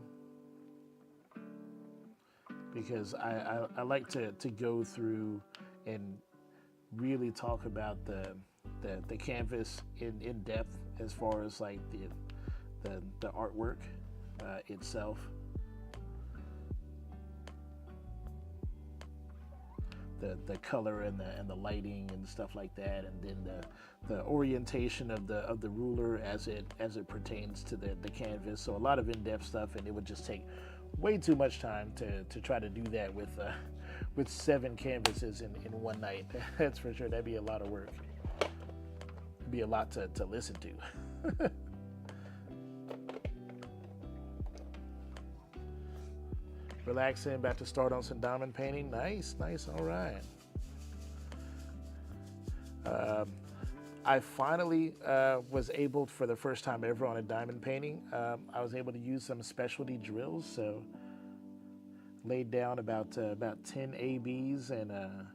because I like to go through and really talk about the canvas in depth, as far as like the artwork itself. The color and the lighting and stuff like that, and then the orientation of the ruler as it pertains to the canvas. So a lot of in-depth stuff, and it would just take way too much time to try to do that with 7 canvases in one night. That's for sure. That'd be a lot of work. It'd be a lot to listen to. Relaxing, about to start on some diamond painting. Nice, nice, all right. I finally was able, for the first time ever on a diamond painting, I was able to use some specialty drills. So laid down about 10 ABs and a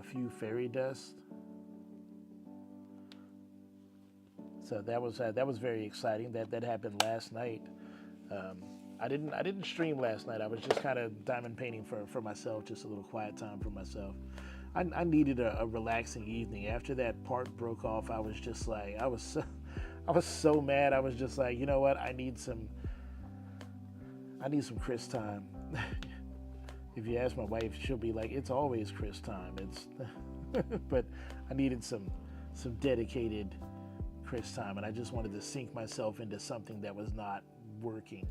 few fairy dust. So that was very exciting. That happened last night. I didn't stream last night. I was just kind of diamond painting for myself, just a little quiet time for myself. I needed a relaxing evening. After that part broke off, I was just like, I was so mad. I was just like, you know what? I need some Chris time. If you ask my wife, she'll be like, it's always Chris time. It's but I needed some dedicated Chris time, and I just wanted to sink myself into something that was not working.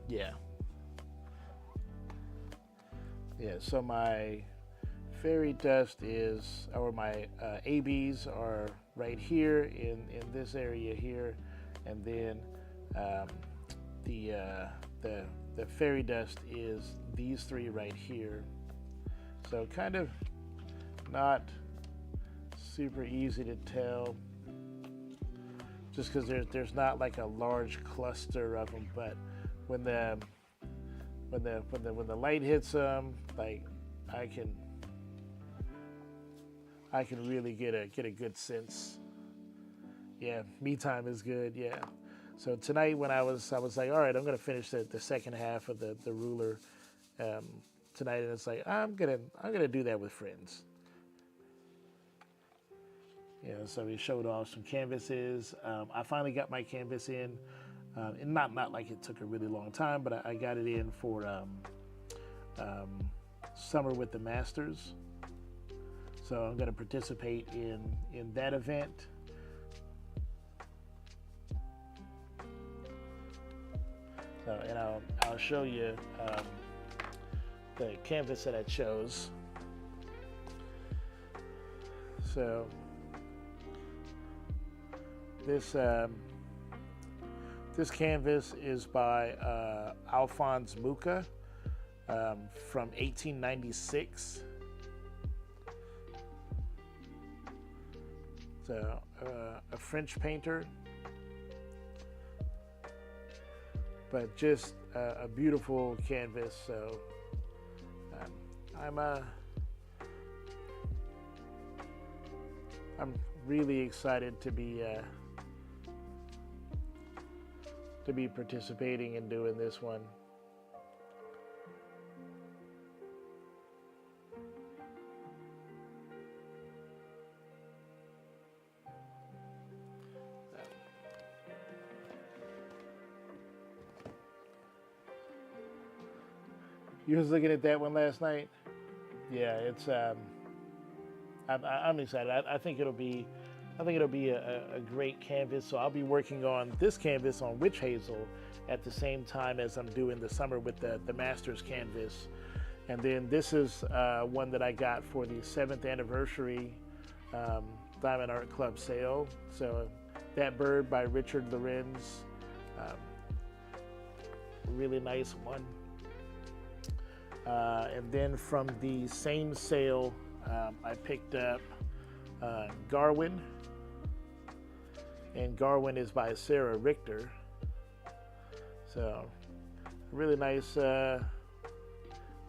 Yeah. Yeah, so my fairy dust is, or my ABs are right here in this area here, and then um, the fairy dust is these 3 right here. So kind of not super easy to tell, just because there's not like a large cluster of them, but when the light hits them, like I can really get a good sense. Yeah, me time is good. Yeah. So tonight, when I was like, all right, I'm gonna finish the second half of the ruler tonight, and it's like I'm gonna do that with friends. Yeah. So we showed off some canvases. I finally got my canvas in. And not like it took a really long time, but I got it in for Summer with the Masters. So I'm going to participate in that event. So, and I'll show you the canvas that I chose. So this canvas is by Alphonse Mucha from 1896. So a French painter. but just a beautiful canvas. So um, I'm I'm really excited to be participating and doing this one. You was looking at that one last night? Yeah, it's I'm excited. I think it'll be a great canvas. So I'll be working on this canvas on Witch Hazel at the same time as I'm doing the summer with the Masters canvas. And then this is one that I got for the 7th anniversary Diamond Art Club sale. So That Bird by Richard Lorenz, really nice one. And then from the same sale, I picked up Garwin, and Garwin is by Sarah Richter. So really nice,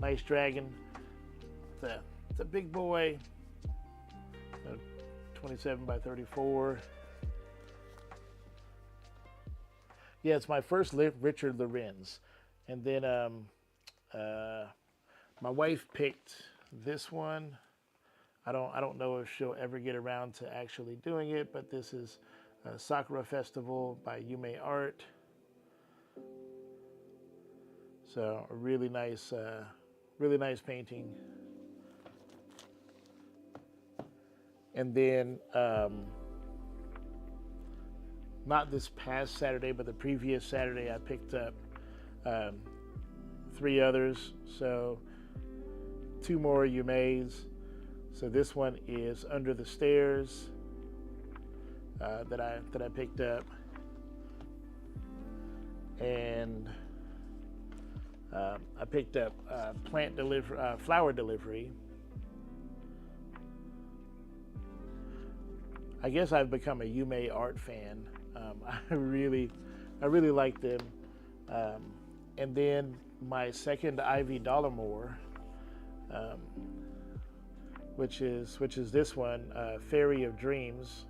nice dragon. It's a big boy, 27 by 34. Yeah, it's my first Richard Lorenz, and then my wife picked this one. I don't know if she'll ever get around to actually doing it, but this is Sakura Festival by Yume Art. So a really nice painting. And then not this past Saturday, but the previous Saturday, I picked up 3 others. So 2 more Yume's. So this one is Under the Stairs that I picked up, and I picked up Flower Delivery. I guess I've become a Yume Art fan. I really like them. And then my second Ivy Dollamore, which is this one, Fairy of Dreams.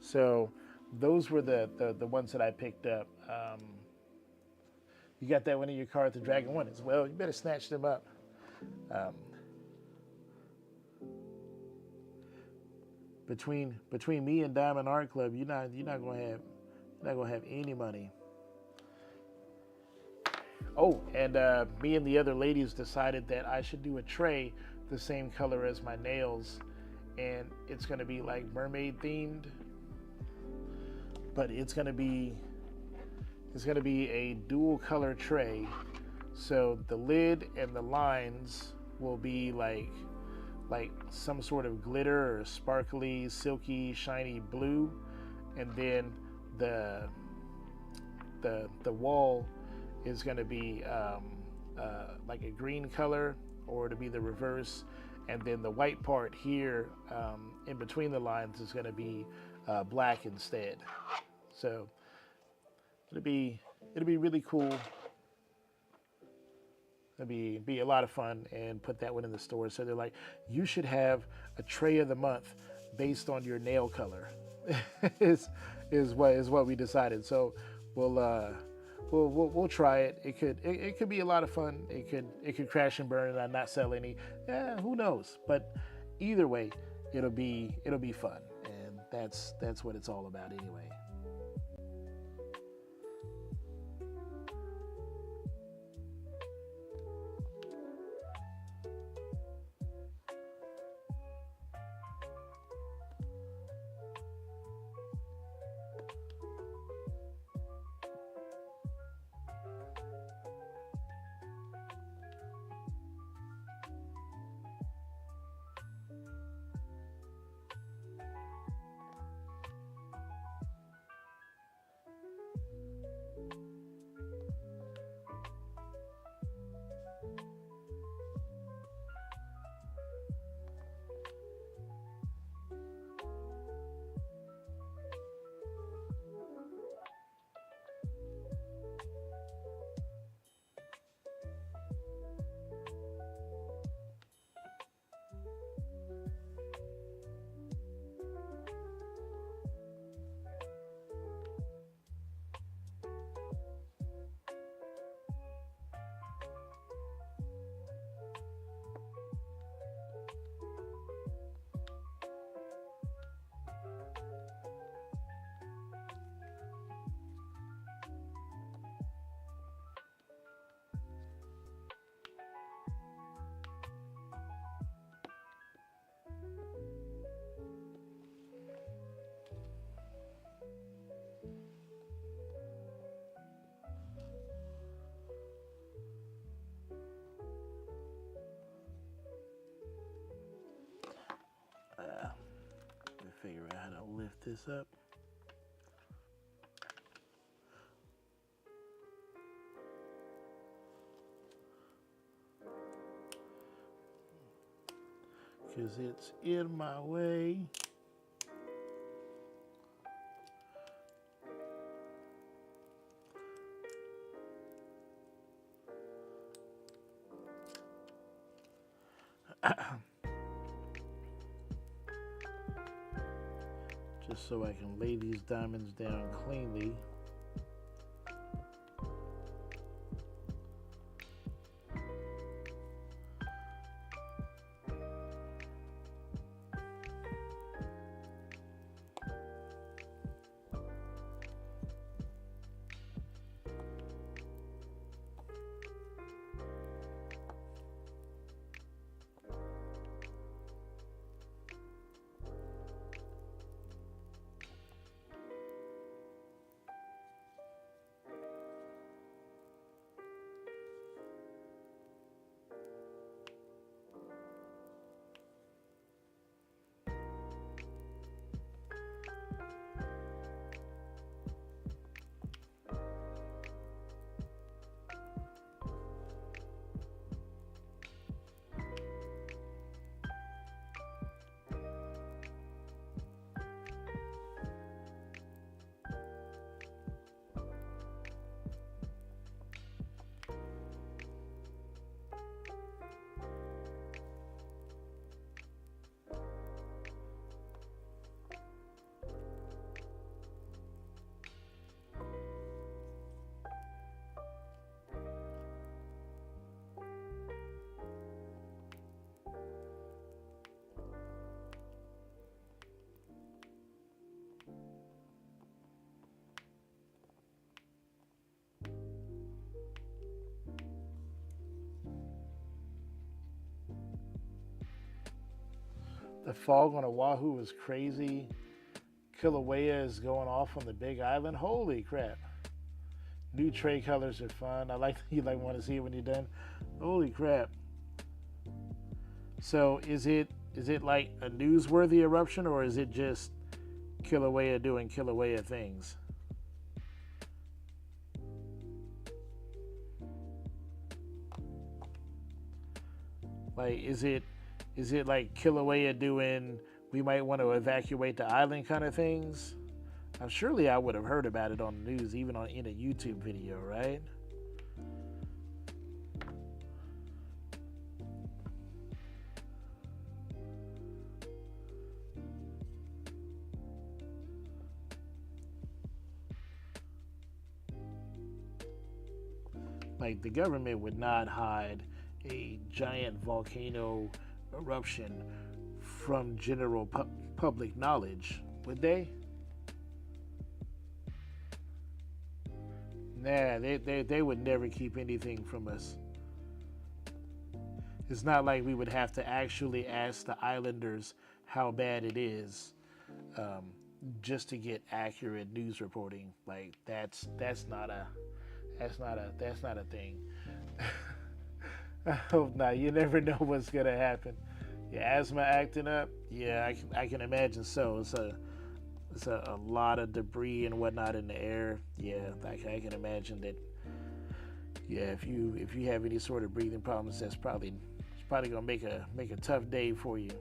So those were the ones that I picked up. You got that one in your car at the Dragon One as well. You better snatch them up. Between me and Diamond Art Club, you're not gonna have any money. Oh, and me and the other ladies decided that I should do a tray the same color as my nails, and it's gonna be like mermaid themed, but it's gonna be a dual color tray. So the lid and the lines will be like some sort of glitter or sparkly, silky, shiny blue, and then the wall is going to be like a green color, or to be the reverse, and then the white part here in between the lines is going to be black instead. So it'll be really cool. It'll be a lot of fun, and put that one in the store. So they're like, you should have a tray of the month based on your nail color. is what we decided. So we'll try it. It could be a lot of fun. It could crash and burn and I not sell any. Who knows? But either way, it'll be fun, and that's what it's all about anyway. figure out how to lift this up. Because it's in my way. Just so I can lay these diamonds down cleanly. The fog on Oahu is crazy. Kilauea is going off on the Big Island. Holy crap. New tray colors are fun. I like you want to see it when you're done. Holy crap. So is it like a newsworthy eruption, or is it just Kilauea doing Kilauea things? Like is it like Kilauea doing we might want to evacuate the island kind of things? Surely I would have heard about it on the news, even in a YouTube video, right? Like the government would not hide a giant volcano eruption from general public knowledge, would they? Nah, they would never keep anything from us. It's not like we would have to actually ask the islanders how bad it is, just to get accurate news reporting. Like that's not a thing. I hope not. You never know what's gonna happen. Your asthma acting up? Yeah, I can imagine so. It's a lot of debris and whatnot in the air. Yeah, I can imagine that. Yeah, if you have any sort of breathing problems, it's probably gonna make a tough day for you.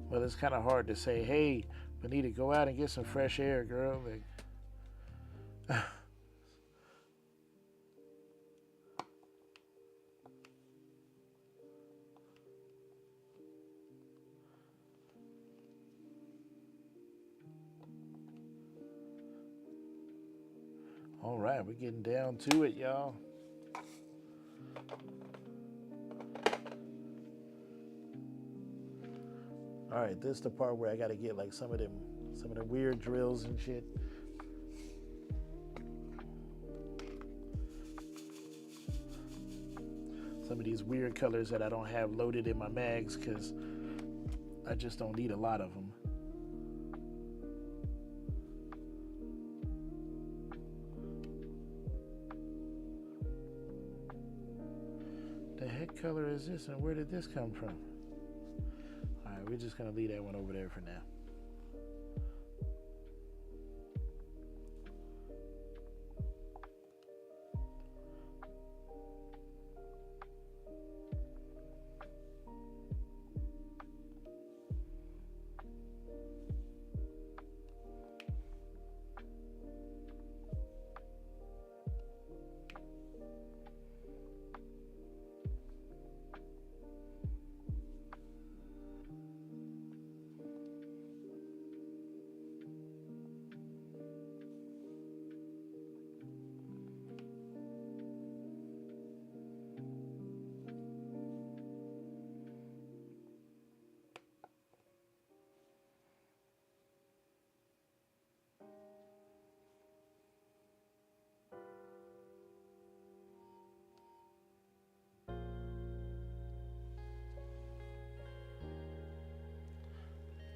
Well, it's kind of hard to say, hey, Benita, go out and get some fresh air, girl. Like, all right, we're getting down to it, y'all. All right, this is the part where I gotta get like some of the weird drills and shit. Some of these weird colors that I don't have loaded in my mags because I just don't need a lot of them. The heck color is this, and where did this come from? All right, we're just gonna leave that one over there for now.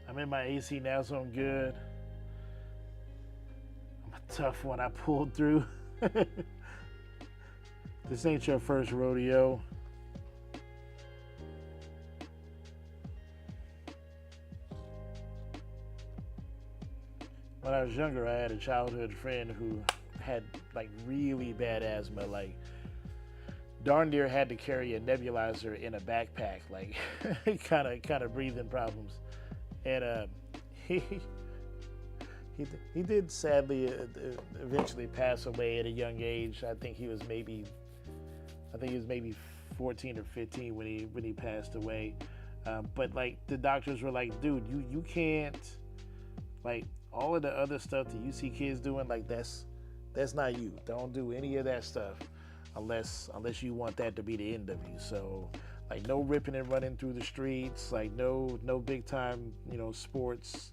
I'm in my AC now, so I'm good. I'm a tough one. I pulled through. This ain't your first rodeo. When I was younger, I had a childhood friend who had like really bad asthma, like darn near had to carry a nebulizer in a backpack, like kind of breathing problems, and he he did sadly eventually pass away at a young age. I think he was maybe 14 or 15 when he passed away. But like the doctors were like, dude, you can't, like, all of the other stuff that you see kids doing, like that's not you. Don't do any of that stuff unless you want that to be the end of you. So like no ripping and running through the streets, like no big time, sports,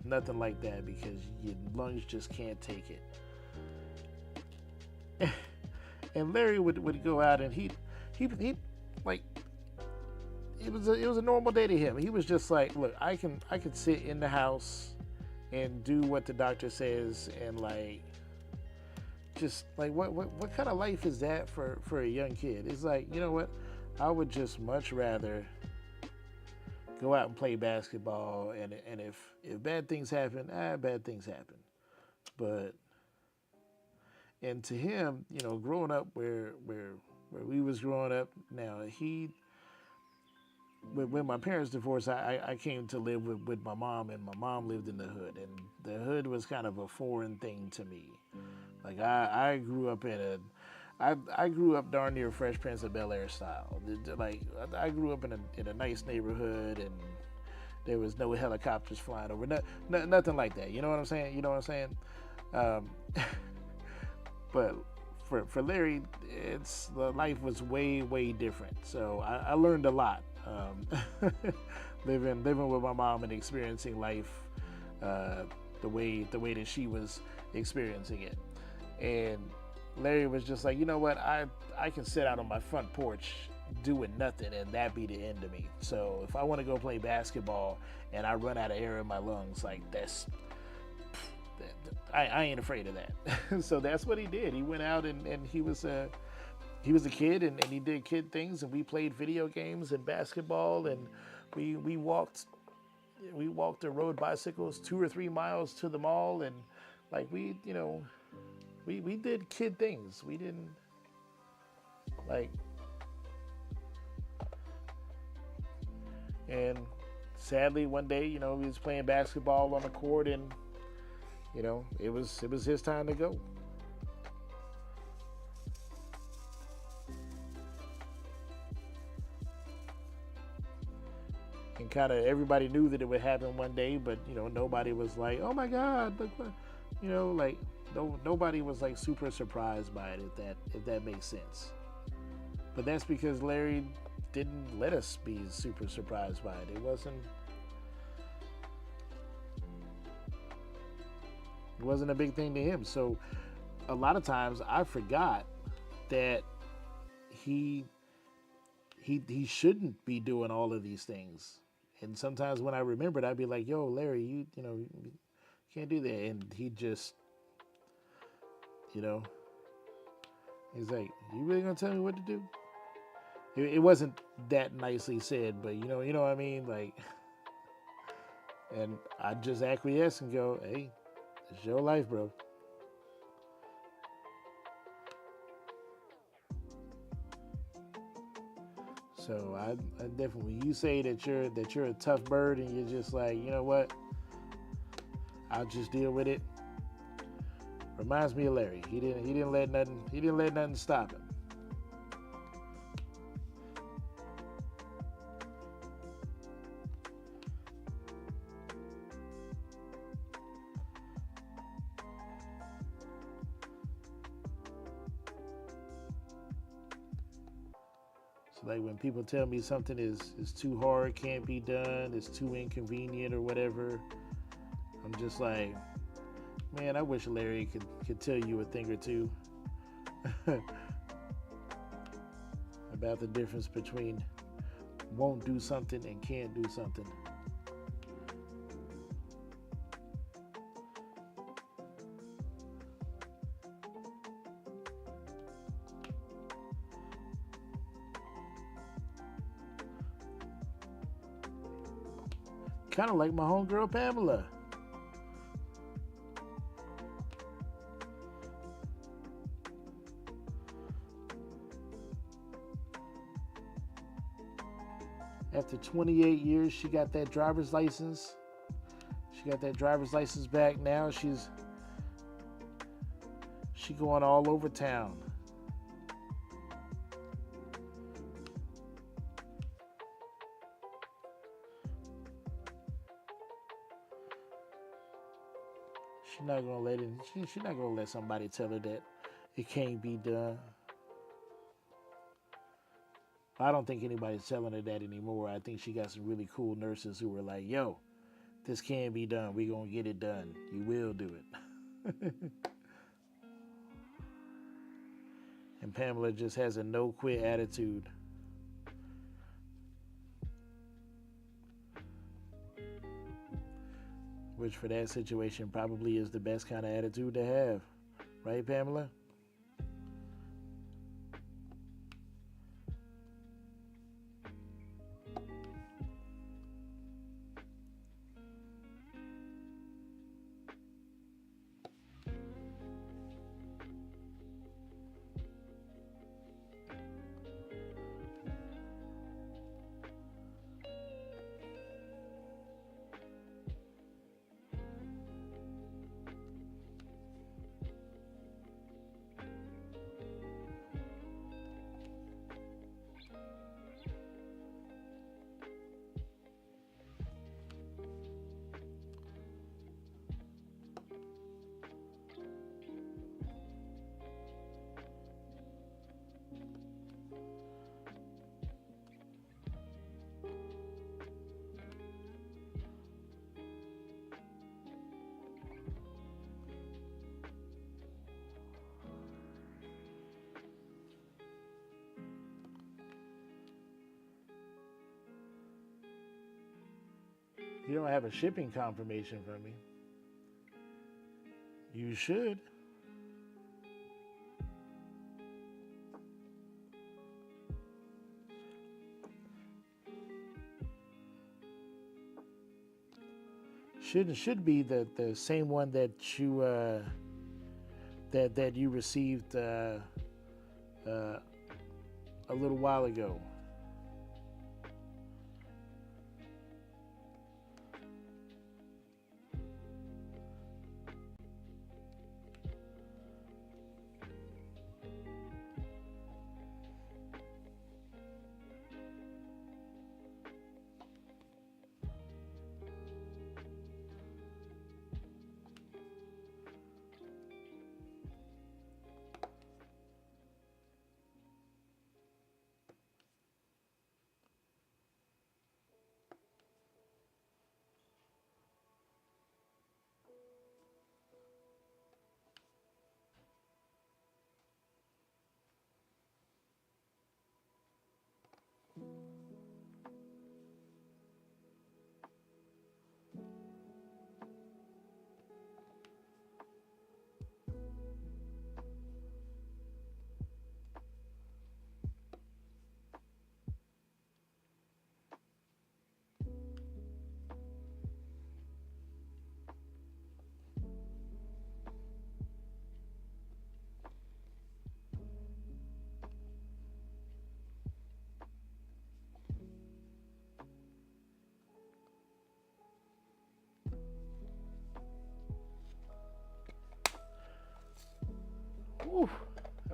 nothing like that, because your lungs just can't take it. And Larry would go out and he like, it was a normal day to him. He was just like, look, I could sit in the house and do what the doctor says, and like, just like what kind of life is that for a young kid? It's like, you know what? I would just much rather go out and play basketball, and if bad things happen, bad things happen. But and to him, growing up where we was growing up, now when my parents divorced, I came to live with my mom, and my mom lived in the hood, and the hood was kind of a foreign thing to me. Like I grew up I grew up darn near Fresh Prince of Bel-Air style. Like I grew up in a nice neighborhood, and there was no helicopters flying over, nothing like that. You know what I'm saying? Um, but for Larry, the life was way different. So I learned a lot, living with my mom and experiencing life the way that she was experiencing it. And Larry was just like, you know what, I can sit out on my front porch doing nothing, and that be the end of me. So if I want to go play basketball and I run out of air in my lungs, like I ain't afraid of that. So that's what he did. He went out and he was a kid, and he did kid things, and we played video games and basketball, and we walked or rode bicycles 2 or 3 miles to the mall, and like we did kid things. We didn't like, and sadly one day, he was playing basketball on the court, and it was his time to go. And kind of everybody knew that it would happen one day, but nobody was like, oh my God, look what, like nobody was like super surprised by it, if that makes sense. But that's because Larry didn't let us be super surprised by it. It wasn't a big thing to him. So a lot of times I forgot that he shouldn't be doing all of these things. And sometimes when I remembered, I'd be like, yo, Larry, you can't do that. And he just, he's like, you really gonna tell me what to do? it wasn't that nicely said, but you know what I mean, like. And I just acquiesce and go, hey, it's your life, bro. So I definitely, you say that you're a tough bird and you're just like, you know what, I'll just deal with it. Reminds me of Larry. He didn't let nothing stop him. So like when people tell me something is too hard, can't be done, it's too inconvenient or whatever, I'm just like, man, I wish Larry could tell you a thing or two about the difference between won't do something and can't do something. Kind of like my homegirl Pamela. After 28 years, she got that driver's license. She got that driver's license back now. She going all over town. She's not gonna let it. She's not gonna let somebody tell her that it can't be done. I don't think anybody's telling her that anymore. I think she got some really cool nurses who were like, "Yo, this can be done. We gonna get it done. You will do it." And Pamela just has a no quit attitude. Which for that situation probably is the best kind of attitude to have. Right, Pamela? You don't have a shipping confirmation from me. You should. Should be the same one that you that you received uh, a little while ago.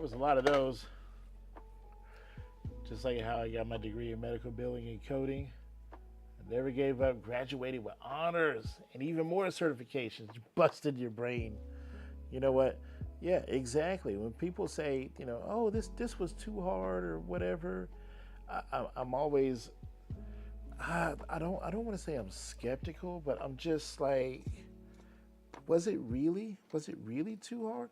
There was a lot of those. Just like how I got my degree in medical billing and coding. I never gave up, graduated with honors and even more certifications. Busted your brain. You know what? Yeah, exactly. When people say, oh, this was too hard or whatever, I'm always, I don't want to say I'm skeptical, but I'm just like, was it really too hard?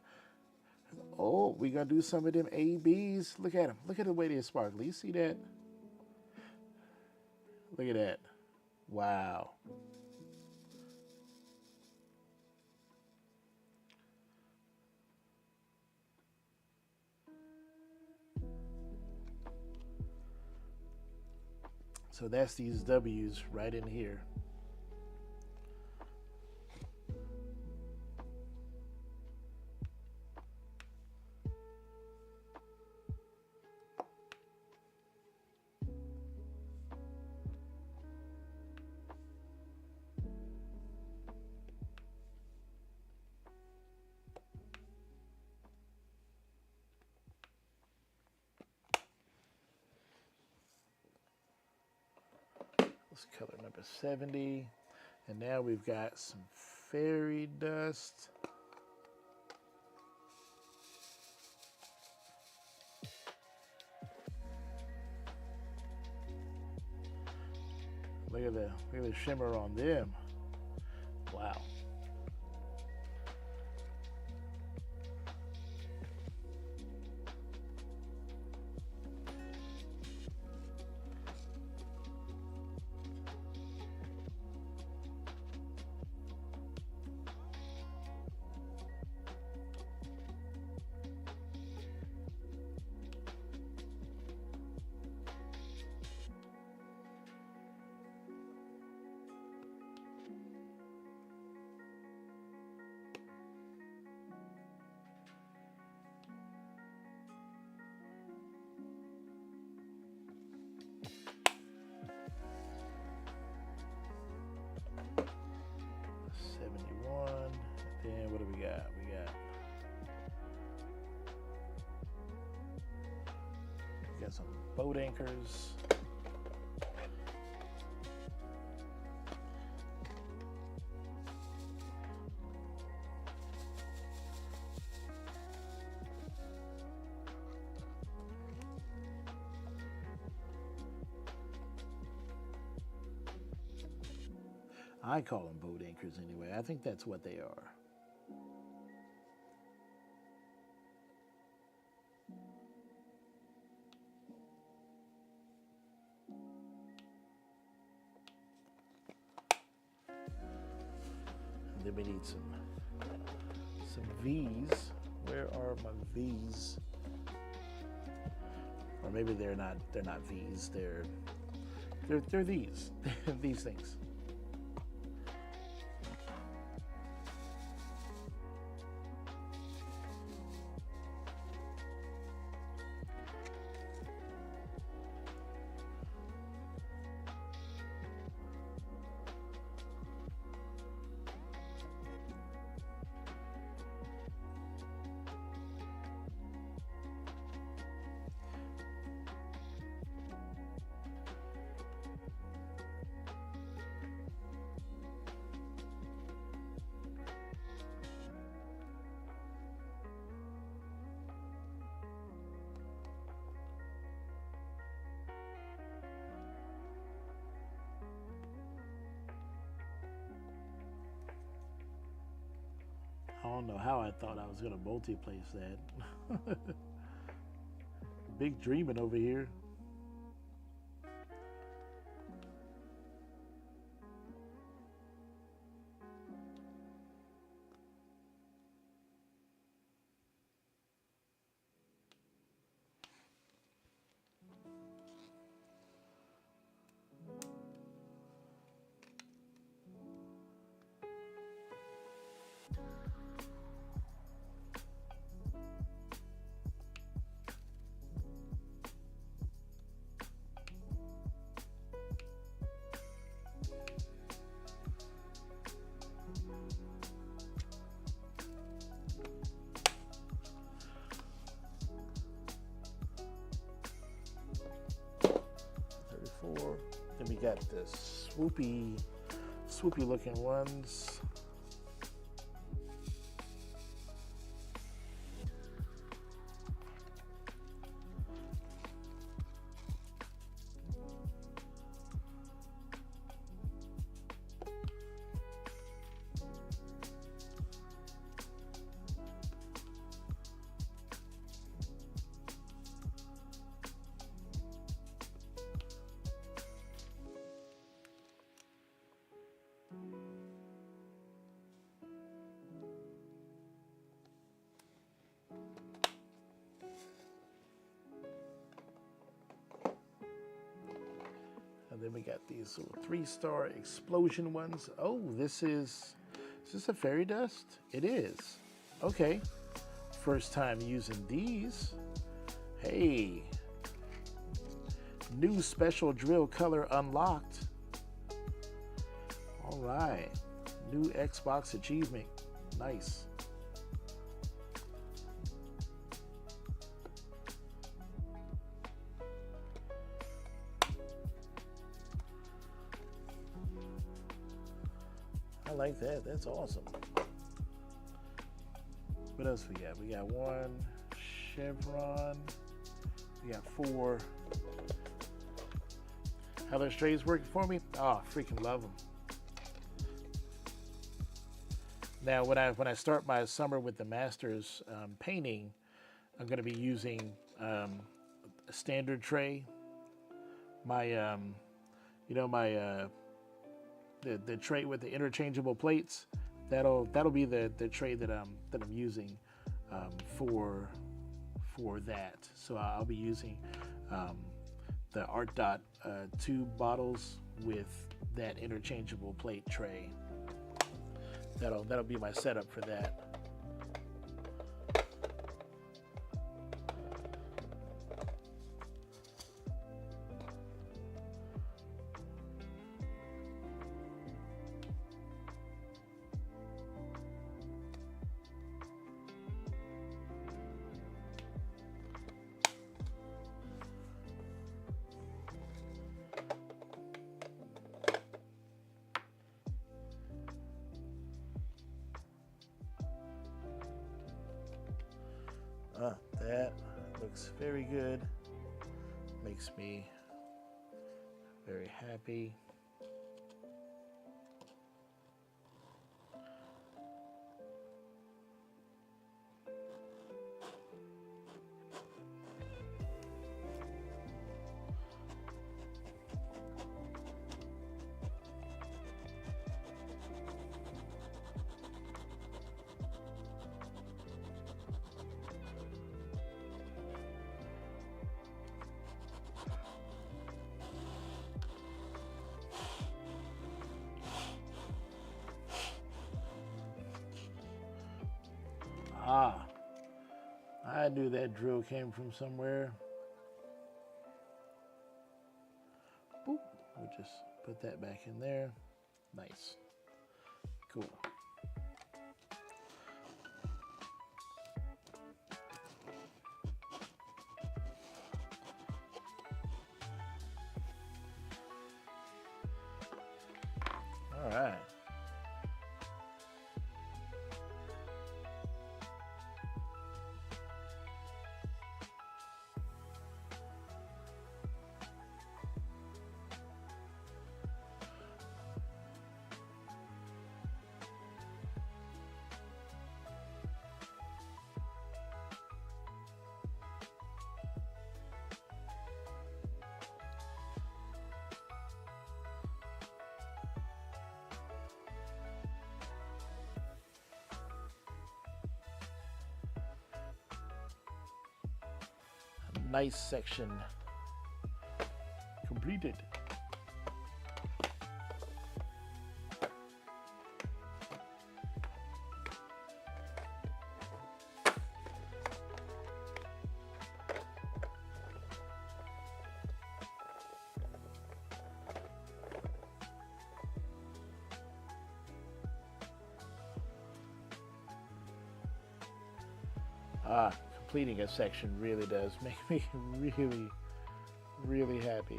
Oh, we gonna do some of them ABs. Look at them. Look at the way they're sparkly. You see that? Look at that. Wow. So that's these W's right in here. Let's color number 70. And now we've got some fairy dust. Look at the shimmer on them. Wow. Then what do we got? We got some boat anchors. I call them boat anchors anyway. I think that's what they are. And then we need some V's. Where are my V's? Or maybe they're not V's. They're these these things. I don't know how I thought I was going to multi-place that. Big dreaming over here. got the swoopy looking ones. And then we got these little 3-star explosion ones. Oh, is this a fairy dust? It is. Okay. First time using these. Hey. New special drill color unlocked. All right. New Xbox achievement. Nice. I like that. That's awesome. What else we got? We got 1 chevron. We got 4. How those trays working for me? Oh, freaking love them. Now, when I start my summer with the Masters painting, I'm going to be using a standard tray. My, the tray with the interchangeable plates. That'll be the tray that I'm using for that. So I'll be using the Art Dot tube bottles with that interchangeable plate tray. That'll be my setup for that. That looks very good. Makes me very happy. Ah, I knew that drill came from somewhere. Boop. We'll just put that back in there. Nice. Cool. All right. Nice section completed. Completing a section really does make me really, really happy.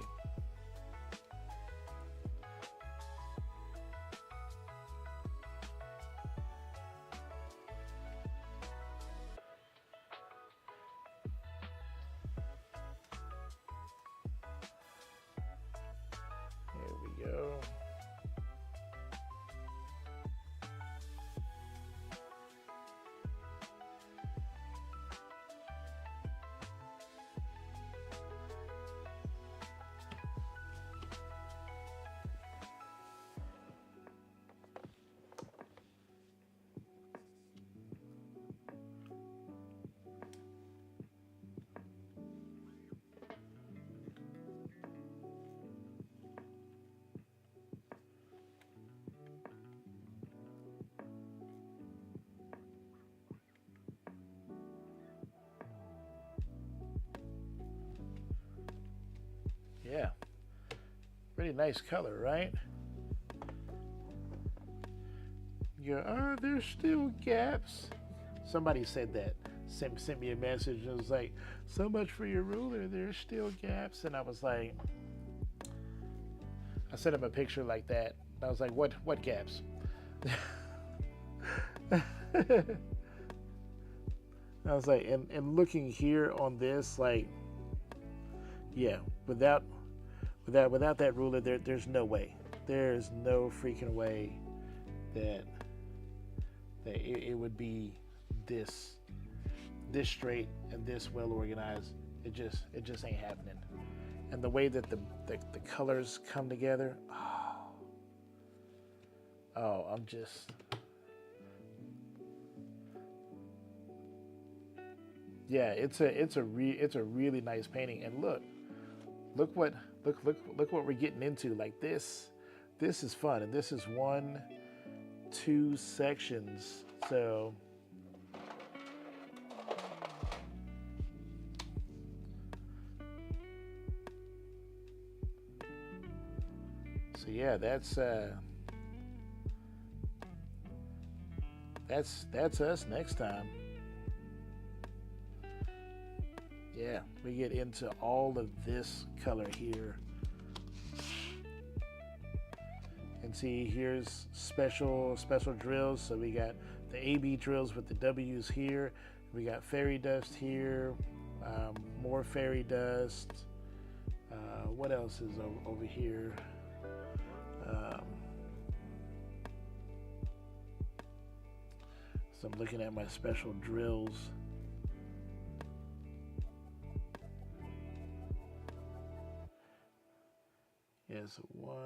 Yeah, pretty nice color, right? You go, oh, there's still gaps. Somebody said that. Sent me a message. It was like, so much for your ruler. There's still gaps. And I was like, I sent him a picture like that. I was like, what gaps? I was like, and looking here on this, like, yeah, without that ruler, there's no way. There's no freaking way that it would be this straight and this well organized. It just ain't happening. And the way that the colors come together, I'm just, yeah, it's a really nice painting. And look what we're getting into. Like this is fun, and this is 1, 2 sections. So yeah, that's us next time. Yeah, we get into all of this color here. And see, here's special drills. So we got the AB drills with the W's here. We got fairy dust here, more fairy dust. What else is over here? So I'm looking at my special drills. Yeah, so 1,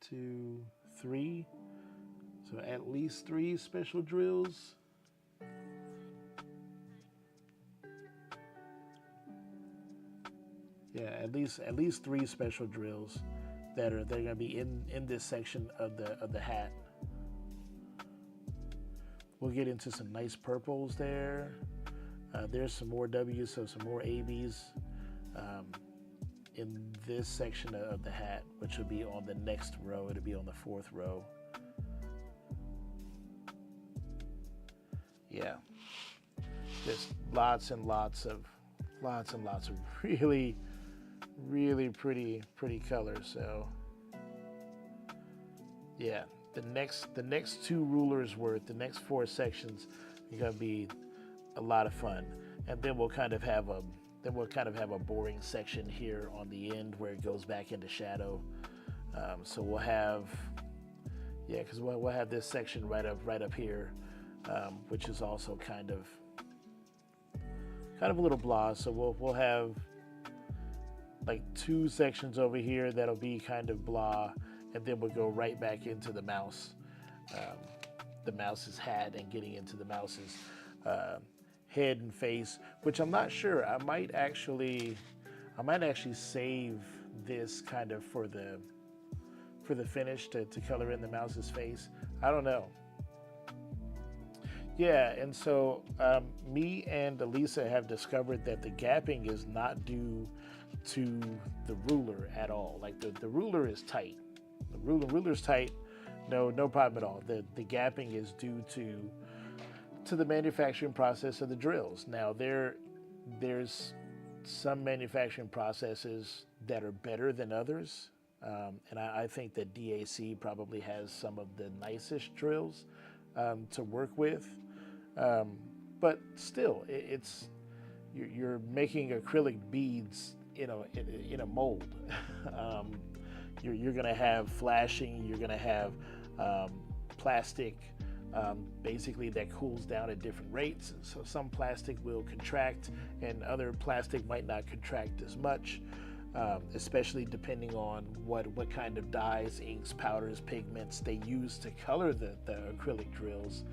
2, 3. So at least 3 special drills. Yeah, at least 3 special drills they're gonna be in this section of the hat. We'll get into some nice purples there. There's some more W's, so some more ABs in this section of the hat, which will be on the next row. It'll be on the 4th row. Yeah, just lots and lots of really pretty colors. So yeah, the next 2 rulers worth, the next 4 sections are gonna be a lot of fun. And then we'll kind of have a boring section here on the end where it goes back into shadow. So we'll have, yeah, because we'll have this section right up here, which is also kind of a little blah. So we'll have like 2 sections over here that'll be kind of blah, and then we'll go right back into the mouse's hat and getting into the mouse's head and face, which I'm not sure. I might actually save this kind of for the finish to color in the mouse's face. I don't know. Yeah, and so me and Elisa have discovered that the gapping is not due to the ruler at all. Like the ruler is tight. The ruler's tight. No problem at all. The gapping is due to the manufacturing process of the drills. Now there's some manufacturing processes that are better than others, and I think that DAC probably has some of the nicest drills to work with. But still, you're making acrylic beads in a mold. You're gonna have flashing. You're gonna have plastic, basically that cools down at different rates. So some plastic will contract, and other plastic might not contract as much. Especially depending on what kind of dyes, inks, powders, pigments they use to color the acrylic drills.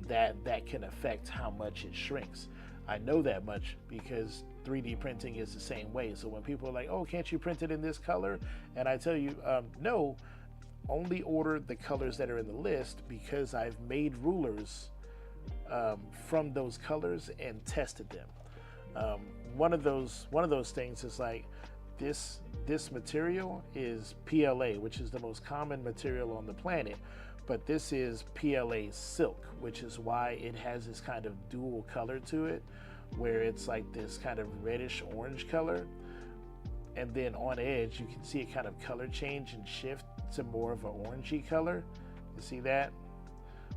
That can affect how much it shrinks. I know that much because 3D printing is the same way. So when people are like, oh, can't you print it in this color? And I tell you, no, only order the colors that are in the list, because I've made rulers from those colors and tested them. One of those things is like, this this material is PLA, which is the most common material on the planet, but this is PLA silk, which is why it has this kind of dual color to it, where it's like this kind of reddish orange color, and then on edge you can see it kind of color change and shift to more of an orangey color. You see that?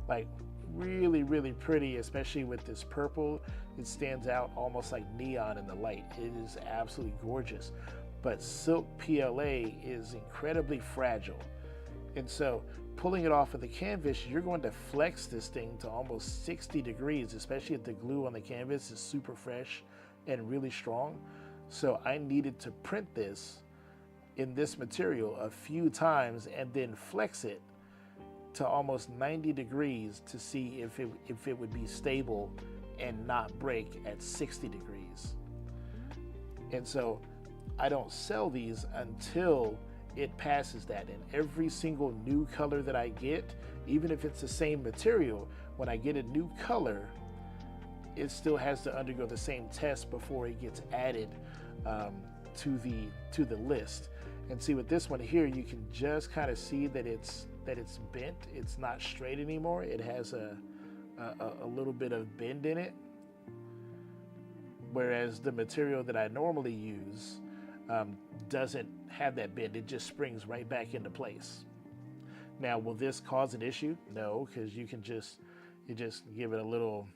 Like really, really pretty, especially with this purple. It stands out almost like neon in the light. It is absolutely gorgeous. But silk PLA is incredibly fragile. And so pulling it off of the canvas, you're going to flex this thing to almost 60 degrees, especially if the glue on the canvas is super fresh and really strong. So I needed to print this in this material a few times and then flex it to almost 90 degrees to see if it would be stable and not break at 60 degrees. And so I don't sell these until it passes that. And every single new color that I get, even if it's the same material, when I get a new color, it still has to undergo the same test before it gets added to the list. And see, with this one here, you can just kind of see that it's bent. It's not straight anymore. It has a little bit of bend in it, whereas the material that I normally use doesn't have that bend. It just springs right back into place. Now, will this cause an issue? No, because you just give it a little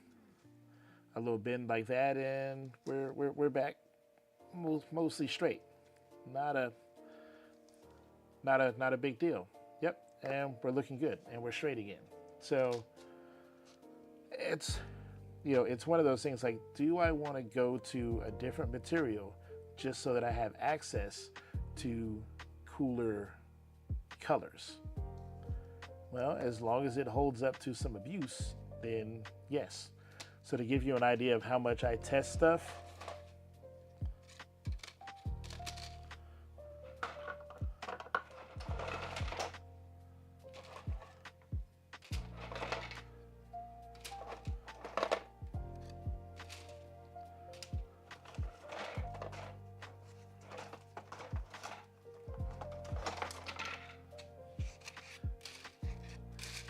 bend like that, and we're back mostly straight. Not a big deal. Yep, and we're looking good, and we're straight again. So it's one of those things like, do I want to go to a different material just so that I have access to cooler colors? Well, as long as it holds up to some abuse, then yes. So to give you an idea of how much I test stuff,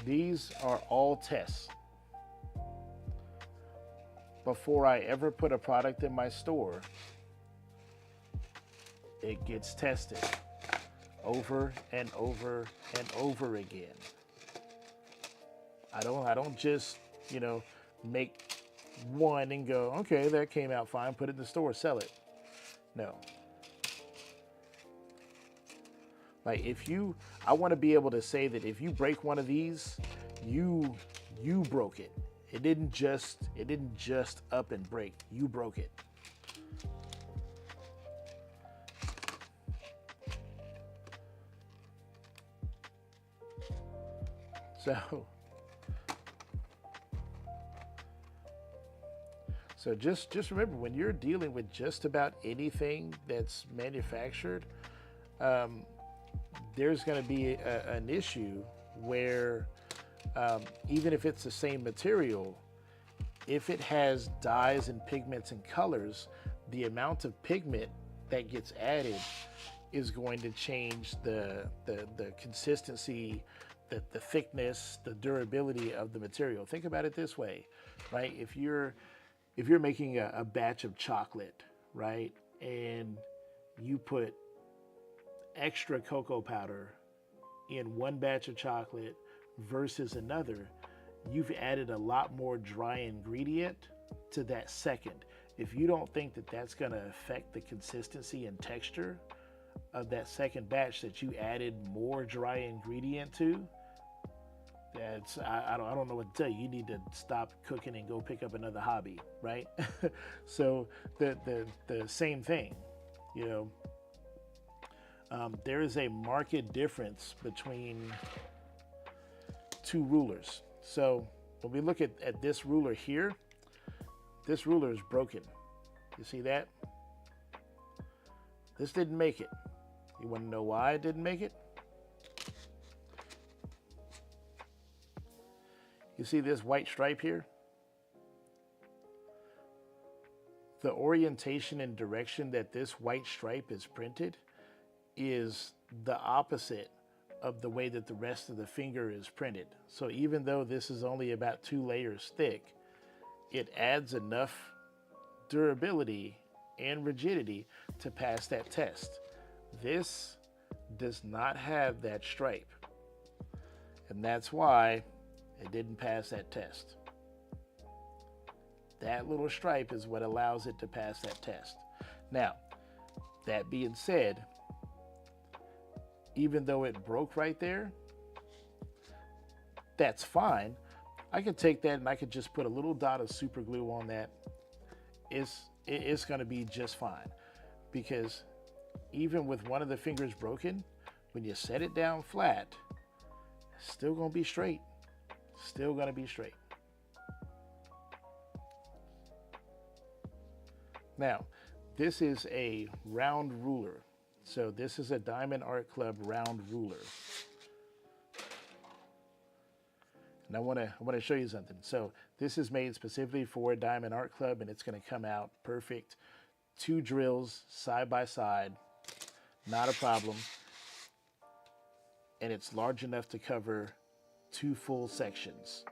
these are all tests. Before I ever put a product in my store, it gets tested over and over and over again. I don't just, make one and go, okay, that came out fine, put it in the store, sell it. No. Like I want to be able to say that if you break one of these, you broke it. It didn't just up and break. You broke it. So just remember, when you're dealing with just about anything that's manufactured, there's going to be an issue where even if it's the same material, if it has dyes and pigments and colors, the amount of pigment that gets added is going to change the consistency, the thickness, the durability of the material. Think about it this way, right? If you're making a batch of chocolate, right, and you put extra cocoa powder in one batch of chocolate versus another, you've added a lot more dry ingredient to that second. If you don't think that that's going to affect the consistency and texture of that second batch that you added more dry ingredient to, I don't know what to tell you. You need to stop cooking and go pick up another hobby, right? So the same thing, there is a marked difference between two rulers. So when we look at this ruler here, this ruler is broken. You see that? This didn't make it. You want to know why it didn't make it? You see this white stripe here? The orientation and direction that this white stripe is printed is the opposite of the way that the rest of the finger is printed. So even though this is only about 2 layers thick, it adds enough durability and rigidity to pass that test. This does not have that stripe, and that's why it didn't pass that test. That little stripe is what allows it to pass that test. Now, that being said, even though it broke right there, that's fine. I could take that and I could just put a little dot of super glue on that. It's going to be just fine, because even with one of the fingers broken, when you set it down flat, it's still going to be straight. Still going to be straight. Now, this is a round ruler. So this is a Diamond Art Club round ruler. And I want to show you something. So this is made specifically for Diamond Art Club, and it's going to come out perfect. 2 drills side by side, not a problem. And it's large enough to cover 2 full sections,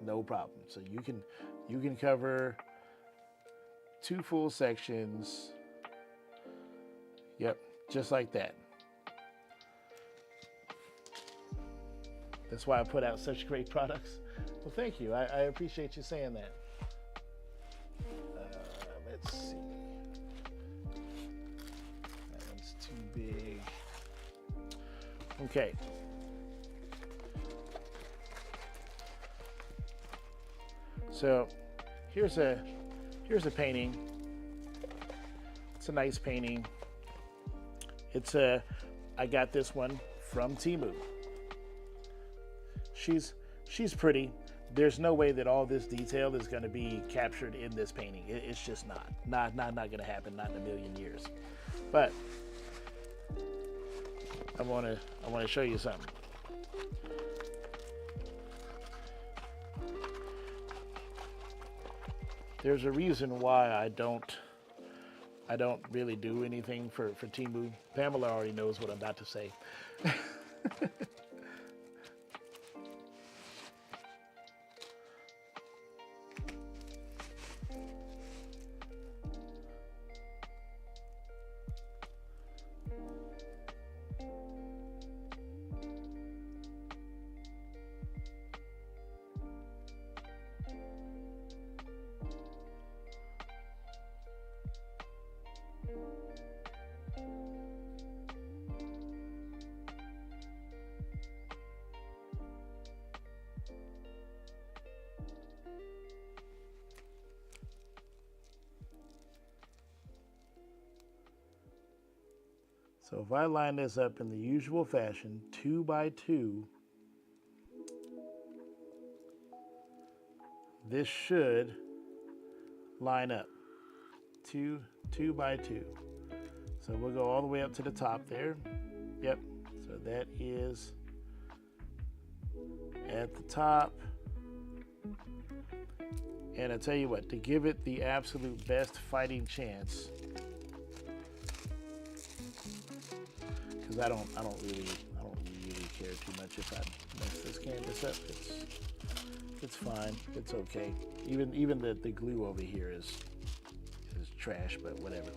no problem. So you can cover 2 full sections. Yep, just like that. That's why I put out such great products. Well, thank you. I appreciate you saying that. Let's see. That one's too big. Okay. So here's a painting. It's a nice painting. I got this one from Temu. She's pretty. There's no way that all this detail is going to be captured in this painting. It's just not going to happen, not in a million years. But I want to show you something. There's a reason why I don't really do anything for Temu. Pamela already knows what I'm about to say. So if I line this up in the usual fashion, 2 by 2, this should line up. 2 by 2. So we'll go all the way up to the top there. Yep. So that is at the top. And I tell you what, to give it the absolute best fighting chance, because I don't really care too much if I mess this canvas up. It's fine. It's okay. Even the glue over here is trash, but whatever.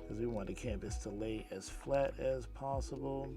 Because we want the canvas to lay as flat as possible.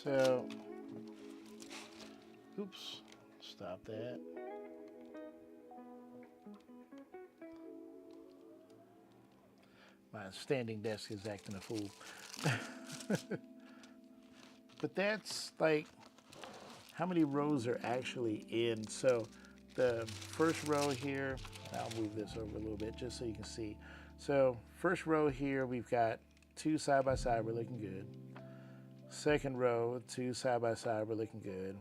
So, oops, stop that. My standing desk is acting a fool. But that's like how many rows are actually in. So the first row here, I'll move this over a little bit just so you can see. So first row here, we've got 2 side by side, we're looking good. Second row, 2 side by side, we're looking good.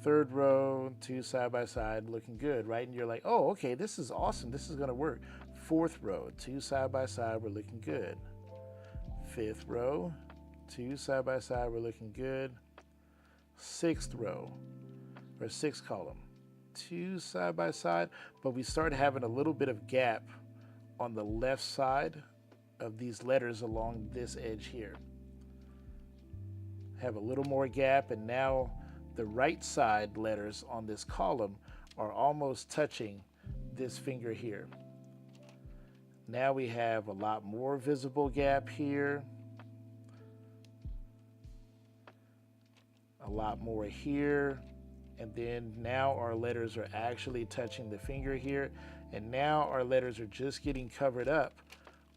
Third row, 2 side by side, looking good, right? And you're like, oh, okay, this is awesome, this is gonna work. Fourth row, 2 side by side, we're looking good. Fifth row, 2 side by side, we're looking good. Sixth row, or sixth column, 2 side by side, but we start having a little bit of gap on the left side of these letters along this edge here. Have a little more gap, and now the right side letters on this column are almost touching this finger here. Now we have a lot more visible gap here. A lot more here. And then now our letters are actually touching the finger here. And now our letters are just getting covered up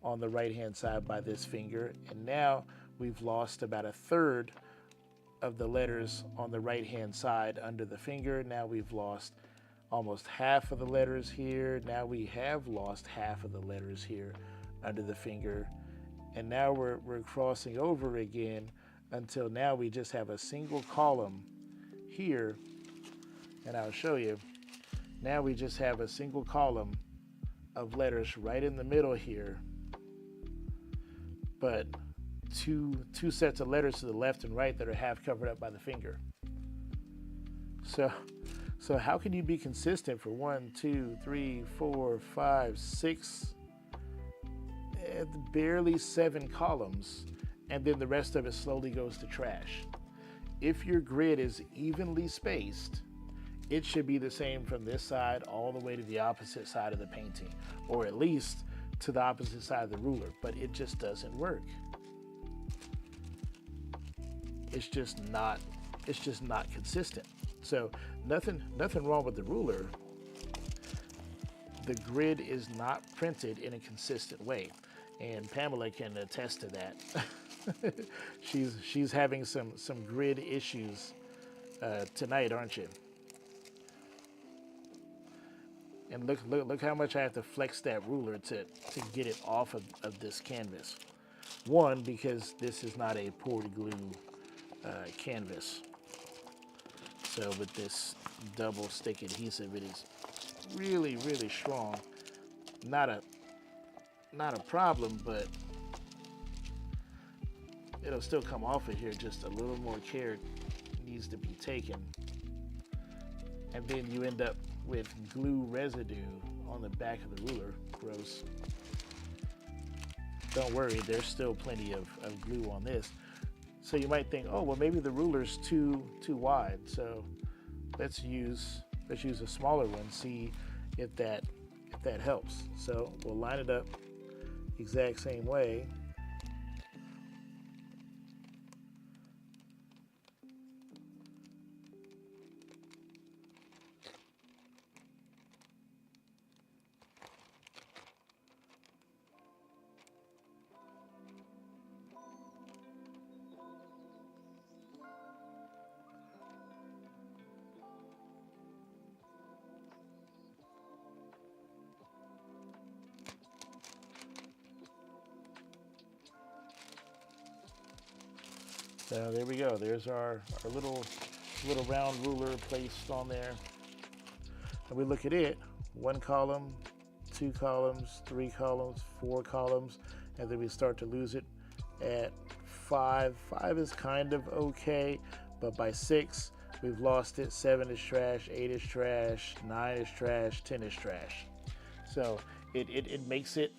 on the right hand side by this finger. And now we've lost about a third of the letters on the right hand side under the finger. Now we've lost almost half of the letters here. Now we have lost half of the letters here under the finger. And now we're crossing over again until now we just have a single column here. And I'll show you. Now we just have a single column of letters right in the middle here. But two sets of letters to the left and right that are half covered up by the finger. So how can you be consistent for 1, 2, 3, 4, 5, 6, barely 7 columns, and then the rest of it slowly goes to trash? If your grid is evenly spaced, it should be the same from this side all the way to the opposite side of the painting, or at least to the opposite side of the ruler, but it just doesn't work. It's just not consistent. So nothing wrong with the ruler. The grid is not printed in a consistent way, and Pamela can attest to that. she's having some grid issues tonight, aren't you? And look how much I have to flex that ruler to get it off of this canvas. One, because this is not a poured glue canvas. So with this double stick adhesive, it is really, really strong. Not a problem, but it'll still come off of here. Just a little more care needs to be taken. And then you end up with glue residue on the back of the ruler. Gross. Don't worry, there's still plenty of glue on this. So you might think, oh, well, maybe the ruler's too wide. So let's use a smaller one, see if that helps. So we'll line it up exact same way. So there we go. There's our little round ruler placed on there. And we look at it, 1 column, 2 columns, 3 columns, 4 columns, and then we start to lose it at 5. 5 is kind of okay, but by 6, we've lost it. 7 is trash, 8 is trash, 9 is trash, 10 is trash. So it makes it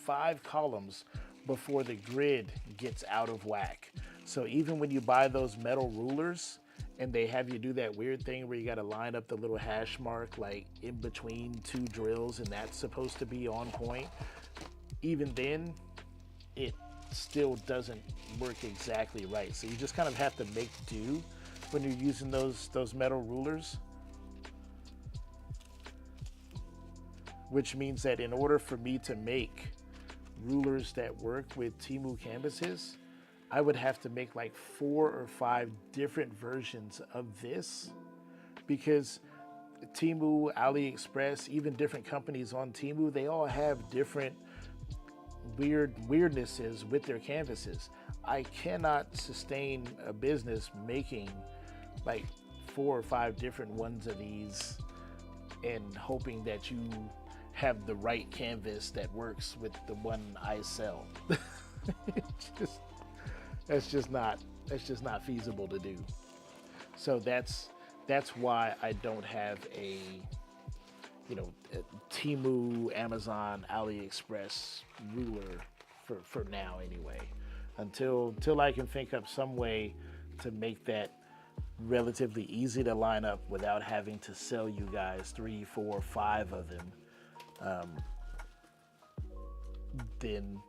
5 columns before the grid gets out of whack. So even when you buy those metal rulers and they have you do that weird thing where you got to line up the little hash mark like in between 2 drills, and that's supposed to be on point, even then it still doesn't work exactly right. So you just kind of have to make do when you're using those metal rulers, which means that in order for me to make rulers that work with Temu canvases, I would have to make like 4 or 5 different versions of this because Temu, AliExpress, even different companies on Temu, they all have different weirdnesses with their canvases. I cannot sustain a business making like 4 or 5 different ones of these and hoping that you have the right canvas that works with the one I sell. It's just, that's just not feasible to do. So that's why I don't have a a Temu, Amazon, AliExpress ruler for now anyway. Until I can think up some way to make that relatively easy to line up without having to sell you guys 3, 4, 5 of them, then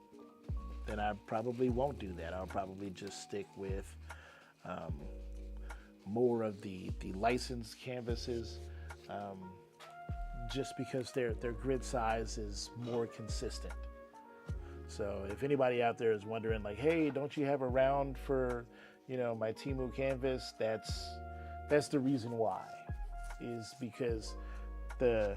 I probably won't do that. I'll probably just stick with more of the licensed canvases, just because their grid size is more consistent. So if anybody out there is wondering, like, hey, don't you have a round for my Temu canvas? That's the reason why, is because the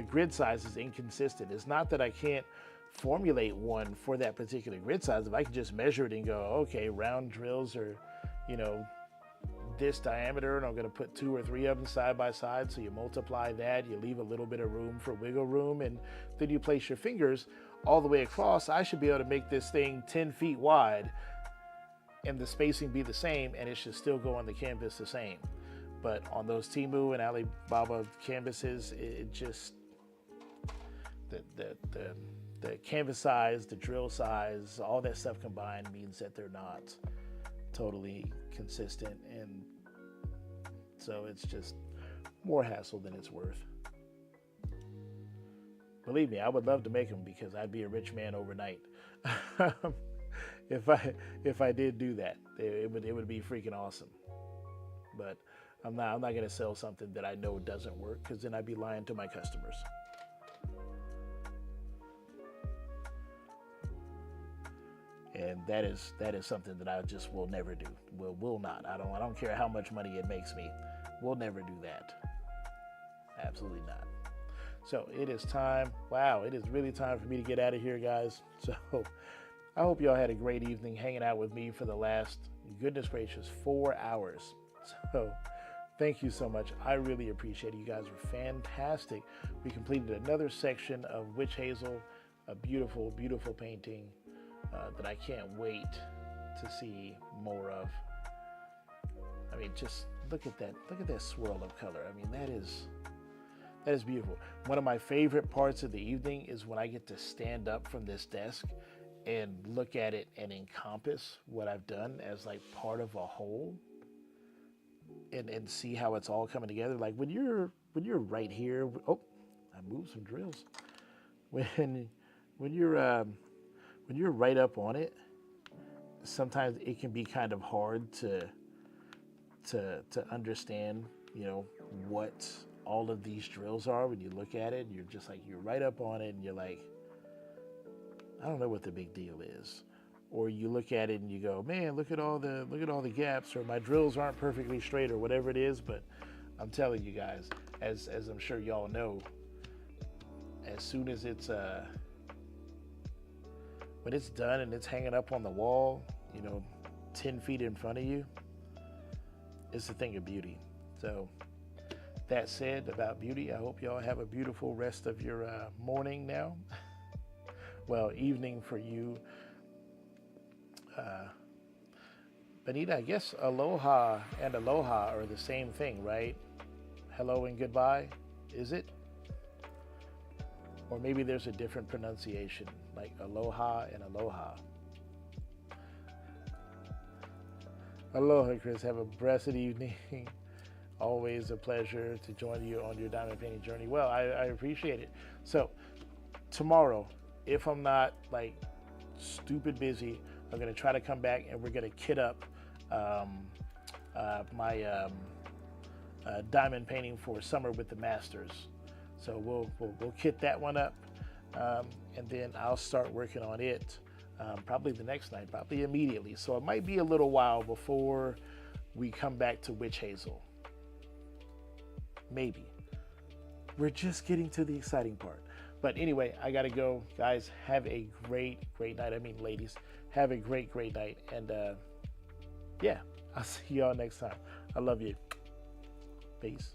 grid size is inconsistent. It's not that I can't formulate one for that particular grid size. If I can just measure it and go, okay, round drills are, this diameter, and I'm going to put 2 or 3 of them side by side. So you multiply that, you leave a little bit of room for wiggle room, and then you place your fingers all the way across. I should be able to make this thing 10 feet wide and the spacing be the same, and it should still go on the canvas the same. But on those Temu and Alibaba canvases, it just, the canvas size, the drill size, all that stuff combined means that they're not totally consistent, and so it's just more hassle than it's worth. Believe me, I would love to make them because I'd be a rich man overnight. If I did do that, it would be freaking awesome. But I'm not going to sell something that I know doesn't work, because then I'd be lying to my customers. And that is something that I just will never do. Will not. I don't care how much money it makes me. We'll never do that. Absolutely not. So it is time. Wow, it is really time for me to get out of here, guys. So I hope y'all had a great evening hanging out with me for the last, goodness gracious, 4 hours. So thank you so much. I really appreciate it. You guys were fantastic. We completed another section of Witch Hazel, a beautiful, beautiful painting that I can't wait to see more of. I mean, just look at that swirl of color. I mean, that is beautiful. One of my favorite parts of the evening is when I get to stand up from this desk and look at it and encompass what I've done as like part of a whole, and see how it's all coming together. Like when you're right here. Oh, I moved some drills. When you're right up on it, sometimes it can be kind of hard to understand, what all of these drills are. When you look at it, and you're just like, you're right up on it, and you're like, I don't know what the big deal is. Or you look at it and you go, man, look at all the gaps, or my drills aren't perfectly straight, or whatever it is. But I'm telling you guys, as I'm sure y'all know, as soon as it's when it's done and it's hanging up on the wall, 10 feet in front of you, it's a thing of beauty. So that said about beauty, I hope y'all have a beautiful rest of your morning now. Well, evening for you. Benita, I guess aloha and aloha are the same thing, right? Hello and goodbye, is it? Or maybe there's a different pronunciation, like aloha and aloha. Aloha, Chris. Have a blessed evening. Always a pleasure to join you on your diamond painting journey. Well, I appreciate it. So tomorrow, if I'm not like stupid busy, I'm going to try to come back and we're going to kit up my diamond painting for Summer with the Masters. So we'll kit that one up, and then I'll start working on it probably the next night, probably immediately. So it might be a little while before we come back to Witch Hazel. Maybe. We're just getting to the exciting part. But anyway, I gotta go. Guys, have a great night. I mean, ladies, have a great night. And yeah, I'll see y'all next time. I love you. Peace.